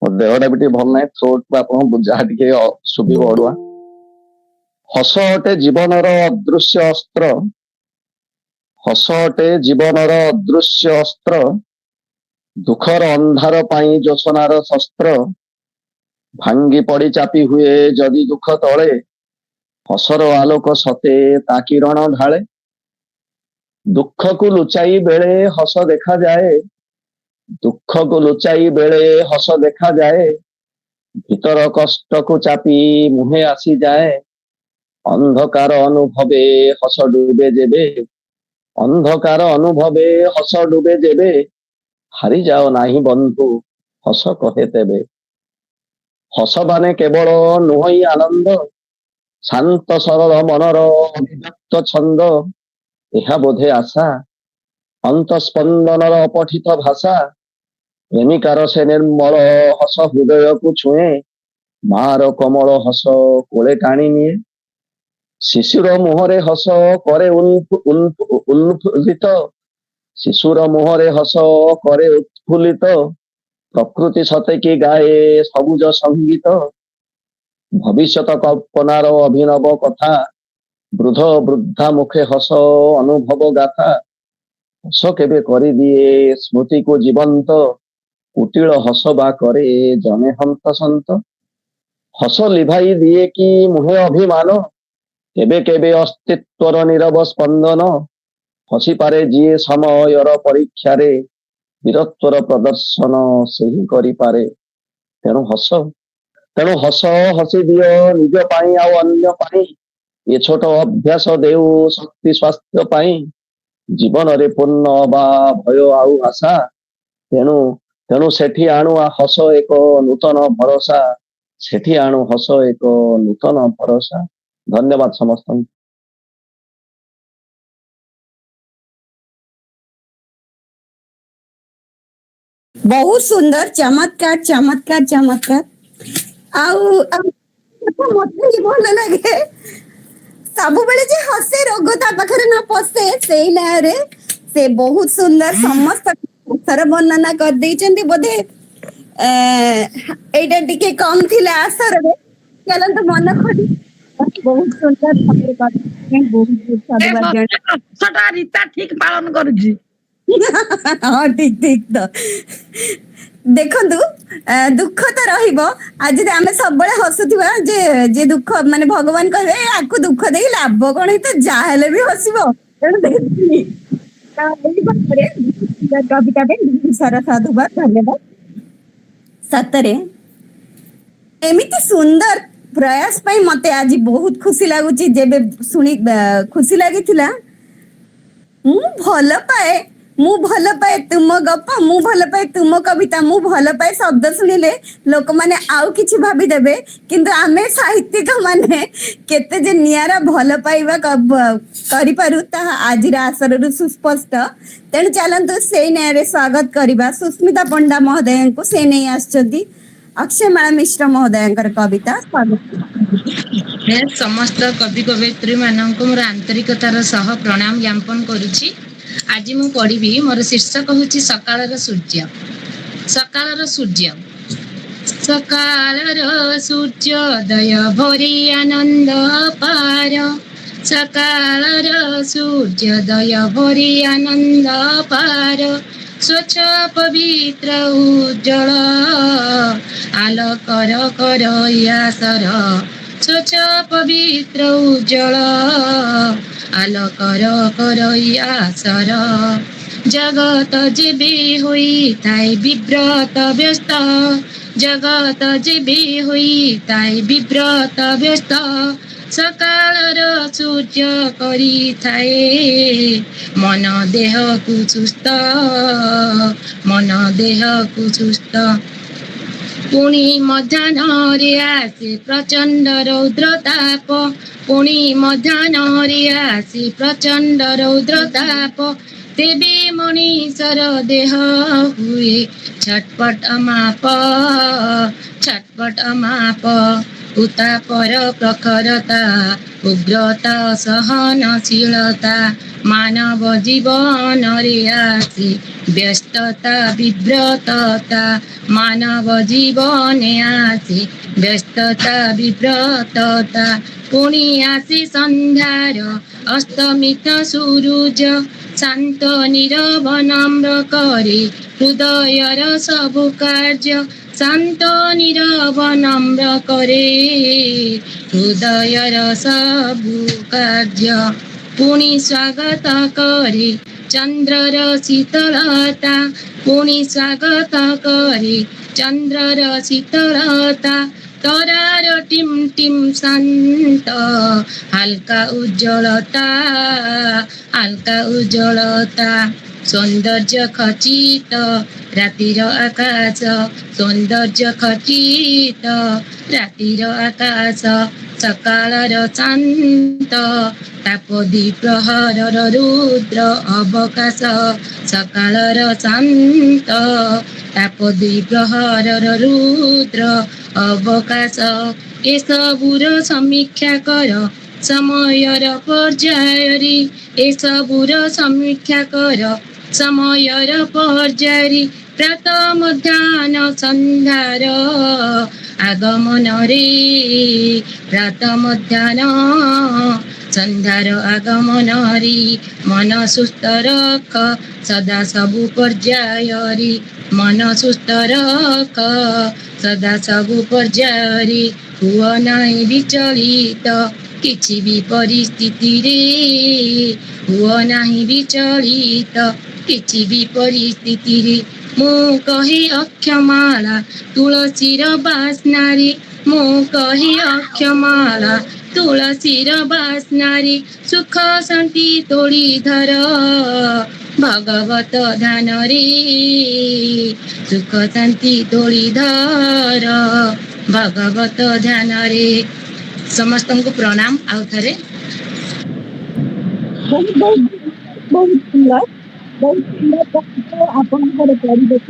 ମୋ ଦେହଟା ବି ଟିକେ ଭଲ ନାହିଁ, ଥ୍ରୋଟ୍ ଆପଣଙ୍କୁ ଯାହା ଟିକେ ଶୁଭିବ ଅଡୁଆ। ହସ ଅଟେ ଜୀବନର ଅଦୃଶ୍ୟ ଅସ୍ତ୍ର, ହସ ଅଟେ ଜୀବନର ଅଦୃଶ୍ୟ ଅସ୍ତ୍ର, ଦୁଃଖର ଅନ୍ଧାର ପାଇଁ ଯୋଛନାର ଶସ୍ତ୍ର। ଭାଙ୍ଗି ପଡି ଚାପି ହୁଏ ଯଦି ଦୁଃଖ ତଳେ, ହସର ଆଲୋକ ସତେ ତା କିରଣ ଢାଳେ। ଦୁଃଖକୁ ଲୁଚାଇ ବେଳେ ହସ ଦେଖାଯାଏ, ଦୁଃଖକୁ ଲୁଚାଇ ବେଳେ ହସ ଦେଖାଯାଏ, ଭିତର କଷ୍ଟକୁ ଚାପି ମୁହେ ଆସିଯାଏ। ଅନ୍ଧକାର ଅନୁଭବେ ହସ ଡୁବେ ଯେବେ, ଅନ୍ଧକାର ଅନୁଭବେ ହସ ଡୁବେ ଯେବେ, ହାରିଯାଅ ନାହିଁ ବନ୍ଧୁ ହସ କହେ ତେବେ। ହସ ମାନେ କେବଳ ନୁହଁ ଆନନ୍ଦ, ଶାନ୍ତ ସରଳ ମନର ଅଭିବ୍ୟକ୍ତ ଛନ୍ଦ। ଏହା ବୋଧେ ଆଶା, ଅନ୍ତଃସ୍ପନ୍ଦନର ଅପଠିତ ଭାଷା। ପ୍ରେମିକାର ସେ ନିର୍ମଳ ହସ ହୃଦୟକୁ ଛୁଏଁ, ମାର କୋମଳ ହସ କୋଳେ ଟାଣି ନିଏ। ଶିଶୁର ମୁହଁରେ ହସ କରେ ଉନ୍ଫୁଲ୍ଲିତ, ଶିଶୁର ମୁହଁରେ ହସ କରେ ଉତ୍ଫୁଲ୍ଲିତ। ପ୍ରକୃତି ସତେକି ଗାଏ ସବୁଜ ସଙ୍ଗୀତ, ଭବିଷ୍ୟତ କଳ୍ପନାର ଅଭିନବ କଥା। ବୃଦ୍ଧ ବୃଦ୍ଧା ମୁଖେ ହସ ଅନୁଭବ ଗାଥା। ହସ କେବେ କରିଦିଏ ସ୍ମୃତିକୁ ଜୀବନ୍ତ, କୁଟିଳ ହସ ବା କରେ ଜଣେ ହନ୍ତ ସନ୍ତ। ହସ ଲିଭାଇ ଦିଏ କି ମୁହେ ଅଭିମାନ, କେବେ କେବେ ଅସ୍ତିତ୍ୱର ନୀରବ ସ୍ପନ୍ଦନ। ହସିପାରେ ଯିଏ ସମୟର ପରୀକ୍ଷାରେ, ବୀରତ୍ୱର ପ୍ରଦର୍ଶନ ସେହି କରିପାରେ। ତେଣୁ ହସ ହସି ଦିଅ ନିଜ ପାଇଁ ଆଉ ଅନ୍ୟ ପାଇଁ। ଏ ଛୋଟ ଅଭ୍ୟାସ ଦେଉ ଶକ୍ତି ସ୍ୱାସ୍ଥ୍ୟ ପାଇଁ। ଜୀବନରେ ପୂର୍ଣ୍ଣ ବା ଭୟ ଆଉ ଆଶା, ତେଣୁ ତେଣୁ ସେଠି ଆଣୁ ହସ ଏକ ନୂତନ ଭରସା, ସେଠି ଆଣୁ ହସ ଏକ ନୂତନ ଭରସା। ଧନ୍ୟବାଦ ସମସ୍ତଙ୍କୁ। ବହୁତ ସୁନ୍ଦର, ଚମତ୍କାର ଚମତ୍କାର ଚମତ୍କାର। ଆଉ ମତେ ବି ଭଲ ଲାଗେ ସବୁବେଳେ ଯେ ହସେ ରୋଗ ତା ପାଖରେ ନା ପଶେ, ସେଇ ନାଁରେ ସେ ବହୁତ ସୁନ୍ଦର ସମସ୍ତ ଥର ବର୍ଣ୍ଣନା କରିଦେଇଛନ୍ତି। ବୋଧେ ଏଇଟା ଟିକେ କମ ଥିଲା ଆସରରେ, ଚାଲନ୍ତୁ ମନ ଖୋଲି ବହୁତ ସୁନ୍ଦର ଭାବରେ କରିଦେଇଛନ୍ତି। ବହୁତ ବହୁତ ଏ ସାଧୁବାଦ ଜଣାଏ। ହସଟା ରୀତା ଠିକ ପାଳନ କରୁଛି। ହଁ ଠିକ ଠିକ ତ ଦେଖନ୍ତୁ, ଦୁଃଖ ତ ରହିବ। ଆଜି ଯଦି ଆମେ ସବୁବେଳେ ହସୁଥିବା, ଯେ ଯେ ଦୁଃଖ ମାନେ ଭଗବାନ କହିବେ ଆକୁ ଦୁଃଖ ଦେଇ ଲାଭ କଣ, ତ ଯାହା ହେଲେ ବି ହସିବ। ତେଣୁ ଦେଖିନି ଏଇ ଭାବରେ କବିତା ପାଇଁ ବହୁତ ସାରା ସାଧୁବାଦ, ଧନ୍ୟବାଦ। ସତରେ ଏମିତି ସୁନ୍ଦର ପ୍ରୟାସ ପାଇଁ ମତେ ଆଜି ବହୁତ ଖୁସି ଲାଗୁଛି। ଯେବେ ଶୁଣି ଖୁସି ଲାଗିଥିଲା। ମୁଁ ଭଲ ପାଏ ତୁମ ଗପ, ମୁଁ ଭଲ ପାଏ ତୁମ କବିତା, ମୁଁ ଭଲ ପାଏ ଶବ୍ଦ ଶୁଣିଲେ ଲୋକମାନେ ଆଉ କିଛି ଭାବିଦେବେ, କିନ୍ତୁ ଆମେ ସାହିତ୍ୟିକ ମାନେ କେତେ ଯେ ନିଆରା ଭଲ ପାଇବା କରିପାରୁ ତାହା ଆଜିର ଆସରରୁ ସୁସ୍ପଷ୍ଟ। ତେଣୁ ଚାଲନ୍ତୁ ସେଇ ନ୍ୟାୟରେ ସ୍ୱାଗତ କରିବା ସୁସ୍ମିତା ପଣ୍ଡା ମହୋଦୟଙ୍କୁ। ସେ ନେଇ ଆସିଛନ୍ତି ଅକ୍ଷୟମାଳା ମିଶ୍ର ମହୋଦୟଙ୍କର କବିତା। ସ୍ୱାଗତ। ସମସ୍ତ କବି କବୟିତ୍ରୀ ମାନଙ୍କୁ ମୋର ଆନ୍ତରିକତାର ସହ ପ୍ରଣାମ ଜ୍ଞାପନ କରୁଛି। ଆଜି ମୁଁ ପଢିବି, ମୋର ଶୀର୍ଷକ ହେଉଛି ସକାଳର ସୂର୍ଯ୍ୟ। ସକାଳର ସୂର୍ଯ୍ୟ। ସକାଳର ସୂର୍ଯ୍ୟୋଦୟ ଭରି ଆନନ୍ଦ ପାର, ସକାଳର ସୂର୍ଯ୍ୟୋଦୟ ଭରି ଆନନ୍ଦ ପାର। ସ୍ୱଚ୍ଛ ପବିତ୍ର ଉଜ୍ଜଳ ଆଲୋକର କର ୟାସର, ସ୍ୱଚ୍ଛ ପବିତ୍ର ଉଜ୍ଜଳ ଆଲୋକର କର ୟାସର। ଜଗତ ଯେବେ ହୋଇଥାଏ ବିବ୍ରତ ବ୍ୟସ୍ତ, ଜଗତ ଯେବେ ହୋଇଥାଏ ବିବ୍ରତ ବ୍ୟସ୍ତ, ସକାଳର ସୂର୍ଯ୍ୟ କରିଥାଏ ମନ ଦେହକୁ ସୁସ୍ଥ, ମନ ଦେହକୁ ସୁସ୍ଥ। ପୁଣି ମଧ୍ୟାହ୍ନରେ ଆସେ ପ୍ରଚଣ୍ଡ ରୌଦ୍ର ତାପ, ପୁଣି ମଧ୍ୟାହ୍ନରେ ଆସେ ପ୍ରଚଣ୍ଡ ରୌଦ୍ର ତାପ। ତେବେ ମଣିଷର ଦେହ ହୁଏ ଛଟପଟ ଅମାପ, ଛଟପଟ ଅମାପ। ଉତ୍ତାପର ପ୍ରଖରତା, ଉଗ୍ରତା ସହନଶୀଳତା, ମାନବ ଜୀବନରେ ଆସେ ବ୍ୟସ୍ତତା ବିବ୍ରତତା, ମାନବ ଜୀବନେ ଆସେ ବ୍ୟସ୍ତତା ବିବ୍ରତତା। ପୁଣି ଆସେ ସନ୍ଧ୍ୟାର ଅସ୍ତମିତ ସୂରୁଜ, ଶାନ୍ତ ନୀରବ ନମ୍ର କରେ ହୃଦୟର ସବୁ କାର୍ଯ୍ୟ, ଶାନ୍ତ ନୀରବ ନମ୍ର କରେ ହୃଦୟର ସବୁ କାର୍ଯ୍ୟ। ପୁଣି ସ୍ୱାଗତ କରେ ଚନ୍ଦ୍ରର ଶୀତଳତା ପୁଣି ସ୍ୱାଗତ କରେ ଚନ୍ଦ୍ରର ଶୀତଳତା ତରାର ଟିମ୍ ଟିମ୍ ଶାନ୍ତ ହାଲକା ଉଜ୍ଜଳତା ସୌନ୍ଦର୍ଯ୍ୟ ଖଚିତ ରାତିର ଆକାଶ ସୌନ୍ଦର୍ଯ୍ୟ ଖଚିତ ରାତିର ଆକାଶ ସକାଳର ଶାନ୍ତ ତାପ ଦ୍ୱିପ୍ରହରର ରୁଦ୍ର ଅବକାଶ ସକାଳର ଶାନ୍ତ ତାପ ଦ୍ୱିପ୍ରହରର ରୁଦ୍ର ଅବକାଶ ଏସବୁର ସମୀକ୍ଷା କର ସମୟର ପର୍ଯ୍ୟାୟରେ ଏସବୁର ସମୀକ୍ଷା କର ସମୟର ପର୍ଯ୍ୟାୟରେ ପ୍ରାତ ମଧ୍ୟାହ୍ନ ସନ୍ଧ୍ୟାର ଆଗମନରେ ପ୍ରାତ ମଧ୍ୟାହ୍ନ ସନ୍ଧ୍ୟାର ଆଗମନରେ ମନ ସୁସ୍ଥ ରଖ ସଦା ସବୁ ପର୍ଯ୍ୟାୟରେ ମନ ସୁସ୍ଥ ରଖ ସଦା ସବୁ ପର୍ଯ୍ୟାୟରେ ହୁଅ ନାହିଁ ବିଚଳିତ କିଛି ବି ପରିସ୍ଥିତିରେ ହୁଅ ନାହିଁ ବିଚଳିତ କିଛି ବି ପରିସ୍ଥିତିରେ ମୁଁ କହି ଅକ୍ଷମାଳା ତୁଳସୀର ବାସ୍ନାରେ ମୁଁ କହି ଅକ୍ଷମାଳା ତୁଳସୀର ବାସ୍ନାରେ ସୁଖ ଶାନ୍ତି ତୋଳି ଧର ଭଗବତ ଧ୍ୟାନରେ ସୁଖ ଶାନ୍ତି ତୋଳି ଧର ଭଗବତ ଧ୍ୟାନରେ ସମସ୍ତଙ୍କୁ ପ୍ରଣାମ ଆଉ ଥରେ ଆପଣଙ୍କର ପରିବେଶ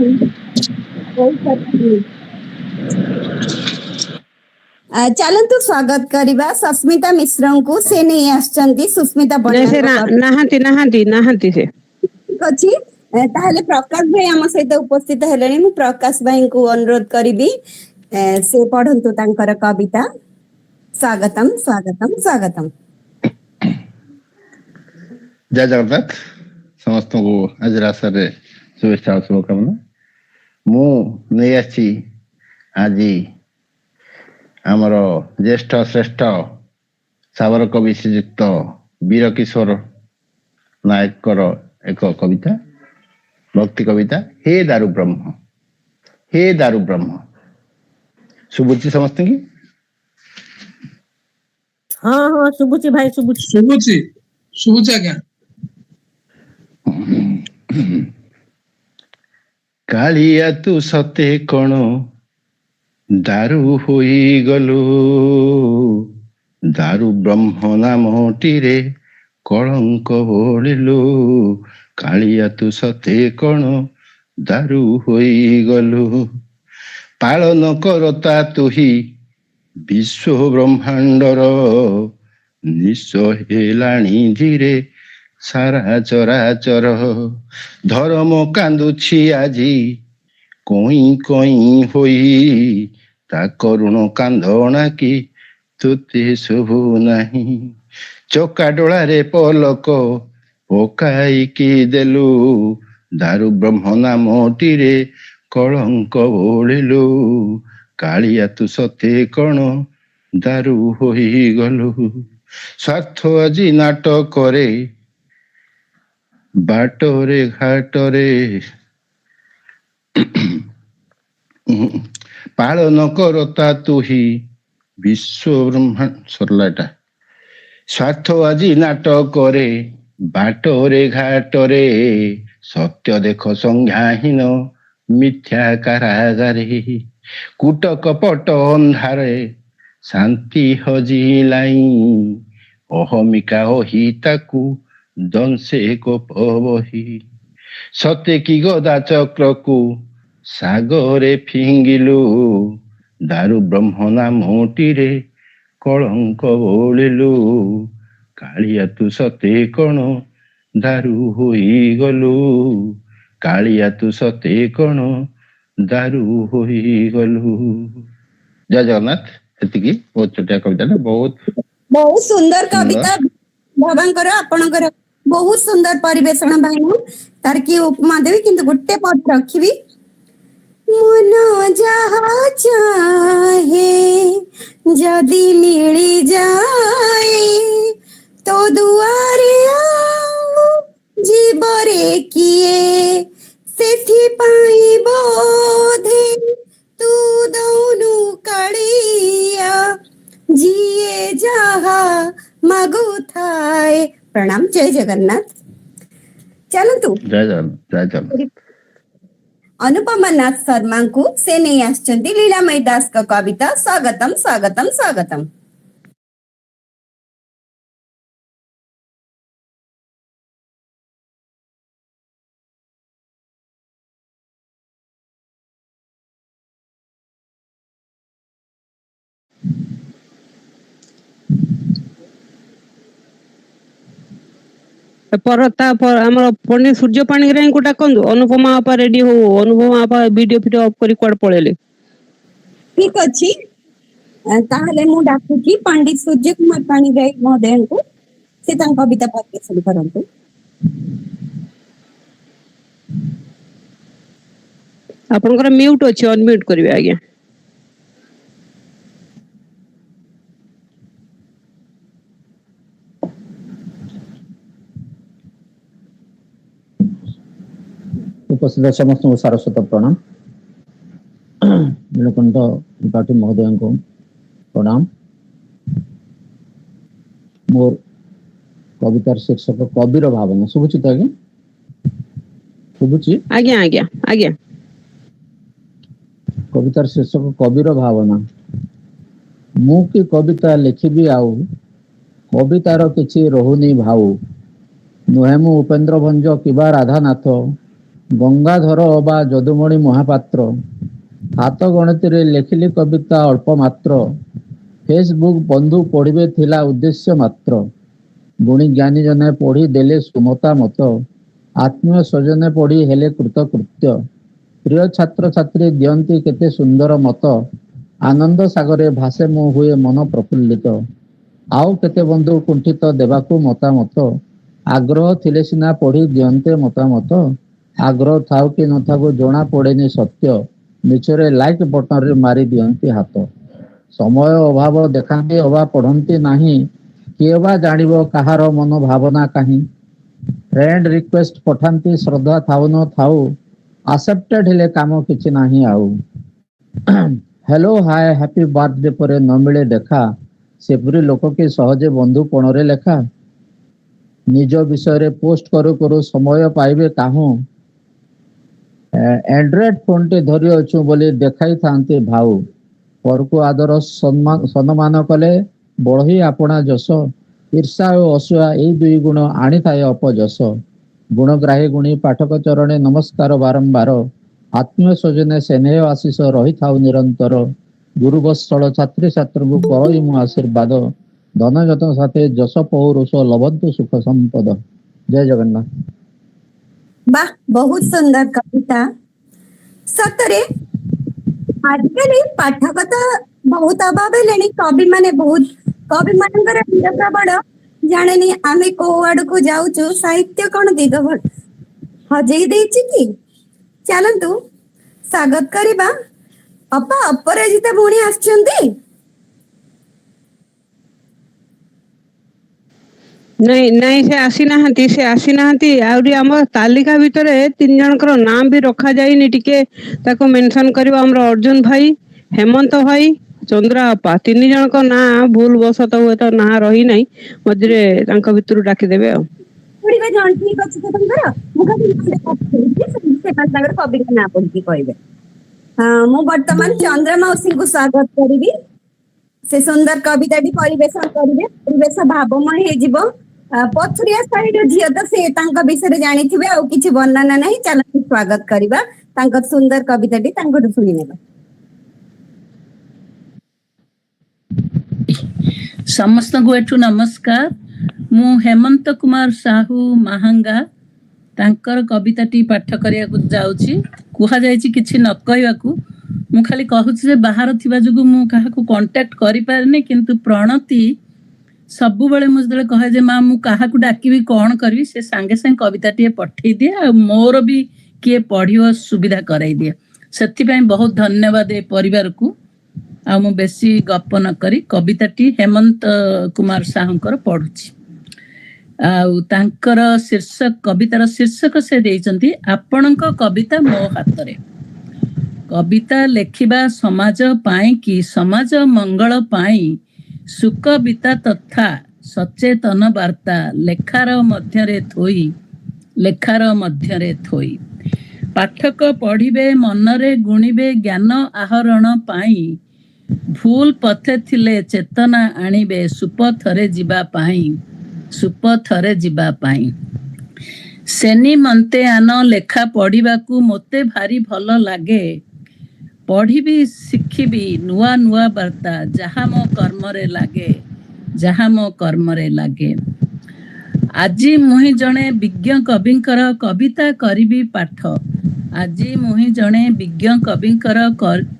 ଚାଲନ୍ତୁ ସ୍ୱାଗତ କରିବା ସସ୍ମିତା ମିଶ୍ରଙ୍କୁ ସେ ନେଇ ଆସିଛନ୍ତି ସୁସ୍ମିତା ନାଇଁ ସେ ନାହାନ୍ତି ସେ ଠିକ ଅଛି ତାହେଲେ ପ୍ରକାଶ ଭାଇ ଆମ ସହିତ ଉପସ୍ଥିତ ହେଲେଣି ମୁଁ ପ୍ରକାଶ ଭାଇଙ୍କୁ ଅନୁରୋଧ କରିବି ସେ ପଢନ୍ତୁ ତାଙ୍କର କବିତା ସ୍ୱାଗତମ୍ ସ୍ୱାଗତମ୍ ସ୍ୱାଗତମ୍ ଜୟ ଜଗନ୍ନାଥ ସମସ୍ତଙ୍କୁ ଆଜି ରାସ୍ତାରେ ଶୁଭେଚ୍ଛା ଓ ଶୁଭକାମନା। ମୁଁ ନେଇ ଆସିଛି ଆଜି ଆମର ଜ୍ୟେଷ୍ଠ ଶ୍ରେଷ୍ଠ ସାବର କବି ଶ୍ରୀଯୁକ୍ତ ବୀର କିଶୋର ନାୟକଙ୍କର ଏକ କବିତା ଭକ୍ତି କବିତା ହେ ଦାରୁ ବ୍ରହ୍ମ ହେ ଦାରୁ ବ୍ରହ୍ମ। ଶୁଭୁଛି ସମସ୍ତଙ୍କୁ? ହଁ ହଁ ଶୁଭୁଛି ଭାଇ ଶୁଭୁଛି ଆଜ୍ଞା। କାଳିଆ ତୁ ସତେ କଣ ଦାରୁ ହୋଇଗଲୁ ଦାରୁ ବ୍ରହ୍ମ ନାମଟିରେ କଳଙ୍କ ବୋଳିଲୁ କାଳିଆ ତୁ ସତେ କଣ ଦାରୁ ହୋଇଗଲୁ ପାଳନ କରତା ତୁହି ବିଶ୍ୱ ବ୍ରହ୍ମାଣ୍ଡର ନିଶ ହେଲାଣି ଧୀରେ ସାରା ଚରାଚର ଧର୍ମ କାନ୍ଦୁଛି ଆଜି କଇଁ କଇଁ ହୋଇ ତା କରୁଣ କାନ୍ଦଣା କି ତୁତେ ଶୁଭୁ ନାହିଁ ଚକା ଡୋଳାରେ ପଲକ ପକାଇକି ଦେଲୁ ଦାରୁ ବ୍ରହ୍ମ ନାମଟିରେ କଳଙ୍କ ବୋଳିଲୁ କାଳିଆ ତୁ ସତେ କଣ ଦାରୁ ହୋଇଗଲୁ ସ୍ୱାର୍ଥ ଆଜି ନାଟ କରେ ବାଟରେ ଘାଟରେ ପାଳନ କରତା ତୁହି ବିଶ୍ୱ ବ୍ରହ୍ମାଣ୍ଡ ସରଲାଟା ସ୍ୱାର୍ଥ ଆଜି ନାଟ କରେ ବାଟରେ ଘାଟରେ ସତ୍ୟ ଦେଖ ସଂଜ୍ଞାହୀନ ମିଥ୍ୟା କାରାଗାରେ କୁଟ କପଟ ଅନ୍ଧାରେ ଶାନ୍ତି ହଜିଲାଇଁ ଅହମିକା ଅହିତାକୁ ଦଂଶେ କୋପ ବହି ସତେ କି ଗଦା ଚକ୍ରକୁ ସାଗରେ ଫିଙ୍ଗିଲୁ ଦାରୁ ବ୍ରହ୍ମ ନାମଟିରେ କଳଙ୍କ ବୋଳିଲୁ କାଳିଆ ତୁ ସତେ କଣ ଦାରୁ ହୋଇଗଲୁ କାଳିଆ ତୁ ସତେ କଣ ଦାରୁ ହୋଇଗଲୁ। ଜୟ ଜଗନ୍ନାଥ। ଏତିକି ବହୁତ ଛୋଟିଆ କବିତାଟା ବହୁତ ସୁନ୍ଦର କବିତା ବାବାଙ୍କର ଆପଣଙ୍କର ବହୁତ ସୁନ୍ଦର ପରିବେଷଣ ଭାଇନା ତାର କି ଉପମା ଦେବି କିନ୍ତୁ ଗୋଟେ ପଦ ରଖିବି ମନ ଯାହା ଚାହେ ଯଦି ମିଳିଯାଏ ତ ଦୁଆରେ ଆଉ जीवरे किए ସେଥିପାଇଁ ବୋଧେ ତୁ ଦଉନୁ କାଳିଆ ଯିଏ ଯାହା ମାଗୁଥାଏ। ପ୍ରଣାମ, ଜୟ ଜଗନ୍ନାଥ। ଚାଲନ୍ତୁ ଜୟ ଜଗନ୍ନାଥ, ଜୟ ଜଗନ୍ନାଥ। ଅନୁପମା ନାଥ ଶର୍ମାଙ୍କୁ ସେ ନେଇ ଆସିଛନ୍ତି ଲୀଳାମୟୀ ଦାସଙ୍କ କବିତା। ସ୍ୱାଗତମ ସ୍ୱାଗତମ ସ୍ୱାଗତମ। ଆମର ପଣ୍ଡିତ ସୂର୍ଯ୍ୟ ପାଣିଗ୍ରାହୀଙ୍କୁ ଡାକନ୍ତୁ। ଅନୁପମା ଆପା ରେଡି ହଉ। ଅନୁପମା ଆପା ଭିଡିଓ ଅଫ୍ କରି କୁଆଡେ ପଳେଇଲେ। ଠିକ ଅଛି, ତାହେଲେ ମୁଁ ଡାକୁଛି ପଣ୍ଡିତ ସୂର୍ଯ୍ୟ କୁମାର ପାଣିଗ୍ରାହୀ ମହୋଦୟଙ୍କୁ, ସେ ତାଙ୍କ କବିତା ପରିବେଷଣ କରନ୍ତୁ। ଆପଣଙ୍କର ମ୍ୟୁଟ ଅଛି, ଅନମ୍ୟୁଟ କରିବେ ଆଜ୍ଞା। ଉପସ୍ଥିତ ସମସ୍ତଙ୍କୁ ସାରସ୍ୱତ ପ୍ରଣାମ। ନୀଳକଣ୍ଠ ତ୍ରିପାଠୀ ମହୋଦୟଙ୍କୁ ପ୍ରଣାମ। ମୋର କବିତାର ଶୀର୍ଷକ କବିର ଭାବନା। ଶୁଭୁଛି ତ ଆଜ୍ଞା? ଶୁଭୁଛି? ଆଜ୍ଞା ଆଜ୍ଞା ଆଜ୍ଞା। କବିତାର ଶୀର୍ଷକ କବିର ଭାବନା। ମୁଁ କି କବିତା ଲେଖିବି ଆଉ, କବିତାର କିଛି ରହୁନି ଭାଉ। ନୁହେଁ ମୁଁ ଉପେନ୍ଦ୍ର ଭଞ୍ଜ କିବା ରାଧାନାଥ, ଗଙ୍ଗାଧର ଅବା ଯଦୁମଣି ମହାପାତ୍ର। ହାତ ଗଣତିରେ ଲେଖିଲି କବିତା ଅଳ୍ପ ମାତ୍ର, ଫେସବୁକ୍ ବନ୍ଧୁ ପଢ଼ିବେ ଥିଲା ଉଦ୍ଦେଶ୍ୟ ମାତ୍ର। ଗୁଣୀ ଜ୍ଞାନୀ ଜନେ ପଢ଼ି ଦେଲେ ସୁମତାମତ, ଆତ୍ମୀୟ ସ୍ୱଜନେ ପଢ଼ି ହେଲେ କୃତକୃତ୍ୟ। ପ୍ରିୟ ଛାତ୍ରଛାତ୍ରୀ ଦିଅନ୍ତି କେତେ ସୁନ୍ଦର ମତ, ଆନନ୍ଦ ସାଗରେ ଭାସେ ମୁଁ ହୁଏ ମନ ପ୍ରଫୁଲ୍ଲିତ। ଆଉ କେତେ ବନ୍ଧୁ କୁଣ୍ଠିତ ଦେବାକୁ ମତାମତ, ଆଗ୍ରହ ଥିଲେ ସିନା ପଢ଼ି ଦିଅନ୍ତେ ମତାମତ। ଆଗ୍ରହ ଥାଉ କି ନଥାଉ ଜଣା ପଡ଼େନି ସତ୍ୟ, ମିଛରେ ଲାଇକ୍ ବଟନରେ ମାରି ଦିଅନ୍ତି ହାତ। ସମୟ ଅଭାବ ଦେଖାନ୍ତି ଅବା ପଢ଼ନ୍ତି ନାହିଁ, କିଏ ବା ଜାଣିବ କାହାର ମନ ଭାବନା କାହିଁ। ଫ୍ରେଣ୍ଡ ରିକ୍ୱେଷ୍ଟ ପଠାନ୍ତି ଶ୍ରଦ୍ଧା ଥାଉ ନ ଥାଉ, ଆକ୍ସେପ୍ଟେଡ ହେଲେ କାମ କିଛି ନାହିଁ ଆଉ। ହ୍ୟାଲୋ ହାଏ ହ୍ୟାପି ବାର୍ଥଡେ ପରେ ନ ମିଳେ ଦେଖା, ସେପରି ଲୋକ କି ସହଜେ ବନ୍ଧୁ ପଣରେ ଲେଖା। ନିଜ ବିଷୟରେ ପୋଷ୍ଟ କରୁ କରୁ ସମୟ ପାଇବେ କାହୁଁ, ଆଣ୍ଡ୍ରଏଡ ଫୋନଟେ ଧରି ଅଛୁ ବୋଲି ଦେଖାଇଥାନ୍ତି ଭାଉ। ପରକୁ ଆଦର ସମ୍ମାନ କଲେ ବଢ଼ି ଆପଣା ଯଶ, ଈର୍ଷା ଓ ଅସୂୟା ଏଇ ଦୁଇ ଗୁଣ ଆଣିଥାଏ ଅପଯଶ। ଗୁଣଗ୍ରାହୀ ଗୁଣୀ ପାଠକ ଚରଣେ ନମସ୍କାର ବାରମ୍ବାର, ଆତ୍ମୀୟ ସ୍ୱଜନେ ସ୍ନେହ ଆଶିଷ ରହିଥାଉ ନିରନ୍ତର। ଗୁରୁବତ୍ସଳ ଛାତ୍ରୀ ଛାତ୍ରଙ୍କୁ କରଇ ମୁଁ ଆଶୀର୍ବାଦ, ଧନ ଯତ୍ନ ସାଥେ ଯଶ ପୌରୁଷ ଲଭନ୍ତୁ ସୁଖ ସମ୍ପଦ। ଜୟ ଜଗନ୍ନାଥ। ବାଃ, ବହୁତ ସୁନ୍ଦର କବିତା। ସତରେ ଆଜିକାଲି ପାଠକ ତ ବହୁତ ଅଭାବ ହେଲେଣି, କବି ମାନେ ବହୁତ, କବି ମାନଙ୍କର ନିର ପ୍ରବଳ ଜାଣେନି ଆମେ କୋଉ ଆଡକୁ ଯାଉଛୁ। ସାହିତ୍ୟ କଣ ଦିଗ ହଜେଇ ଦେଇଛି କି? ଚାଲନ୍ତୁ ସ୍ୱାଗତ କରିବା। ଅପା ଅପରାଜିତା ଭଉଣୀ ଆସିଛନ୍ତି। ନାଇଁ ନାଇଁ, ସେ ଆସିନାହାନ୍ତି। ଆହୁରି ଆମ ତାଲିକା ଭିତରେ 3 ଜଣଙ୍କର ନାଁ ବି ରଖାଯାଇନି। ଟିକେ ତାକୁ ମେନସନ କରିବ। ଆମର ଅର୍ଜୁନ ଭାଇ, ହେମନ୍ତ ଭାଇ, ଚନ୍ଦ୍ରା ଅପା, 3 ଜଣଙ୍କ ନାଁ ଭୁଲ ବଶତଃ ହୁଏତ ନାଁ ରହିନାହିଁ। ମଝିରେ ତାଙ୍କ ଭିତରୁ ଡାକିଦେବେ ଆଉ। ଜଣ ଠିକ ଅଛି ତ ତାଙ୍କର, ମୁଁ ତାଙ୍କର କବିଙ୍କ ନାଁ ପଢିକି କହିବେ। ମୁଁ ବର୍ତ୍ତମାନ ଚନ୍ଦ୍ର ମାଉସୀଙ୍କୁ ସ୍ୱାଗତ କରିବି। ସେ ସୁନ୍ଦର କବିତାଟି ପରିବେଷଣ କରିବେ। ପରିବେଶ ଭାବମୟ ହେଇଯିବ। ପଛୁରିଆ ସାହିର ଝିଅ ତ, ସେ ତାଙ୍କ ବିଷୟରେ ଜାଣିଥିବେ, ଆଉ କିଛି ବର୍ଣ୍ଣନା ନାହିଁ। ଚାଲନ୍ତୁ ସ୍ୱାଗତ କରିବା, ତାଙ୍କ ସୁନ୍ଦର କବିତାଟି ତାଙ୍କଠୁ ଶୁଣିନେବା। ସମସ୍ତଙ୍କୁ ଏଠୁ ନମସ୍କାର। ମୁଁ ହେମନ୍ତ କୁମାର ସାହୁ ମାହାଙ୍ଗା, ତାଙ୍କର କବିତାଟି ପାଠ କରିବାକୁ ଯାଉଛି। କୁହାଯାଇଛି କିଛି ନ କହିବାକୁ, ମୁଁ ଖାଲି କହୁଛି ଯେ ବାହାର ଥିବା ଯୋଗୁଁ ମୁଁ କାହାକୁ କଣ୍ଟାକ୍ଟ କରିପାରିନି। କିନ୍ତୁ ପ୍ରଣତି ସବୁବେଳେ ମୁଁ ଯେତେବେଳେ କହେ ଯେ ମା ମୁଁ କାହାକୁ ଡାକିବି କଣ କରିବି, ସେ ସାଙ୍ଗେ ସାଙ୍ଗେ କବିତାଟିଏ ପଠେଇ ଦିଏ, ଆଉ ମୋର ବି କିଏ ପଢିବ ସୁବିଧା କରାଇ ଦିଏ। ସେଥିପାଇଁ ବହୁତ ଧନ୍ୟବାଦ ଏ ପରିବାରକୁ। ଆଉ ମୁଁ ବେଶୀ ଗପ ନ କରି କବିତାଟି ହେମନ୍ତ କୁମାର ସାହୁଙ୍କର ପଢୁଛି। ଆଉ ତାଙ୍କର ଶୀର୍ଷକ କବିତାର ଶୀର୍ଷକ ସେ ଦେଇଛନ୍ତି ଆପଣଙ୍କ କବିତା ମୋ ହାତରେ। କବିତା ଲେଖିବା ସମାଜ ପାଇଁ କି ସମାଜ ମଙ୍ଗଳ ପାଇଁ ସୁକବିତା ତଥା ସଚେତନ ବାର୍ତ୍ତା ଲେଖାର ମଧ୍ୟରେ ଥୋଇ ପାଠକ ପଢ଼ିବେ ମନରେ ଗୁଣିବେ ଜ୍ଞାନ ଆହରଣ ପାଇଁ ଭୁଲ ପଥେ ଥିଲେ ଚେତନା ଆଣିବେ ସୁପଥରେ ଯିବା ପାଇଁ। ସେ ନିମନ୍ତେ ଆନ ଲେଖା ପଢ଼ିବାକୁ ମୋତେ ଭାରି ଭଲ ଲାଗେ। ପଢ଼ିବି ଶିଖିବି ନୂଆ ନୂଆ ବାର୍ତ୍ତା ଯାହା ମୋ କର୍ମରେ ଲାଗେ। ଆଜି ମୁହିଁ ଜଣେ ବିଜ୍ଞ କବିଙ୍କର କବିତା କରିବି ପାଠ।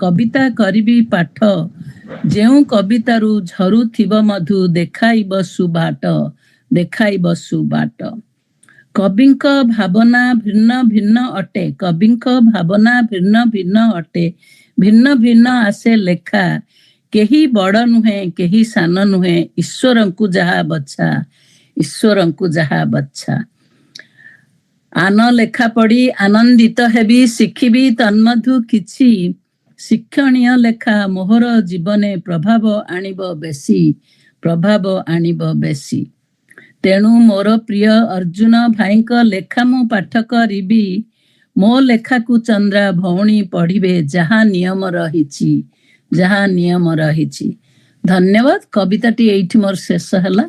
କବିତା କରିବି ପାଠ। ଯେଉଁ କବିତାରୁ ଝରୁଥିବ ମଧୁ ଦେଖାଇବ ସୁବାଟ। କବିଙ୍କ ଭାବନା ଭିନ୍ନ ଭିନ୍ନ ଅଟେ। ଭିନ୍ନ ଭିନ୍ନ ଆସେ ଲେଖା। କେହି ବଡ଼ ନୁହେଁ କେହି ସାନ ନୁହେଁ ଈଶ୍ୱରଙ୍କୁ ଯାହା ବଛା। ଆନ ଲେଖା ପଢ଼ି ଆନନ୍ଦିତ ହେବି ଶିଖିବି ତନ୍ମଧୁ କିଛି। ଶିକ୍ଷଣୀୟ ଲେଖା ମୋହର ଜୀବନେ ପ୍ରଭାବ ଆଣିବ ବେଶୀ। ତେଣୁ ମୋର ପ୍ରିୟ ଅର୍ଜୁନ ଭାଇଙ୍କ ଲେଖା ମୁଁ ପାଠ କରିବି। ମୋ ଲେଖାକୁ ଚନ୍ଦ୍ରା ଭଉଣୀ ପଢ଼ିବେ ଯାହା ନିୟମ ରହିଛି। ଧନ୍ୟବାଦ। କବିତାଟି ଏଇଠି ମୋର ଶେଷ ହେଲା।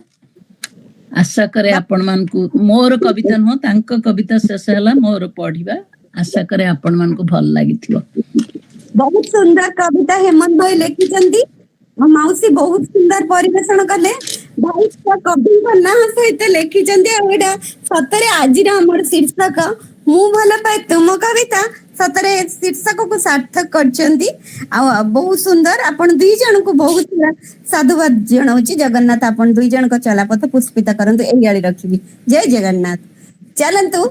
ଆଶା କରେ ଆପଣମାନଙ୍କୁ, ମୋର କବିତା ନୁହଁ ତାଙ୍କ କବିତା ଶେଷ ହେଲା ମୋର ପଢିବା। ଆଶା କରେ ଆପଣମାନଙ୍କୁ ଭଲ ଲାଗିଥିବ। ବହୁତ ସୁନ୍ଦର କବିତା ହେମନ୍ତ ଭାଇ ଲେଖିଛନ୍ତି। ମାଉସୀ ବହୁତ ସୁନ୍ଦର ପରିବେଷଣ କଲେ। ଭାଇ କବିଙ୍କ ନାଁ ସହିତ ଲେଖିଛନ୍ତି। ଆଉ ଏଇଟା ସତରେ ଆଜିର ଆମର ଶୀର୍ଷକ ମୁଁ ଭଲ ପାଏ ତୁମ କବିତା ସତରେ ଶୀର୍ଷକକୁ ସାର୍ଥକ କରିଛନ୍ତି। ଆଉ ବହୁତ ସୁନ୍ଦର। ଆପଣ ଦୁଇ ଜଣଙ୍କୁ ବହୁତ ସାଧୁବାଦ ଜଣାଉଛି। ଜଗନ୍ନାଥ ଆପଣ ଦୁଇ ଜଣଙ୍କ ଚଲାପଥ ପୁଷ୍ପିତ କରନ୍ତୁ। ଏଇଆଳି ରଖିବି। ଜୟ ଜଗନ୍ନାଥ। ଚାଲନ୍ତୁ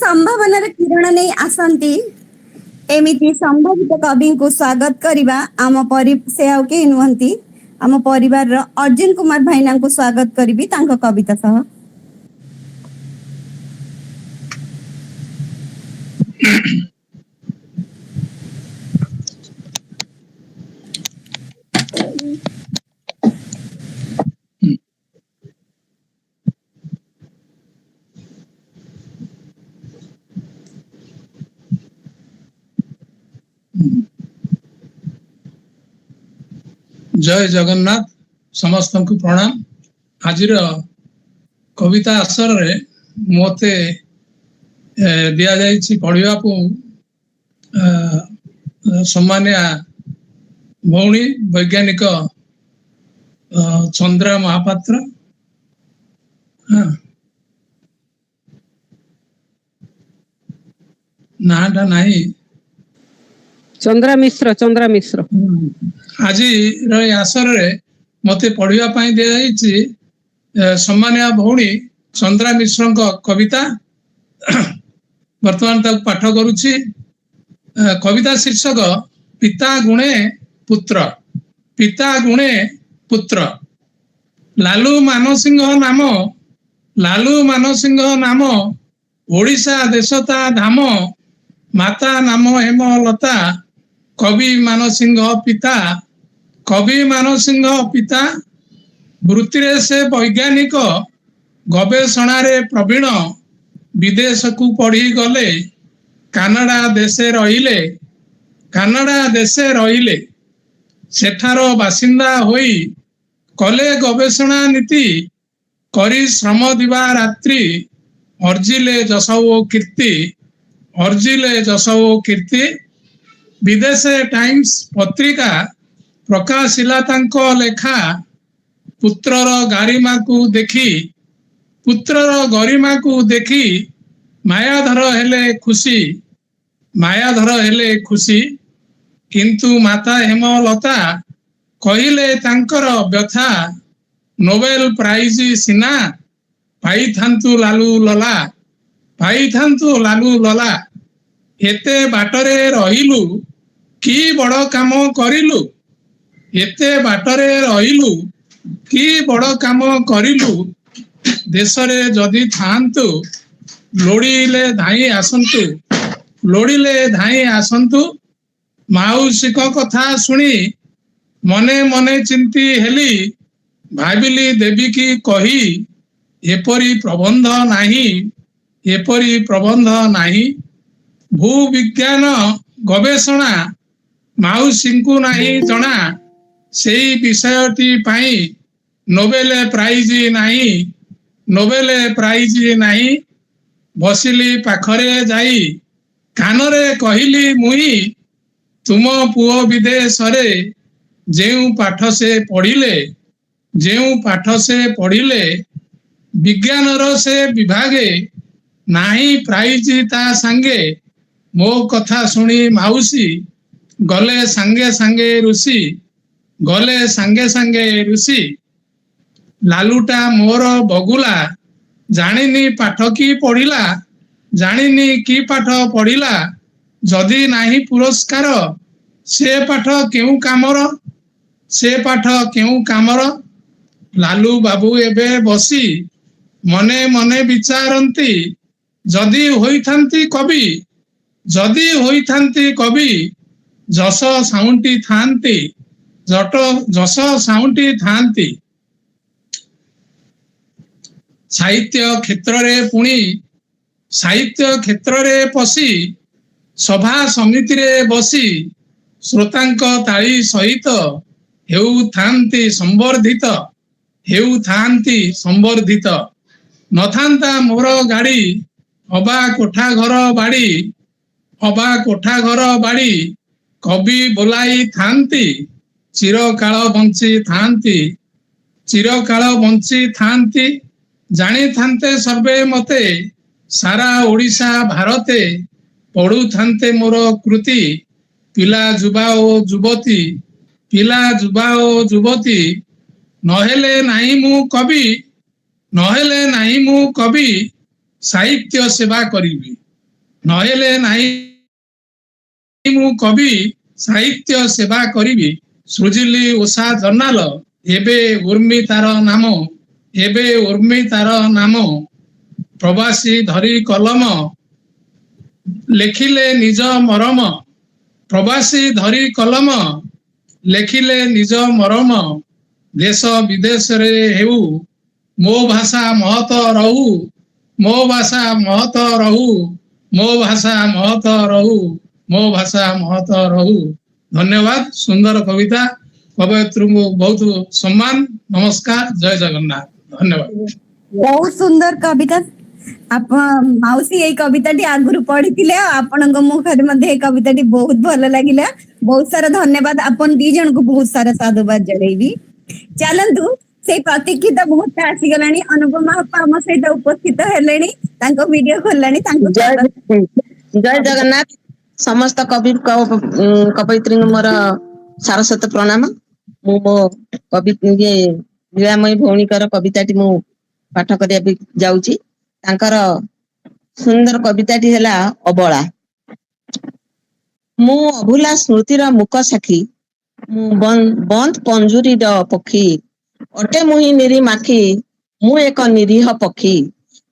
ସମ୍ଭାବନାର କିରଣ ନେଇ ଆସନ୍ତି ଏମିତି ସମ୍ଭାବିତ କବିଙ୍କୁ ସ୍ୱାଗତ କରିବା। ସେ ଆଉ କେହି ନୁହନ୍ତି, ଆମ ପରିବାରର ଅର୍ଜୁନ କୁମାର ଭାଇନାଙ୍କୁ ସ୍ୱାଗତ କରିବି ତାଙ୍କ କବିତା ସହ। ଜୟ ଜଗନ୍ନାଥ। ସମସ୍ତଙ୍କୁ ପ୍ରଣାମ। ଆଜିର କବିତା ଆସରରେ ମୋତେ ଦିଆଯାଇଛି ପଢିବାକୁ ସମ୍ମାନିଆ ଭଉଣୀ ବୈଜ୍ଞାନିକ ଚନ୍ଦ୍ରା ମହାପାତ୍ର। ନାଁଟା ନାହିଁ, ଚନ୍ଦ୍ରା ମିଶ୍ର। ଆଜିର ଏ ଆସରରେ ମତେ ପଢିବା ପାଇଁ ଦିଆଯାଇଛି ସମ୍ମାନିଆ ଭଉଣୀ ଚନ୍ଦ୍ରା ମିଶ୍ରଙ୍କ କବିତା। ବର୍ତ୍ତମାନ ତାକୁ ପାଠ କରୁଛି। କବିତା ଶୀର୍ଷକ ପିତା ଗୁଣେ ପୁତ୍ର। ଲାଲୁ ମାନସିଂହ ନାମ ଓଡ଼ିଶା ଦେଶ ତା ଧାମ। ମାତା ନାମ ହେମଲତା କବି ମାନସିଂହ ପିତା। ବୃତ୍ତିରେ ସେ ବୈଜ୍ଞାନିକ ଗବେଷଣାରେ ପ୍ରବୀଣ। ବିଦେଶକୁ ପଢି ଗଲେ କାନାଡା ଦେଶେ ରହିଲେ। ସେଠାର ବାସିନ୍ଦା ହୋଇ କଲେ ଗବେଷଣା ନୀତି। କରି ଶ୍ରମ ଦିବା ରାତ୍ରି ଅର୍ଜିଲେ ଯଶ ଓ କୀର୍ତ୍ତି। ବିଦେଶେ ଟାଇମ୍ସ ପତ୍ରିକା ପ୍ରକାଶିଲା ତାଙ୍କ ଲେଖା। ପୁତ୍ରର ଗରିମାକୁ ଦେଖି ମାୟାଧର ହେଲେ ଖୁସି। କିନ୍ତୁ ମାତା ହେମଲତା କହିଲେ ତାଙ୍କର ବ୍ୟଥା। ନୋବେଲ ପ୍ରାଇଜ ସିନା ପାଇଥାନ୍ତୁ ଲାଲୁ ଲଲା। ଏତେ ବାଟରେ ରହିଲୁ କି ବଡ଼ କାମ କରିଲୁ। ଦେଶରେ ଯଦି ଥାଆନ୍ତୁ ଲୋଡ଼ିଲେ ଧାଇଁ ଆସନ୍ତୁ ଲୋଡ଼ିଲେ ଧାଇଁ ଆସନ୍ତୁ ମାଉସୀଙ୍କ କଥା ଶୁଣି ମନେ ମନେ ଚିନ୍ତି ହେଲି ଭାବିଲି ଦେବି କି କହି ଏପରି ପ୍ରବନ୍ଧ ନାହିଁ ଏପରି ପ୍ରବନ୍ଧ ନାହିଁ ଭୂବିଜ୍ଞାନ ଗବେଷଣା ମାଉସୀଙ୍କୁ ନାହିଁ ଜଣା ସେଇ ବିଷୟଟି ପାଇଁ ନୋବେଲ ପ୍ରାଇଜ ନାହିଁ ନୋବେଲ ପ୍ରାଇଜ ନାହିଁ ବସିଲି ପାଖରେ ଯାଇ କାନରେ କହିଲି ମୁଇଁ ତୁମ ପୁଅ ବିଦେଶରେ ଯେଉଁ ପାଠ ସେ ପଢିଲେ ବିଜ୍ଞାନର ସେ ବିଭାଗେ ନାହିଁ ପ୍ରାଇଜ ତା ସାଙ୍ଗେ ମୋ କଥା ଶୁଣି ମାଉସୀ ଗଲେ ସାଙ୍ଗେ ସାଙ୍ଗେ ରୁଷି ଲାଲୁଟା ମୋର ବଗୁଲା ଜାଣିନି ପାଠ କି ପଢିଲା ଜାଣିନି କି ପାଠ ପଢିଲା ଯଦି ନାହିଁ ପୁରସ୍କାର ସେ ପାଠ କେଉଁ କାମର ଲାଲୁ ବାବୁ ଏବେ ବସି ମନେ ମନେ ବିଚାରନ୍ତି ଯଦି ହୋଇଥାନ୍ତି କବି ଯଶ ସାଉଣ୍ଟି ଥାନ୍ତି ସାହିତ୍ୟ କ୍ଷେତ୍ରରେ ପଶି ସଭା ସମିତିରେ ବସି ଶ୍ରୋତାଙ୍କ ତାଳି ସହିତ ହେଉଥାନ୍ତି ସମ୍ବର୍ଦ୍ଧିତ ନଥାନ୍ତା ମୋର ଗାଡ଼ି ଅବା କୋଠା ଘର ବାଡ଼ି କବି ବୋଲାଇ ଥାନ୍ତି ଚିରକାଳ ବଞ୍ଚିଥାନ୍ତି ଜାଣିଥାନ୍ତେ ସର୍ବେ ମତେ ସାରା ଓଡ଼ିଶା ଭାରତେ ପଢୁଥାନ୍ତେ ମୋର କୃତି ପିଲା ଯୁବା ଓ ଯୁବତୀ ନହେଲେ ନାହିଁ ମୁଁ କବି ସାହିତ୍ୟ ସେବା କରିବି ସୃଜିଲି ଉଷା ଜର୍ନାଲ ଏବେ ଉର୍ମି ତାର ନାମ ପ୍ରବାସୀ ଧରି କଲମ ଲେଖିଲେ ନିଜ ମରମ ଦେଶ ବିଦେଶରେ ହେଉ ମୋ ଭାଷା ମହତ ରହୁ ଧନ୍ୟବାଦ ସୁନ୍ଦର କବିତା କବୟତ୍ରୀଙ୍କୁ ବହୁତ ସମ୍ମାନ ନମସ୍କାର ଜୟ ଜଗନ୍ନାଥ ଧନ୍ୟବାଦ ବହୁତ ସୁନ୍ଦର କବିତା ମାଉସୀ ଏଇ କବିତାଟି ଆଗରୁ ପଢିଥିଲେ ଆପଣଙ୍କ ମୁଖରେ ମଧ୍ୟ ଏଇ କବିତାଟି ବହୁତ ଭଲ ଲାଗିଲା ବହୁତ ସାରା ଧନ୍ୟବାଦ ଆପଣ ଦି ଜଣଙ୍କୁ ବହୁତ ସାରା ସାଧୁବାଦ ଜଣେଇବି ଚାଲନ୍ତୁ ସେଇ ପ୍ରତୀକ୍ଷିତ ମୁହୂର୍ତ୍ତ ଆସିଗଲାଣି ଅନୁପମ ବାପା ଆମ ସହିତ ଉପସ୍ଥିତ ହେଲେଣି ତାଙ୍କ ଭିଡିଓ ଖୋଲିଲାଣି ତାଙ୍କୁ ଜୟ ଜଗନ୍ନାଥ ସମସ୍ତ କବୟିତ୍ରୀଙ୍କୁ ମୋର ସାରସ୍ୱତ ପ୍ରଣାମ ମୁଁ ମୋ ଲୀଳାମୟୀ ଭଉଣୀଙ୍କର କବିତାଟି ମୁଁ ପାଠ କରିବାକୁ ଯାଉଛି ତାଙ୍କର ସୁନ୍ଦର କବିତାଟି ହେଲା ଅବଳା ମୁଁ ଅଭୁଲା ସ୍ମୃତିର ମୁକ ସାକ୍ଷୀ ମୁଁ ବନ୍ଦ ପଞ୍ଜୁରୀର ପକ୍ଷୀ ଅଟେ ମୁହିଁ ନିରିମାଖି ମୁଁ ଏକ ନିରୀହ ପକ୍ଷୀ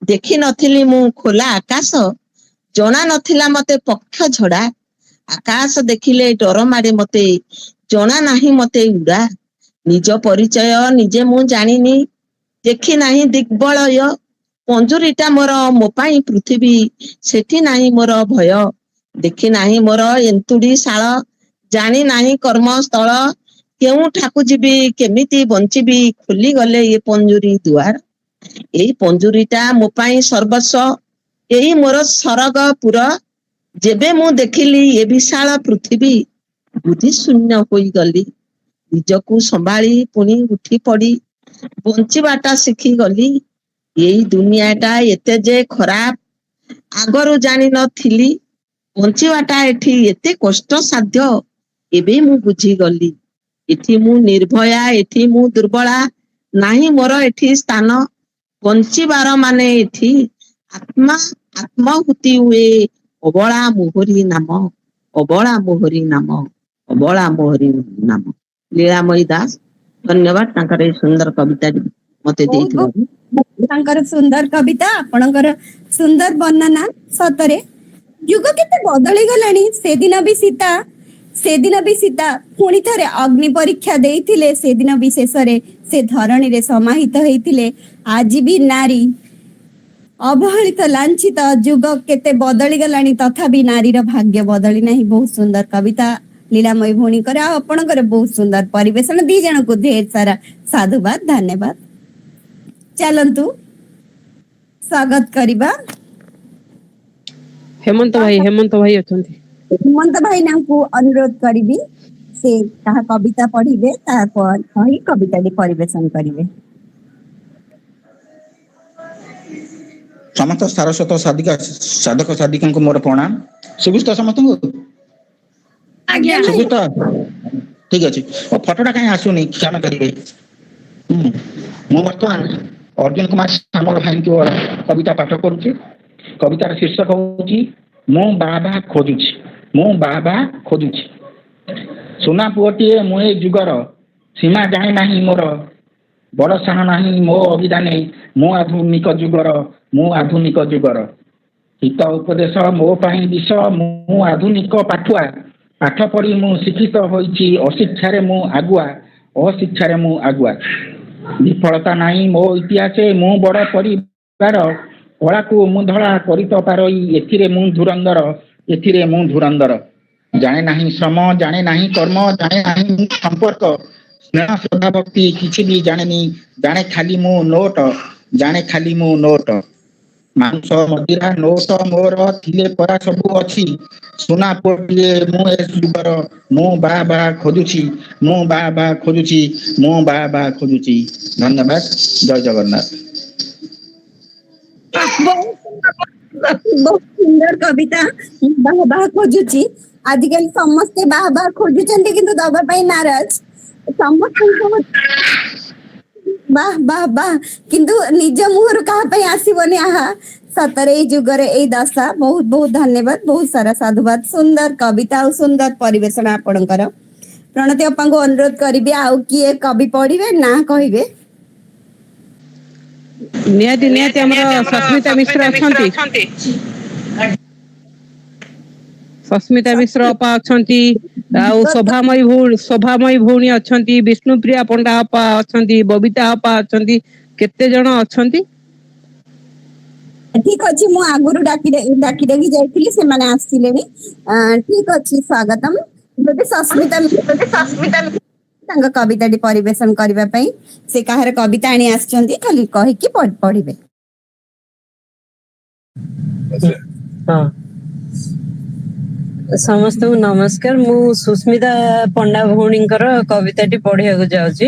ଦେଖି ନଥିଲି ମୁଁ ଖୋଲା ଆକାଶ ଜଣା ନଥିଲା ମତେ ପକ୍ଷ ଝଡା ଆକାଶ ଦେଖିଲେ ଡର ମାଡେ ମତେ ଜଣା ନାହିଁ ମତେ ଉଡା ନିଜ ପରିଚୟ ନିଜେ ମୁଁ ଜାଣିନି ଦେଖି ନାହିଁ ଦିଗ୍ବଳୟ ପଞ୍ଜୁରୀଟା ମୋର ମୋ ପାଇଁ ପୃଥିବୀ ସେଠି ନାହିଁ ମୋର ଭୟ ଦେଖି ନାହିଁ ମୋର ଏନ୍ତୁଡି ଶାଳ ଜାଣି ନାହିଁ କର୍ମସ୍ଥଳ କେଉଁଠାକୁ ଯିବି କେମିତି ବଞ୍ଚିବି ଖୋଲିଗଲେ ଏ ପଞ୍ଜୁରୀ ଦୁଆର ଏଇ ପଞ୍ଜୁରୀଟା ମୋ ପାଇଁ ସର୍ବସ୍ୱ ଏଇ ମୋର ସରଗପୁର ଯେବେ ମୁଁ ଦେଖିଲି ଏ ବିଶାଳ ପୃଥିବୀ ବୁଦ୍ଧି ଶୂନ୍ୟ ହୋଇଗଲି ନିଜକୁ ସମ୍ଭାଳି ପୁଣି ଉଠି ପଡି ବଞ୍ଚିବାଟା ଶିଖିଗଲି ଏଇ ଦୁନିଆଟା ଏତେ ଯେ ଖରାପ ଆଗରୁ ଜାଣିନଥିଲି ବଞ୍ଚିବାଟା ଏଠି ଏତେ କଷ୍ଟସାଧ୍ୟ ଏବେ ମୁଁ ବୁଝିଗଲି ଏଠି ମୁଁ ନିର୍ଭୟା ଏଠି ମୁଁ ଦୁର୍ବଳା ନାହିଁ ମୋର ଏଠି ସ୍ଥାନ ବଞ୍ଚିବାର ମାନେ ଏଠି ଆତ୍ମାହୁତି ହୁଏ ଅବଳା ମୋହରି ନାମ ଲୀଳାମୟୀ ଦାସ ଧନ୍ୟବାଦ ତାଙ୍କର ଏଇ ସୁନ୍ଦର କବିତାଟି ମତେ ଦେଇଥିବାରୁ ତାଙ୍କର ସୁନ୍ଦର କବିତା, ଆପଣଙ୍କର ସୁନ୍ଦର ବର୍ଣ୍ଣନା। ସତରେ ଯୁଗ କେତେ ବଦଳି ଗଲାଣି। ସେଦିନ ବି ସୀତା ପୁଣି ଥରେ ଅଗ୍ନି ପରୀକ୍ଷା ଦେଇଥିଲେ। ସେଦିନ ବି ଶେଷରେ ସେ ଧରଣୀରେ ସମାହିତ ହେଇଥିଲେ। ଆଜି ବି ନାରୀ ଅବହେଳିତ, ଲାଞ୍ଛିତ। ଯୁଗ କେତେ ବଦଳି ଗଲାଣି, ତଥାପି ନାରୀର ଭାଗ୍ୟ ବଦଳି ନାହିଁ। ବହୁତ ସୁନ୍ଦର କବିତା ଲୀଳାମୟୀ ଭଉଣୀଙ୍କର, ଆଉ ଆପଣଙ୍କର ବହୁତ ସୁନ୍ଦର ପରିବେଷଣ। ଦି ଜଣଙ୍କୁ ଢେର ସାରା ସାଧୁବାଦ, ଧନ୍ୟବାଦ। ଚାଲନ୍ତୁ ସ୍ୱାଗତ କରିବା ହେମନ୍ତ ଭାଇ ଅଛନ୍ତି। ହେମନ୍ତ ଭାଇନାଙ୍କୁ ଅନୁରୋଧ କରିବି, ସେ କାହା କବିତା ପଢିବେ, ତାହା କହି କବିତାଟି ପରିବେଷଣ କରିବେ। ସମସ୍ତ ସାରସ୍ୱତ ସାଧକ ସାଧିକାଙ୍କୁ ମୋର ପ୍ରଣାମ। ଶୁଭୁଛି ତ ସମସ୍ତଙ୍କୁ? ଆଜ୍ଞା ଶୁଭୁଛି ତ? ଠିକ ଅଛି। ଫଟୋଟା କାହିଁ ଆସୁନି, କ୍ଷମା କରିବେ। ମୁଁ ବର୍ତ୍ତମାନ ଅର୍ଜୁନ କୁମାର ସାମଲ ଭାଇଙ୍କୁ କବିତା ପାଠ କରୁଛି। କବିତାର ଶୀର୍ଷକ ହଉଛି ମୁଁ ବାବା ଖୋଜୁଛି। ମୁଁ ବାବା ଖୋଜୁଛି। ସୁନା ପୁଅଟିଏ ମୁଁ ଏ ଯୁଗର, ସୀମା ଜାଣେ ନାହିଁ ମୋର, ବଡ ସାନ ନାହିଁ ମୋ ଅଭିଧାନେ, ମୁଁ ଆଧୁନିକ ଯୁଗର। ହିତ ଉପଦେଶ ମୋ ପାଇଁ ବିଷ, ମୁଁ ଆଧୁନିକ ପାଠୁଆ। ପାଠ ପଢି ମୁଁ ଶିକ୍ଷିତ ହୋଇଛି, ଅଶିକ୍ଷାରେ ମୁଁ ଆଗୁଆ। ବିଫଳତା ନାହିଁ ମୋ ଇତିହାସେ, ମୁଁ ବଡ ପରିବାର। କଳାକୁ ମୁଁ ଧଳା କରିତ ପାରଇ, ଏଥିରେ ମୁଁ ଧୁରନ୍ଧର। ଜାଣେ ନାହିଁ ଶ୍ରମ, ଜାଣେ ନାହିଁ କର୍ମ, ଜାଣେ ନାହିଁ ସମ୍ପର୍କ। ସ୍ନେହ ଶ୍ରଦ୍ଧା ଭକ୍ତି କିଛି ବି ଜାଣେନି, ଜାଣେ ଖାଲି ମୁଁ ନୋଟ। ମାଂସ ମଦିରା ନୋଟ ମୋର ଥିଲେ ପରା ସବୁ ଅଛି। ସୁନା ପୁଅଟିଏ ମୁଁ ଏ ଯୁଗର, ମୁଁ ବାବା ଖୋଜୁଛି। ଧନ୍ୟବାଦ। ଜୟ ଜଗନ୍ନାଥ। ବହୁତ ସୁନ୍ଦର କବିତା। ବାହା ଖୋଜୁଛି। ଆଜିକାଲି ସମସ୍ତେ ବାହା ଖୋଜୁଛନ୍ତି, କିନ୍ତୁ ଦବା ପାଇଁ ନାରାଜ। ସମସ୍ତଙ୍କୁ ବାହ କିନ୍ତୁ ନିଜ ମୁହଁରୁ କାହା ପାଇଁ ଆସିବନି ଆହା। ସତରେ ଏଇ ଯୁଗରେ ଏଇ ଦଶା। ବହୁତ ବହୁତ ଧନ୍ୟବାଦ, ବହୁତ ସାରା ସାଧୁବାଦ। ସୁନ୍ଦର କବିତା ଆଉ ସୁନ୍ଦର ପରିବେଷଣ ଆପଣଙ୍କର। ପ୍ରଣତି ଅପାଙ୍କୁ ଅନୁରୋଧ କରିବି, ଆଉ କିଏ କବି ପଢିବେ ନା କହିବେ? ନିହାତି ଆମର ସସ୍ମିତା ମିଶ୍ର ଅଛନ୍ତି। ସସ୍ମିତା ମିଶ୍ର ଅପା ଅଛନ୍ତି, ଆଉ ଶୋଭାମୟୀ ଭଉଣୀ ଅଛନ୍ତି, ବିଷ୍ଣୁପ୍ରିୟା ପଣ୍ଡା ଅପା ଅଛନ୍ତି, ବବିତା ଅପା ଅଛନ୍ତି, କେତେ ଜଣ ଅଛନ୍ତି। ଠିକ ଅଛି, ମୁଁ ଆଗରୁ ଡାକି ଯାଇଥିଲି, ସେମାନେ ଆସିଲେଣି। ଠିକ ଅଛି, ସ୍ୱାଗତମ। ଯଦି ସସ୍ମିତା ତାଙ୍କ କବିତାଟି ପରିବେଷଣ କରିବା ପାଇଁ ସେ କାହାର କବିତା ଆଣି ଆସିଛନ୍ତି, ଖାଲି କହିକି ପଢିବେ। ସମସ୍ତଙ୍କୁ ନମସ୍କାର। ମୁଁ ସୁସ୍ମିତା ପଣ୍ଡା ଭଉଣୀଙ୍କର କବିତାଟି ପଢିବାକୁ ଯାଉଛି।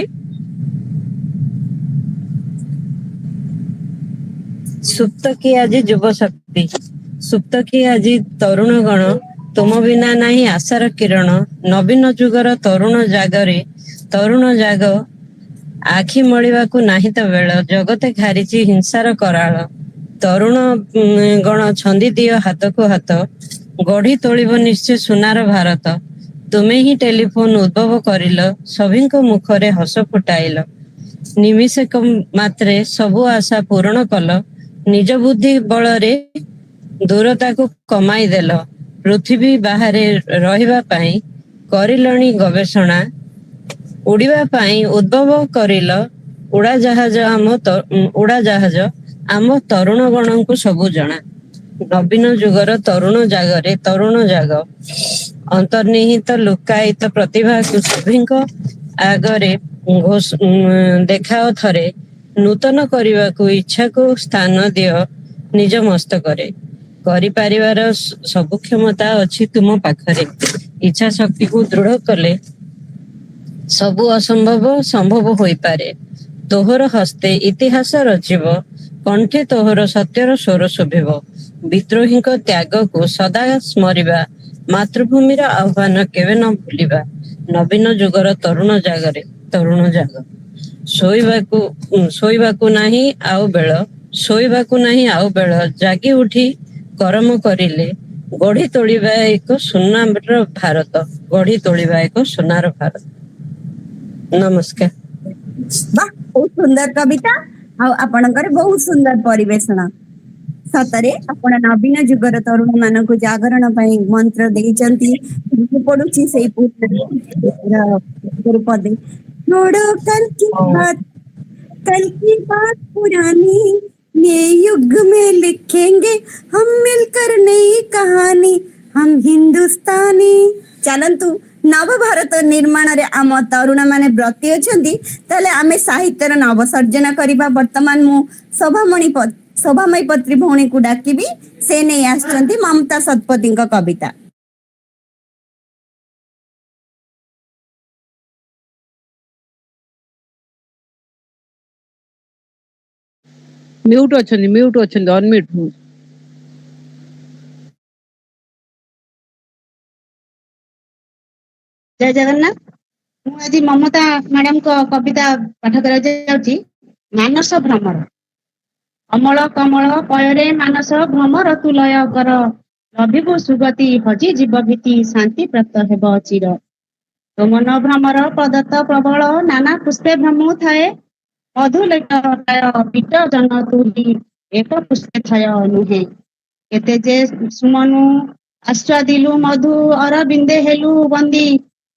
ସୁପ୍ତ କି ଆଜି ଯୁବ ଶକ୍ତି, ସୁପ୍ତ କି ଆଜି ତରୁଣ ଗଣ, ତୁମ ବିନା ନାହିଁ ଆଶାର କିରଣ। ନବୀନ ଯୁଗର ତରୁଣ ଜାଗ, ଆଖି ମଳିବାକୁ ନାହିଁ ତ ବେଳ। ଜଗତେ ଘାରିଛି ହିଂସାର କରାଳ, ତରୁଣ ଗଣ ଛନ୍ଦି ଦିଅ ହାତକୁ ହାତ, ଗଢି ତୋଳିବ ନିଶ୍ଚୟ ସୁନାର ଭାରତ। ତୁମେ ହିଁ ଟେଲିଫୋନ ଉଦ୍ଭବ କରିଲ, ସଭିଙ୍କ ମୁଖରେ ହସ ଫୁଟାଇଲ। ନିମିଷକ ମାତ୍ରେ ସବୁ ଆଶା ପୂରଣ କଲ, ନିଜ ବୁଦ୍ଧି ବଳରେ ଦୂରତାକୁ କମାଇ ଦେଲ। ପୃଥିବୀ ବାହାରେ ରହିବା ପାଇଁ କରିଲଣି ଗବେଷଣା, ଉଡିବା ପାଇଁ ଉଦ୍ଭବ କରିଲ ଉଡାଜାହାଜ। ଆମ ତରୁଣ ଗଣଙ୍କୁ ସବୁ ଜଣା। ନବୀନ ଯୁଗର ତରୁଣ ଜାଗ, ଅନ୍ତର୍ନିହିତ ଲୁକାୟିତ ପ୍ରତିଭାକୁ ସଭିଙ୍କ ଆଗରେ ଦେଖାଅ ଥରେ। ନୂତନ କରିବାକୁ ଇଚ୍ଛାକୁ ସ୍ଥାନ ଦିଅ ନିଜ ମସ୍ତକରେ। କରିପାରିବାର ସବୁ କ୍ଷମତା ଅଛି ତୁମ ପାଖରେ, ଇଚ୍ଛା ଶକ୍ତିକୁ ଦୃଢ କଲେ ସବୁ ଅସମ୍ଭବ ସମ୍ଭବ ହୋଇପାରେ। ତୋହର ହସ୍ତେ ଇତିହାସ ରଚିବ, କଣ୍ଠେ ତୋହର ସତ୍ୟର ସ୍ୱର ଶୁଭିବ। ବିଦ୍ରୋହୀଙ୍କ ତ୍ୟାଗକୁ ସଦା ସ୍ମରିବା, ମାତୃଭୂମିର ଆହ୍ୱାନ କେବେ ନ ଭୁଲିବା। ନବୀନ ଯୁଗର ତରୁଣ ଜାଗ, ଶୋଇବାକୁ ନାହିଁ ଆଉ ବେଳ, ଜାଗି ଉଠି କରମ କରିଲେ ଗଢି ତୋଳିବା ଏକ ସୁନାର ଭାରତ। ନମସ୍କାର। ବହୁତ ସୁନ୍ଦର କବିତା। ଆଉ ଆପଣଙ୍କର ବହୁତ ସୁନ୍ଦର ପରିବେଷଣ। ସତରେ ଆପଣ ନବୀନ ଯୁଗର ତରୁଣ ମାନଙ୍କୁ ଜାଗରଣ ପାଇଁ ମନ୍ତ୍ର ଦେଇଛନ୍ତି। ମୁଁ ପଢୁଛି ସେଇ ପଦେ छोड़ो कल की बात पुरानी, ये युग में लिखेंगे हम मिलकर नई कहानी, हम हिंदुस्तानी। ଚାଲନ୍ତୁ ନବ ଭାରତ ନିର୍ମାଣରେ ଆମ ତରୁଣ ମାନେ ବ୍ରତୀ ଅଛନ୍ତି, ତାହେଲେ ଆମେ ସାହିତ୍ୟର ନବସର୍ଜନ କରିବା। ବର୍ତ୍ତମାନ ମୁଁ ଶୋଭାମୟୀ ପତ୍ରୀ ଭଉଣୀକୁ ଡାକିବି, ସେ ନେଇ ଆସିଛନ୍ତି ମମତା ଶତପଥୀଙ୍କ କବିତା। ମ୍ୟୁଟ୍ ଅଛନ୍ତି ଅନମ୍ୟୁଟ୍। ଜୟ ଜଗନ୍ନାଥ। ମୁଁ ଆଜି ମମତା ମ୍ୟାଡାମଙ୍କ କବିତା ପାଠ କରିବାକୁ ଯାଉଛି। ମାନସ ଭ୍ରମର। ଅମଳ କମଳ ପୟରେ ମାନସ ଭ୍ରମର ତୁ ଲୟ କର, ଲଭିବୁ ସୁଗତି ହଜି ଯିବ ଭୀତି, ଶାନ୍ତି ପ୍ରାପ୍ତ ହେବ ଚିର। ତୋ ମନ ଭ୍ରମର ପ୍ରଦତ୍ତ ପ୍ରବଳ, ନାନା ପୁଷ୍ପେ ଭ୍ରମୁ ଥାଏ, ମଧୁଲେଖ ପୀଠ ଜନ ତୁହି, ଏକ ପୁଷ୍ପେ ଥୟ ନୁହେଁ। କେତେ ଯେ ସୁମନୁ ଆସ୍ୱାଦିଲୁ ମଧୁ, ଅରବିନ୍ଦେ ହେଲୁ ବନ୍ଦୀ,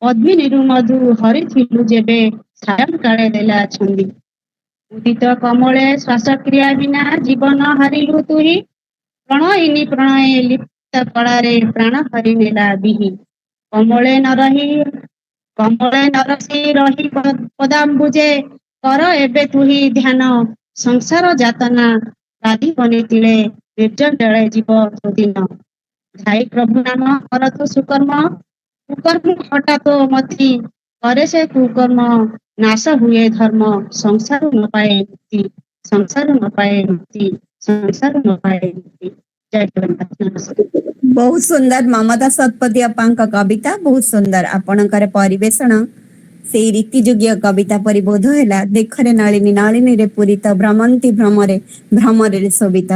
ପଦ୍ମିନୀରୁ ମଧୁ ହରିଥିଲୁ ଯେବେ, ସାୟଂକାଳେ ଦେଲା ଛନ୍ଦି। ଉଦିତ କମଳେ ଶ୍ୱାସକ୍ରିୟା ବିନା, ଜୀବନ ହାରିଲୁ ତୁହି, ପ୍ରଣୟିନୀ ପ୍ରଣୟେ ଲିପ୍ତ କଳାରେ, ପ୍ରାଣ ହରି ନେଲା ବିହି। କମଳେ ନରସି ରହି ପଦାମ୍ବୁଜେ, କର ଏବେ ତୁହି ଧ୍ୟାନ, ସଂସାର ଯାତନା ବାଧିବନି ତିଳେ, ନିର୍ଜଣ୍ଡଳେ ଯିବ ଦିନ। ଧାଇ ପ୍ରଭୁ ନାମ କର ତୁ ସୁକର୍ମ, କୁକର୍ମ ହଟା ତୋ ମତି, କରେ ସେ କୁକର୍ମ ନାଶ ହୁଏ ଧର୍ମ, ସଂସାର ନ ପାଏ ମୁକ୍ତି, ସଂସାର ନ ପାଏ ମୁକ୍ତି, ସଂସାର ନ ପାଏ ମୁକ୍ତି। ଜୟ ଜଗନ୍ନାଥ। ନମସ୍କାର। ବହୁତ ସୁନ୍ଦର ମମତା ଶତପଥୀ ଅପାଙ୍କ କବିତା, ବହୁତ ସୁନ୍ଦର। ଆପଣଙ୍କର ପରିବେଷଣ ସେଇ ରୀତିଯୁଗୀୟ କବିତା ପରି ବୋଧ ହେଲା। ଦେଖରେ ନଳିନୀ ନଳିନୀରେ ପୂରିତ, ଭ୍ରମନ୍ତି ଭ୍ରମରେ ଭ୍ରମରରେ ଶୋଭିତ।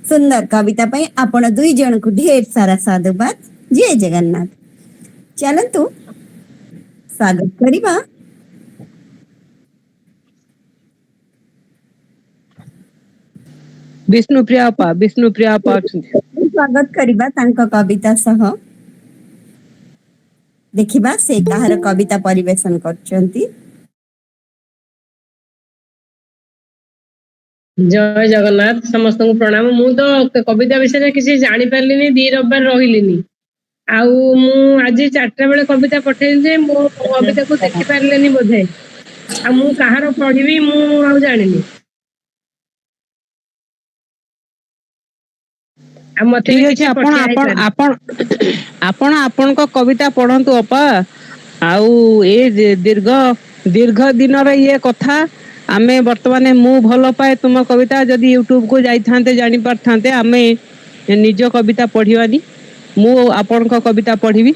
ସୁନ୍ଦର କବିତା ପାଇଁ ଆପଣ ଦୁଇ ଜଣଙ୍କୁ ଢେର ସାରା ସାଧୁବାଦ। ଜୟ ଜଗନ୍ନାଥ। ଚାଲନ୍ତୁ ସ୍ୱାଗତ କରିବା ବିଷ୍ଣୁପ୍ରିୟା ଅପା ଅଛନ୍ତି। ସ୍ୱାଗତ କରିବା ତାଙ୍କ କବିତା ସହ। ଦେଖିବା ସେ କାହାର କବିତା ପରିବେଷଣ କରୁଛନ୍ତି। ଜୟ ଜଗନ୍ନାଥ, ସମସ୍ତଙ୍କୁ ପ୍ରଣାମ। ମୁଁ ତ କବିତା ବିଷୟରେ କିଛି ଜାଣିପାରିଲିନି, 2 ରବିବାର ରହିଲିନି। ଆଉ ମୁଁ ଆଜି 4ଟା ବେଳେ କବିତା ପଠେଇଲି ଯେ ମୋ କବିତାକୁ ଦେଖି ପାରିଲେନି ବୋଧେ। ଆଉ ମୁଁ କାହାର ପଢିବି ମୁଁ ଆଉ ଜାଣିନି। ଆଉ ମତେ ବି ଠିକ ଅଛି, କିଛି ଆପଣ ପଠେଇ ଆପଣ ହେଇପାରେ। ଆପଣ ଆପଣ ଆପଣଙ୍କ କବିତା ପଢନ୍ତୁ ଅପା। ଆଉ ଏ ଦୀର୍ଘ ଦିନର ଇଏ କଥା। ଆମେ ବର୍ତ୍ତମାନ ମୁଁ ଭଲ ପାଏ ତୁମ କବିତା ଯଦି ୟୁଟ୍ୟୁବ କୁ ଯାଇଥାନ୍ତେ ଜାଣି ପାରିଥାନ୍ତେ। ଆମେ ନିଜ କବିତା ପଢିବାନି, ମୁଁ ଆପଣଙ୍କ କବିତା ପଢିବି,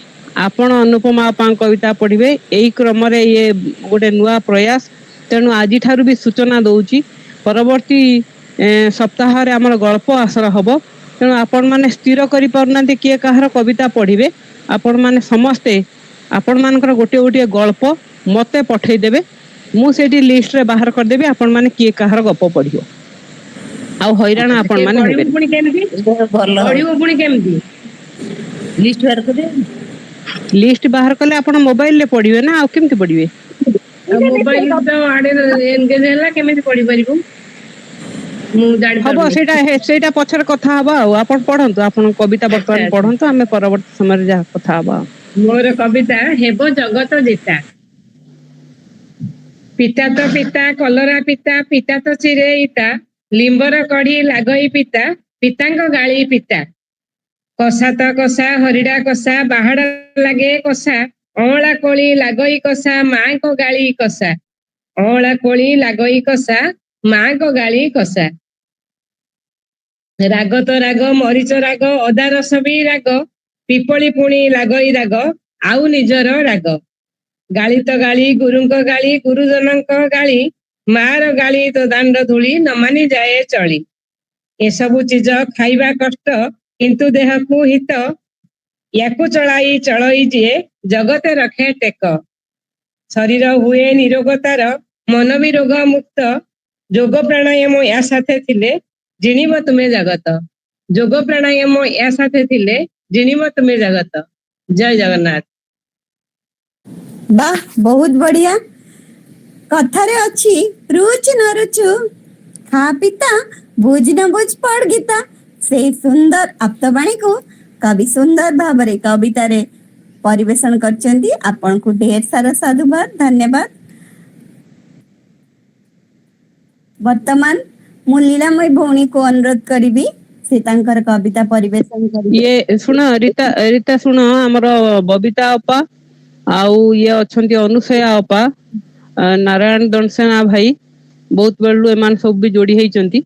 ଆପଣ ଅନୁପମା ଅପାଙ୍କ କବିତା ପଢିବେ। ଏଇ କ୍ରମରେ ଇଏ ଗୋଟେ ନୂଆ ପ୍ରୟାସ। ତେଣୁ ଆଜିଠାରୁ ବି ସୂଚନା ଦଉଛି, ପରବର୍ତ୍ତୀ ସପ୍ତାହରେ ଆମର ଗଳ୍ପ ଆସର ହବ। ତେଣୁ ଆପଣମାନେ ସ୍ଥିର କରିପାରୁନାହାନ୍ତି କିଏ କାହାର କବିତା ପଢିବେ। ଆପଣମାନେ ସମସ୍ତେ ଆପଣମାନଙ୍କର ଗୋଟିଏ ଗୋଟିଏ ଗଳ୍ପ ମତେ ପଠେଇଦେବେ, ମୁଁ ସେଇଠି ଲିଷ୍ଟରେ ବାହାର କରିଦେବି ଆପଣମାନେ କିଏ କାହାର ଗପ ପଢିବ। ଆଉ ହଇରାଣ ଆପଣମାନେ ପଢିବୁ ହେବେନି। ପୁଣି କେମିତି? ପଢିବୁ ପୁଣି କେମିତି? ଲିଷ୍ଟ ବାହାର କରିବେ। ଲିଷ୍ଟ ବାହାର କଲେ ଆପଣ ମୋବାଇଲରେ ପଢିବେ ନା, ଆଉ କେମିତି ପଢିବେ? ଆଉ ମୋବାଇଲ ତ ଆଡେ ଏନଗେଜ ହେଲା, କେମିତି ପଢିପାରିବୁ? ମୁଁ ହବ, ଜାଣିପାରୁନି। ସେଇଟା ପଛରେ କଥା ହବା। ଆଉ ଆପଣ ପଢନ୍ତୁ, ଆପଣ କବିତା ବର୍ତ୍ତମାନ ଆଚ୍ଛା। ପଢନ୍ତୁ, ଆମେ ପରବର୍ତ୍ତୀ ସମୟରେ ଯାହା କଥା ହବା। ମୋର କବିତା ହେବ ଜଗତ ଜେତା। ପିତା ତ ପିତା କଲରା ପିତା, ପିତା ତ ଚିରେ ଇତା, ଲିମ୍ବର କଢି ଲାଗଇ ପିତା, ପିତାଙ୍କ ଗାଳି ପିତା। କଷା ତ କଷା ହରିଡା କଷା, ବାହାଡ ଲାଗେ କଷା, ଅଁଳା କୋଳି ଲାଗଇ କଷା, ମାଙ୍କ ଗାଳି କଷା। ଅଁଳା କୋଳି ଲାଗଇ କଷା, ମାଙ୍କ ଗାଳି କଷା। ରାଗ ତ ରାଗ ମରିଚ ରାଗ, ଅଦା ରସ ବି ରାଗ, ପିପଳି ପୁଣି ଲାଗଇ ରାଗ, ଆଉ ନିଜର ରାଗ। ଗାଳି ତ ଗାଳି ଗୁରୁଙ୍କ ଗାଳି, ଗୁରୁଜନଙ୍କ ଗାଳି, ମାର ଗାଳି ତ ଦାଣ୍ଡ ଧୂଳି, ନ ମାନି ଯାଏ ଚଳି। ଏସବୁ ଚିଜ ଖାଇବା କଷ୍ଟ, କିନ୍ତୁ ଦେହକୁ ହିତ, ୟାକୁ ଚଳାଇ ଚଳଇ ଯିଏ, ଜଗତେ ରଖେ ଟେକ। ଶରୀର ହୁଏ ନିରୋଗ ତାର, ମନ ବି ରୋଗ ମୁକ୍ତ, ଯୋଗ ପ୍ରାଣାୟାମ ୟା ସାଥେ ଥିଲେ ଜିଣିବ ତୁମେ ଜଗତ। ଯୋଗ ପ୍ରାଣାୟାମ ୟା ସାଥେ ଥିଲେ ଜିଣିବ ତୁମେ ଜଗତ। ଜୟ ଜଗନ୍ନାଥ। ବାহ ବହୁତ ବଢିଆ। କଥାରେ ଅଛି ରୁଚୁ ନ ରୁଚୁ ଖା ପିତା ବୁଝ ନ ବୁଝ ପଢ ଗୀତା। ସେଇ ସୁନ୍ଦର ଆପ୍ତବାଣୀକୁ କବି ସୁନ୍ଦର ଭାବରେ କବିତାରେ ପରିବେଷଣ କରିଛନ୍ତି। ଆପଣଙ୍କୁ ଢେର ସାରା ସାଧୁବାଦ, ଧନ୍ୟବାଦ। ବର୍ତ୍ତମାନ ମୁଁ ଲୀଳାମୟୀ ଭଉଣୀକୁ ଅନୁରୋଧ କରିବି ସେ ତାଙ୍କର କବିତା ପରିବେଷଣ କରିବେ। ଇଏ ଶୁଣ ରୀତା ରୀତା ଶୁଣ, ଆମର ବବିତା ଅପା ଆଉ ଇଏ ଅଛନ୍ତି ଅନୁସୟା ଅପା, ନାରାୟଣ ଦଣ୍ଡସେନା ଭାଇ, ବହୁତ ବେଳୁ ଏମାନେ ସବୁ ବି ଯୋଡି ହେଇଛନ୍ତି,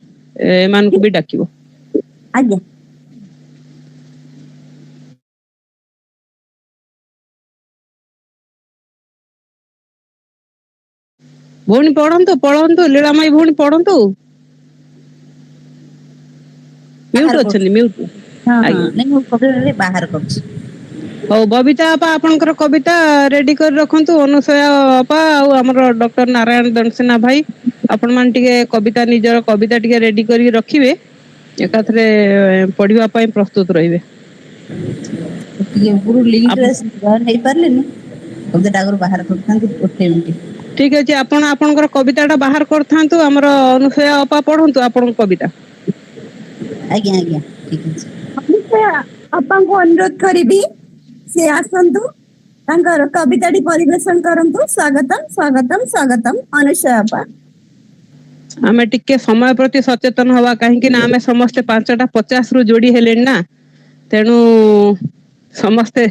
ଏମାନଙ୍କୁ ବି ଡାକିବ। ଆଜ୍ଞା। ଭଉଣୀ ପଢନ୍ତୁ ପଢନ୍ତୁ, ଲୀଳାମୟୀ ଭଉଣୀ ପଢନ୍ତୁ। ମ୍ୟୁଟ ଅଛନ୍ତି, ମ୍ୟୁଟ। ବାହାର କରୁଛି। ହଉ ବବିତା ଅପା ଆପଣଙ୍କର କବିତା ରେଡି କରି ରଖନ୍ତୁ। ଅନୁସୟା ଅପା ଆଉ ଆମର ଡକ୍ଟର ନାରାୟଣ ଦଣ୍ଡସେନା ଭାଇ, ଆପଣ ମାନେ ଟିକେ କବିତା, ନିଜର କବିତା ଟିକେ ରେଡି କରିକି ରଖିବେ, ଏକାଥରେ ପଢିବା ପାଇଁ ପ୍ରସ୍ତୁତ ରହିବେ। ଉପରୁ ଲିଙ୍କରେ ଜଏନ୍ ହେଇପାରିଲେନି, କବିତାଟା ଆଗରୁ ବାହାର କରିଥାନ୍ତି ଗୋଟେ ମିନିଟ୍। ଠିକ ଅଛି, ଆପଣ ଆପଣଙ୍କର କବିତା ଟା ବାହାର କରିଥାନ୍ତୁ। ଆମର ଅନୁସୟା ଅପା ପଢନ୍ତୁ ଆପଣଙ୍କ କବିତା। ଆଜ୍ଞା ଆଜ୍ଞା ଠିକ ଅଛି। ଅନୁସୟା ଅପାଙ୍କୁ ଅନୁରୋଧ କରିବି ସେ ଆସନ୍ତୁ, ତାଙ୍କର କବିତାଟି ପରିବେଷଣ କରନ୍ତୁ। ସ୍ୱାଗତମ ସ୍ୱାଗତମ ସ୍ୱାଗତମ ଅନୁସୟା ଅପା। ଆମେ ଟିକେ ସମୟ ପ୍ରତି ସଚେତନ ହବା, କାହିଁକି ନା ଆମେ ସମସ୍ତେ 5:50 ଯୋଡି ହେଲେଣି ନା, ତେଣୁ ସମସ୍ତେ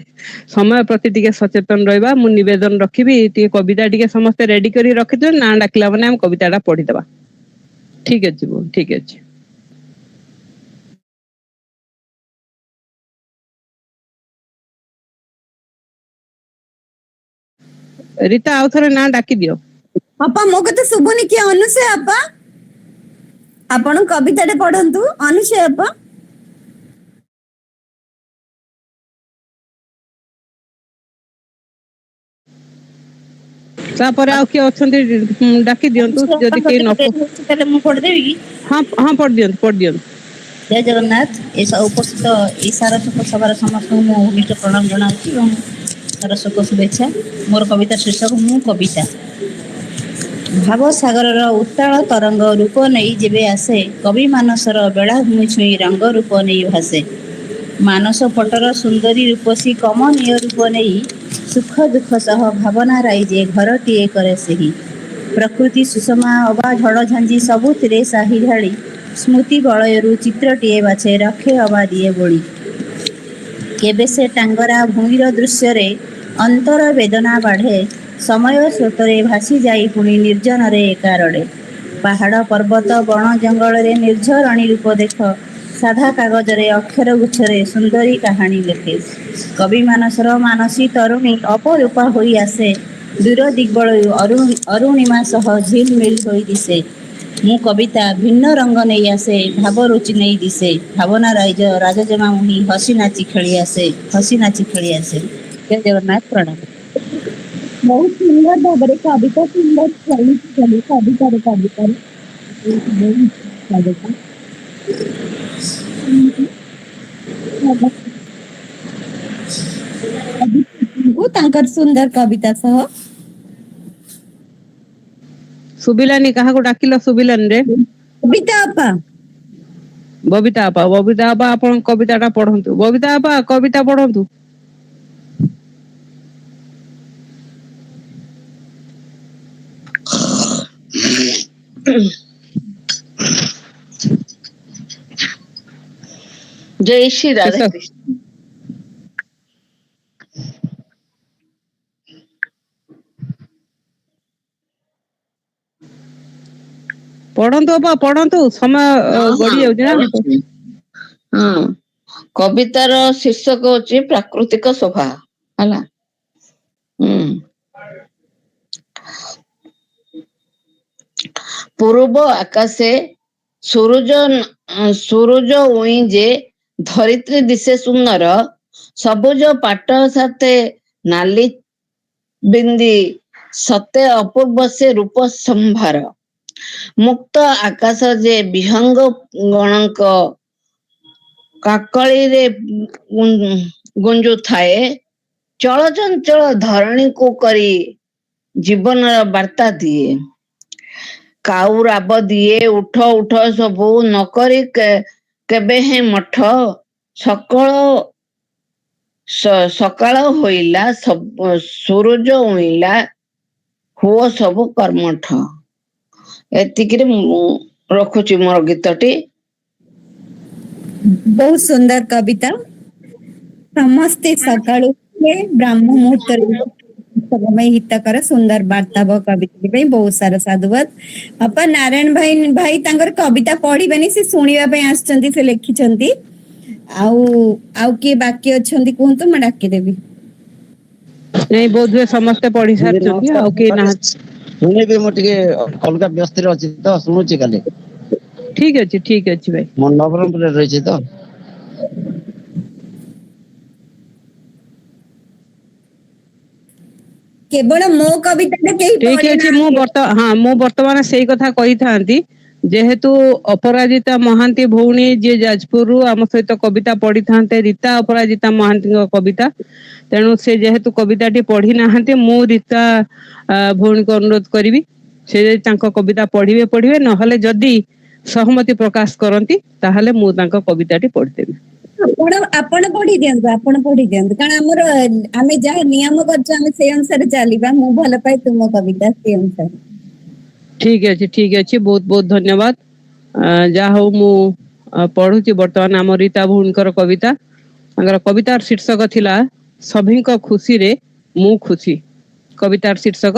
ସମୟ ପ୍ରତି ଟିକେ ସଚେତନ ରହିବା। ମୁଁ ନିବେଦନ ରଖିବି ଟିକେ କବିତା ଟିକେ ସମସ୍ତେ ରେଡି କରି ରଖିଥିବେ, ନା ଡାକିଲା ମାନେ ଆମେ କବିତା ଟା ପଢିଦବା। ଠିକ ଅଛି ବୋଉ, ଠିକ ଅଛି। ରୀତା ଆଉ ଥରେ ନା ଡାକି ଦିଅ। ଅପା ମୋ କଥା ଶୁଭୁନି କି? ଅନୁସୟା ଅପା ଆପଣ କବିତାଟେ ପଢନ୍ତୁ। ଅନୁସୟା ଅପା। ତାପରେ ଆଉ କିଏ ଅଛନ୍ତି ଡାକି ଦିଅନ୍ତୁ, ଯଦି କେହି ନ ତାହେଲେ ମୁଁ ପଢିଦେବି କି? ହଁ ହଁ ପଢିଦିଅନ୍ତୁ, ପଢିଦିଅନ୍ତୁ। ଜୟ ଜଗନ୍ନାଥ। ଏ ଉପସ୍ଥିତ ଏହି ସାରସ୍ୱତ ସଭାର ସମସ୍ତଙ୍କୁ ମୁଁ ନିଜ ପ୍ରଣାମ ଜଣାଉଛି ଏବଂ ସାରସ୍ୱତ ଶୁଭେଚ୍ଛା। ମୋର କବିତା ଶୀର୍ଷକ ମୁଁ କବିତା। ଭାବ ସାଗରର ଉତ୍ତାଳ ତରଙ୍ଗ ରୂପ ନେଇ ଯେବେ ଆସେ, କବି ମାନସର ବେଳାଭୂମି ଛୁଇଁ ରଙ୍ଗ ରୂପ ନେଇ ଭାସେ। ମାନସ ପଟର ସୁନ୍ଦରୀ ରୂପସୀ କମନୀୟ ରୂପ ନେଇ ସୁଖ ଦୁଃଖ ସହ ଭାବନା ରାଇଜେ ଘରଟିଏ କରେ ସେହି। ପ୍ରକୃତି ସୁଷମା ଅବା ଝଡ଼ ଝାଞ୍ଜି ସବୁଥିରେ ସାହି ଢାଳି ସ୍ମୃତି ବଳୟରୁ ଚିତ୍ରଟିଏ ବାଛେ ରଖେ ଅବା ଦିଏ ବୋଳି। କେବେ ସେ ଟାଙ୍ଗରା ଭୂଇଁର ଦୃଶ୍ୟରେ ଅନ୍ତର ବେଦନା ବାଢ଼େ, ସମୟ ସ୍ରୋତରେ ଭାସି ଯାଇ ପୁଣି ନିର୍ଜନରେ ଏକାରଡ଼େ। ପାହାଡ଼ ପର୍ବତ ବଣ ଜଙ୍ଗଲରେ ନିର୍ଝରଣୀ ରୂପ ଦେଖ, ସାଧା କାଗଜରେ ଅକ୍ଷର ଗୁଚ୍ଛରେ ସୁନ୍ଦରୀ କାହାଣୀ ଲେଖେ। କବି ମାନସର ମାନସୀ ତରୁଣୀ ଅପରୂପା ହୋଇ ଆସେ, ଦୂର ଦିଗ୍ବଳୟରୁ ଅରୁଣିମା ସହ ଝିଲମିଲ ହୋଇ ଦିଶେ। ମୁଁ କବିତା ଭିନ୍ନ ରଙ୍ଗ ନେଇ ଆସେ, ଭାବ ରୁଚି ନେଇ ଦିଶେ। ଭାବନା ରାଜଜେମା ମୁହିଁ ହସି ନାଚି ଖେଳି ଆସେ, ହସି ନାଚି ଖେଳି ଆସେ। ଜୟ ଜଗନ୍ନାଥ, ପ୍ରଣାମ। ବହୁତ ସୁନ୍ଦର ଭାବରେ କବିତା ସୁନ୍ଦର ଶୈଳୀ କବିତାରେ ତାଙ୍କର ସୁନ୍ଦର କବିତା ସହ ଶୁଭିଲାନି, କାହାକୁ ଡାକିଲ ଶୁଭିଲାନି ରେ? ବବିତା ଅପା। ବବିତା ଅପା, ବବିତା ଅପା ଆପଣ କବିତା ଟା ପଢନ୍ତୁ। ବବିତା ଅପା କବିତା ପଢନ୍ତୁ। जय श्री राधा कृष्ण। ପଢନ୍ତୁ ଅପା ପଢନ୍ତୁ, ସମୟ ଗଡି ଯାଉଛି ନା। ହଁ, କବିତାର ଶୀର୍ଷକ ହଉଛି ପ୍ରାକୃତିକ ଶୋଭା ହେଲା। ପୂର୍ବ ଆକାଶେ ସୂରୁଜ ଉଇଁ ଯେ ଧରିତ୍ରୀ ଦିଶେ ସୁନ୍ଦର, ସବୁଜ ପାଟ ସାଥେ ନାଲି ବିନ୍ଦି ସତେ ଅପୂର୍ବ ସେ ରୂପ ସମ୍ଭାର। ମୁକ୍ତ ଆକାଶ ଯେ ବିହଙ୍ଗ ଗଣଙ୍କ କାକଳିରେ ଗୁଞ୍ଜୁଥାଏ, ଚଳଚଞ୍ଚଳ ଧରଣୀକୁ କରି ଜୀବନର ବାର୍ତ୍ତା ଦିଏ। କାଉ ରାବ ଦିଏ ଉଠ ଉଠ ସବୁ ନକରି କେବେ ହେଁ ମଠ, ସକାଳ ହୋଇଲା ସୂରୁଜ ଉଇଁଲା, ହୁଅ ସବୁ କର୍ମଠ। ଏତିକିରେ ମୁଁ ରଖୁଛି ମୋର ଗୀତଟି। ବହୁତ ସୁନ୍ଦର କବିତା। ସମସ୍ତେ ସକାଳୁ ବ୍ରାହ୍ମ ମୁହୂର୍ତ୍ତରେ ହିତକର ସୁନ୍ଦର ବାର୍ତ୍ତାବ କବିତା ପାଇଁ ବହୁତ ସାରା ସାଧୁବାଦ। ବାପା ନାରାୟଣ ଭାଇ ତାଙ୍କର କବିତା ପଢିବେନି, ସେ ଶୁଣିବା ପାଇଁ ଆସିଛନ୍ତି, ସେ ଲେଖିଛନ୍ତି। ଆଉ କିଏ ବାକି ଅଛନ୍ତି କୁହନ୍ତୁ, ମୁଁ ଡାକିଦେବି। ନାଇଁ, ବୋଧହୁଏ ସମସ୍ତେ ପଢି ସାରିଛନ୍ତି, ଆଉ କେହି ନାହାନ୍ତି। ଶୁଣିବି, ମୁଁ ଟିକେ ଅଲଗା ବ୍ୟସ୍ତରେ ଅଛି ତ, ଶୁଣୁଛି କାଲି। ଠିକ ଅଛି ଭାଇ। ମୁଁ ନବରଙ୍ଗପୁରରେ ରହିଛି ତ। କେବଳ ମୋ କବିତାଟା କେହି ଠିକ ଅଛି। ମୁଁ ବର୍ତ୍ତମାନ ସେଇ କଥା କହିଥାନ୍ତି, ଯେହେତୁ ଅପରାଜିତା ମହାନ୍ତି ଭଉଣୀ ଯିଏ ଯାଜପୁରରୁ ଆମ ସହିତ କବିତା ପଢିଥାନ୍ତେ, ରୀତା ଅପରାଜିତା ମହାନ୍ତିଙ୍କ କବିତା, ତେଣୁ ସେ ଯେହେତୁ କବିତାଟି ପଢି ନାହାନ୍ତି, ମୁଁ ରୀତା ଭଉଣୀକୁ ଅନୁରୋଧ କରିବି, ସେ ଯଦି ତାଙ୍କ କବିତା ପଢିବେ, ନହେଲେ ଯଦି ସହମତି ପ୍ରକାଶ କରନ୍ତି ତାହେଲେ ମୁଁ ତାଙ୍କ କବିତାଟି ପଢିଦେବି। ଆପଣ ପଢି ଦିଅନ୍ତୁ, କାରଣ ଆମେ ଯାହା ନିୟମ କରୁଛୁ ଆମେ ସେଇ ଅନୁସାରେ ଚାଲିବା। ମୁଁ ଭଲ ପାଏ ତୁମ କବିତା, ସେଇ ଅନୁସାରେ। ଠିକ ଅଛି, ବହୁତ ବହୁତ ଧନ୍ୟବାଦ। ଯାହା ହଉ, ମୁଁ ପଢୁଛି ବର୍ତ୍ତମାନ ଆମ ରୀତା ଭଉଣୀଙ୍କର କବିତା। ତାଙ୍କର କବିତାର ଶୀର୍ଷକ ଥିଲା ସଭିଙ୍କ ଖୁସିରେ ମୁଁ ଖୁସି। କବିତାର ଶୀର୍ଷକ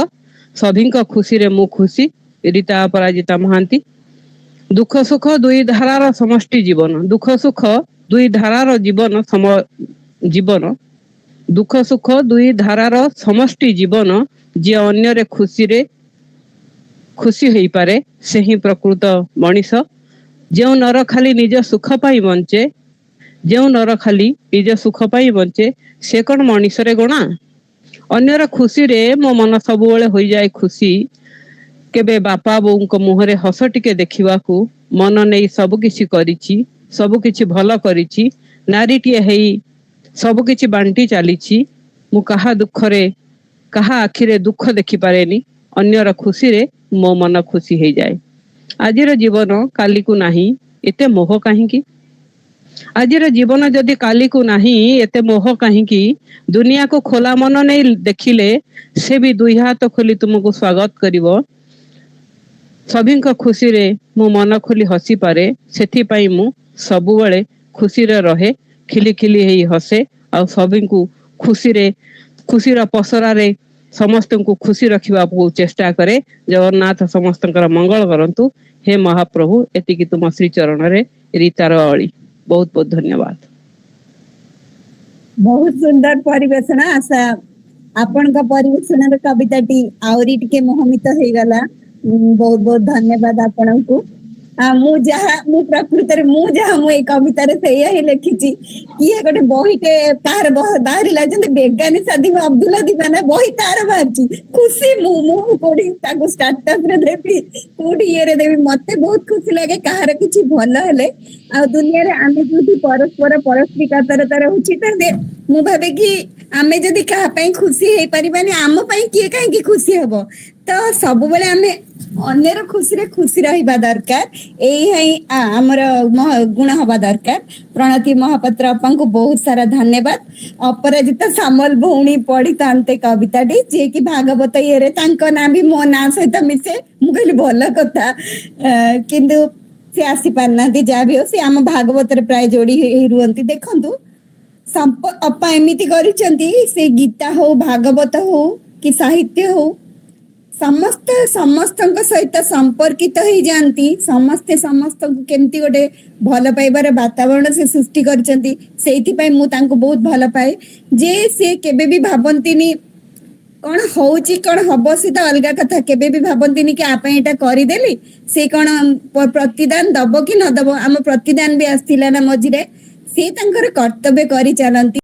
ସଭିଙ୍କ ଖୁସିରେ ମୁଁ ଖୁସି, ରୀତା ଅପରାଜିତା ମହାନ୍ତି। ଦୁଃଖ ସୁଖ ଦୁଇ ଧାରାର ସମଷ୍ଟି ଜୀବନ, ଦୁଃଖ ସୁଖ ଦୁଇ ଧାରାର ଜୀବନ, ଦୁଃଖ ସୁଖ ଦୁଇ ଧାରାର ସମଷ୍ଟି ଜୀବନ, ଯିଏ ଅନ୍ୟରେ ଖୁସି ହେଇପାରେ ସେ ହିଁ ପ୍ରକୃତ ମଣିଷ। ଯେଉଁ ନର ଖାଲି ନିଜ ସୁଖ ପାଇଁ ବଞ୍ଚେ, ସେ କଣ ମଣିଷରେ ଗଣା? ଅନ୍ୟର ଖୁସିରେ ମୋ ମନ ସବୁବେଳେ ହୋଇଯାଏ ଖୁସି, କେବେ ବାପା ବୋଉଙ୍କ ମୁହଁରେ ହସ ଟିକେ ଦେଖିବାକୁ ମନ ନେଇ ସବୁ କିଛି କରିଛି, ସବୁ କିଛି ଭଲ କରିଛି, ନାରୀଟିଏ ହେଇ ସବୁ କିଛି ବାଣ୍ଟି ଚାଲିଛି। ମୁଁ କାହା ଆଖିରେ ଦୁଃଖ ଦେଖିପାରେନି, ଅନ୍ୟର ଖୁସିରେ ମୋ ମନ ଖୁସି ହେଇଯାଏ। ଆଜିର ଜୀବନ କାଲିକୁ ନାହିଁ, ଏତେ ମୋହ କାହିଁକି? ଆଜିର ଜୀବନ ଯଦି କାଲିକୁ ନାହିଁ, ଏତେ ମୋହ କାହିଁକି? ଦୁନିଆକୁ ଖୋଲା ମନ ନେଇ ଦେଖିଲେ ସେ ବି ଦୁଇ ହାତ ଖୋଲି ତୁମକୁ ସ୍ୱାଗତ କରିବ। ସଭିଙ୍କ ଖୁସିରେ ମୁଁ ମନ ଖୋଲି ହସିପାରେ, ସେଥିପାଇଁ ମୁଁ ସବୁବେଳେ ଖୁସିରେ ରହେ, ଖିଲି ଖିଲି ହେଇ ହସେ, ଆଉ ସଭିଙ୍କୁ ଖୁସିର ପସରାରେ ସମସ୍ତଙ୍କୁ ଖୁସି ରଖିବାକୁ ଚେଷ୍ଟା କରେ। ଜଗନ୍ନାଥ ସମସ୍ତଙ୍କର ମଙ୍ଗଳ କରନ୍ତୁ। ହେ ମହାପ୍ରଭୁ, ଏତିକି ତୁମ ଶ୍ରୀ ଚରଣରେ ରୀତାର ଅଳି। ବହୁତ ବହୁତ ଧନ୍ୟବାଦ। ବହୁତ ସୁନ୍ଦର ପରିବେଷଣ। ଆଶା ଆପଣଙ୍କ ପରିବେଷଣର କବିତାଟି ଆହୁରି ଟିକେ ମୋହିତ ହେଇଗଲା। ବହୁତ ବହୁତ ଧନ୍ୟବାଦ ଆପଣଙ୍କୁ। ମୁଁ ପ୍ରକୃତରେ ମୁଁ ଏଇ କବିତାରେ ସେଇଆ ହିଁ ଲେଖିଛି। କିଏ ଗୋଟେ ବହିଟେ ତାର ବାହାରିଲା, ଯେମିତି ବେଗାନି ସାଦିବ ଅବଦୁଲ୍ଲା ଦିବାନା ବହି ତାର ବାହାରିଛି, ଖୁସି ମୁଁ କୋଉଠି ତାକୁ ଷ୍ଟାଟସରେ ଦେବି, କୋଉଠି ଇଏରେ ଦେବି। ମତେ ବହୁତ ଖୁସି ଲାଗେ କାହାର କିଛି ଭଲ ହେଲେ। ଆଉ ଦୁନିଆରେ ଆମେ ଯୋଉଠି ପରସ୍ପର ପରସ୍ପରିକତାର ରହୁଛି, ମୁଁ ଭାବେ କି ଆମେ ଯଦି କାହା ପାଇଁ ଖୁସି ହେଇପାରିବାନି, ଆମ ପାଇଁ କିଏ କାହିଁକି ଖୁସି ହବ? ତ ସବୁବେଳେ ଆମେ ଅନ୍ୟର ଖୁସିରେ ଖୁସି ରହିବା ଦରକାର। ଏଇ ହିଁ ଆମର ଗୁଣ ହବା ଦରକାର। ପ୍ରଣତି ମହାପାତ୍ର ଅପାଙ୍କୁ ବହୁତ ସାରା ଧନ୍ୟବାଦ। ଅପରାଜିତା ସାମଲ ଭଉଣୀ ପଢିଥାନ୍ତେ କବିତାଟି, ଯିଏକି ଭାଗବତ ଇଏରେ ତାଙ୍କ ନାଁ ବି ମୋ ନାଁ ସହିତ ମିଶେ। ମୁଁ କହିଲି ଭଲ କଥା, କିନ୍ତୁ ସେ ଆସିପାରିନାହାନ୍ତି। ଯାହା ବି ହଉ, ସେ ଆମ ଭାଗବତରେ ପ୍ରାୟ ଯୋଡି ହେଇ ରୁହନ୍ତି। ଦେଖନ୍ତୁ, ଅପା ଏମିତି କରିଛନ୍ତି, ସେ ଗୀତା ହଉ, ଭାଗବତ ହଉ କି ସାହିତ୍ୟ ହଉ, ସମସ୍ତଙ୍କ ସହିତ ସମ୍ପର୍କିତ ହେଇଯାଆନ୍ତି। ସମସ୍ତେ ସମସ୍ତଙ୍କୁ କେମିତି ଗୋଟେ ଭଲ ପାଇବାର ବାତାବରଣ ସେ ସୃଷ୍ଟି କରିଛନ୍ତି। ସେଇଥିପାଇଁ ମୁଁ ତାଙ୍କୁ ବହୁତ ଭଲ ପାଏ। ଯେ ସେ କେବେ ବି ଭାବନ୍ତିନି କଣ ହଉଛି କଣ ହବ, ସେ ତ ଅଲଗା କଥା। କେବେ ବି ଭାବନ୍ତିନି କି ଆ ପାଇଁ ଏଇଟା କରିଦେଲି, ସେ କଣ ପ୍ରତିଦାନ ଦବ କି ନ ଦବ। ଆମ ପ୍ରତିଦାନ ବି ଆସିଥିଲା ନା ମଝିରେ। ସେ ତାଙ୍କର କର୍ତ୍ତବ୍ୟ କରିଚାଲନ୍ତି।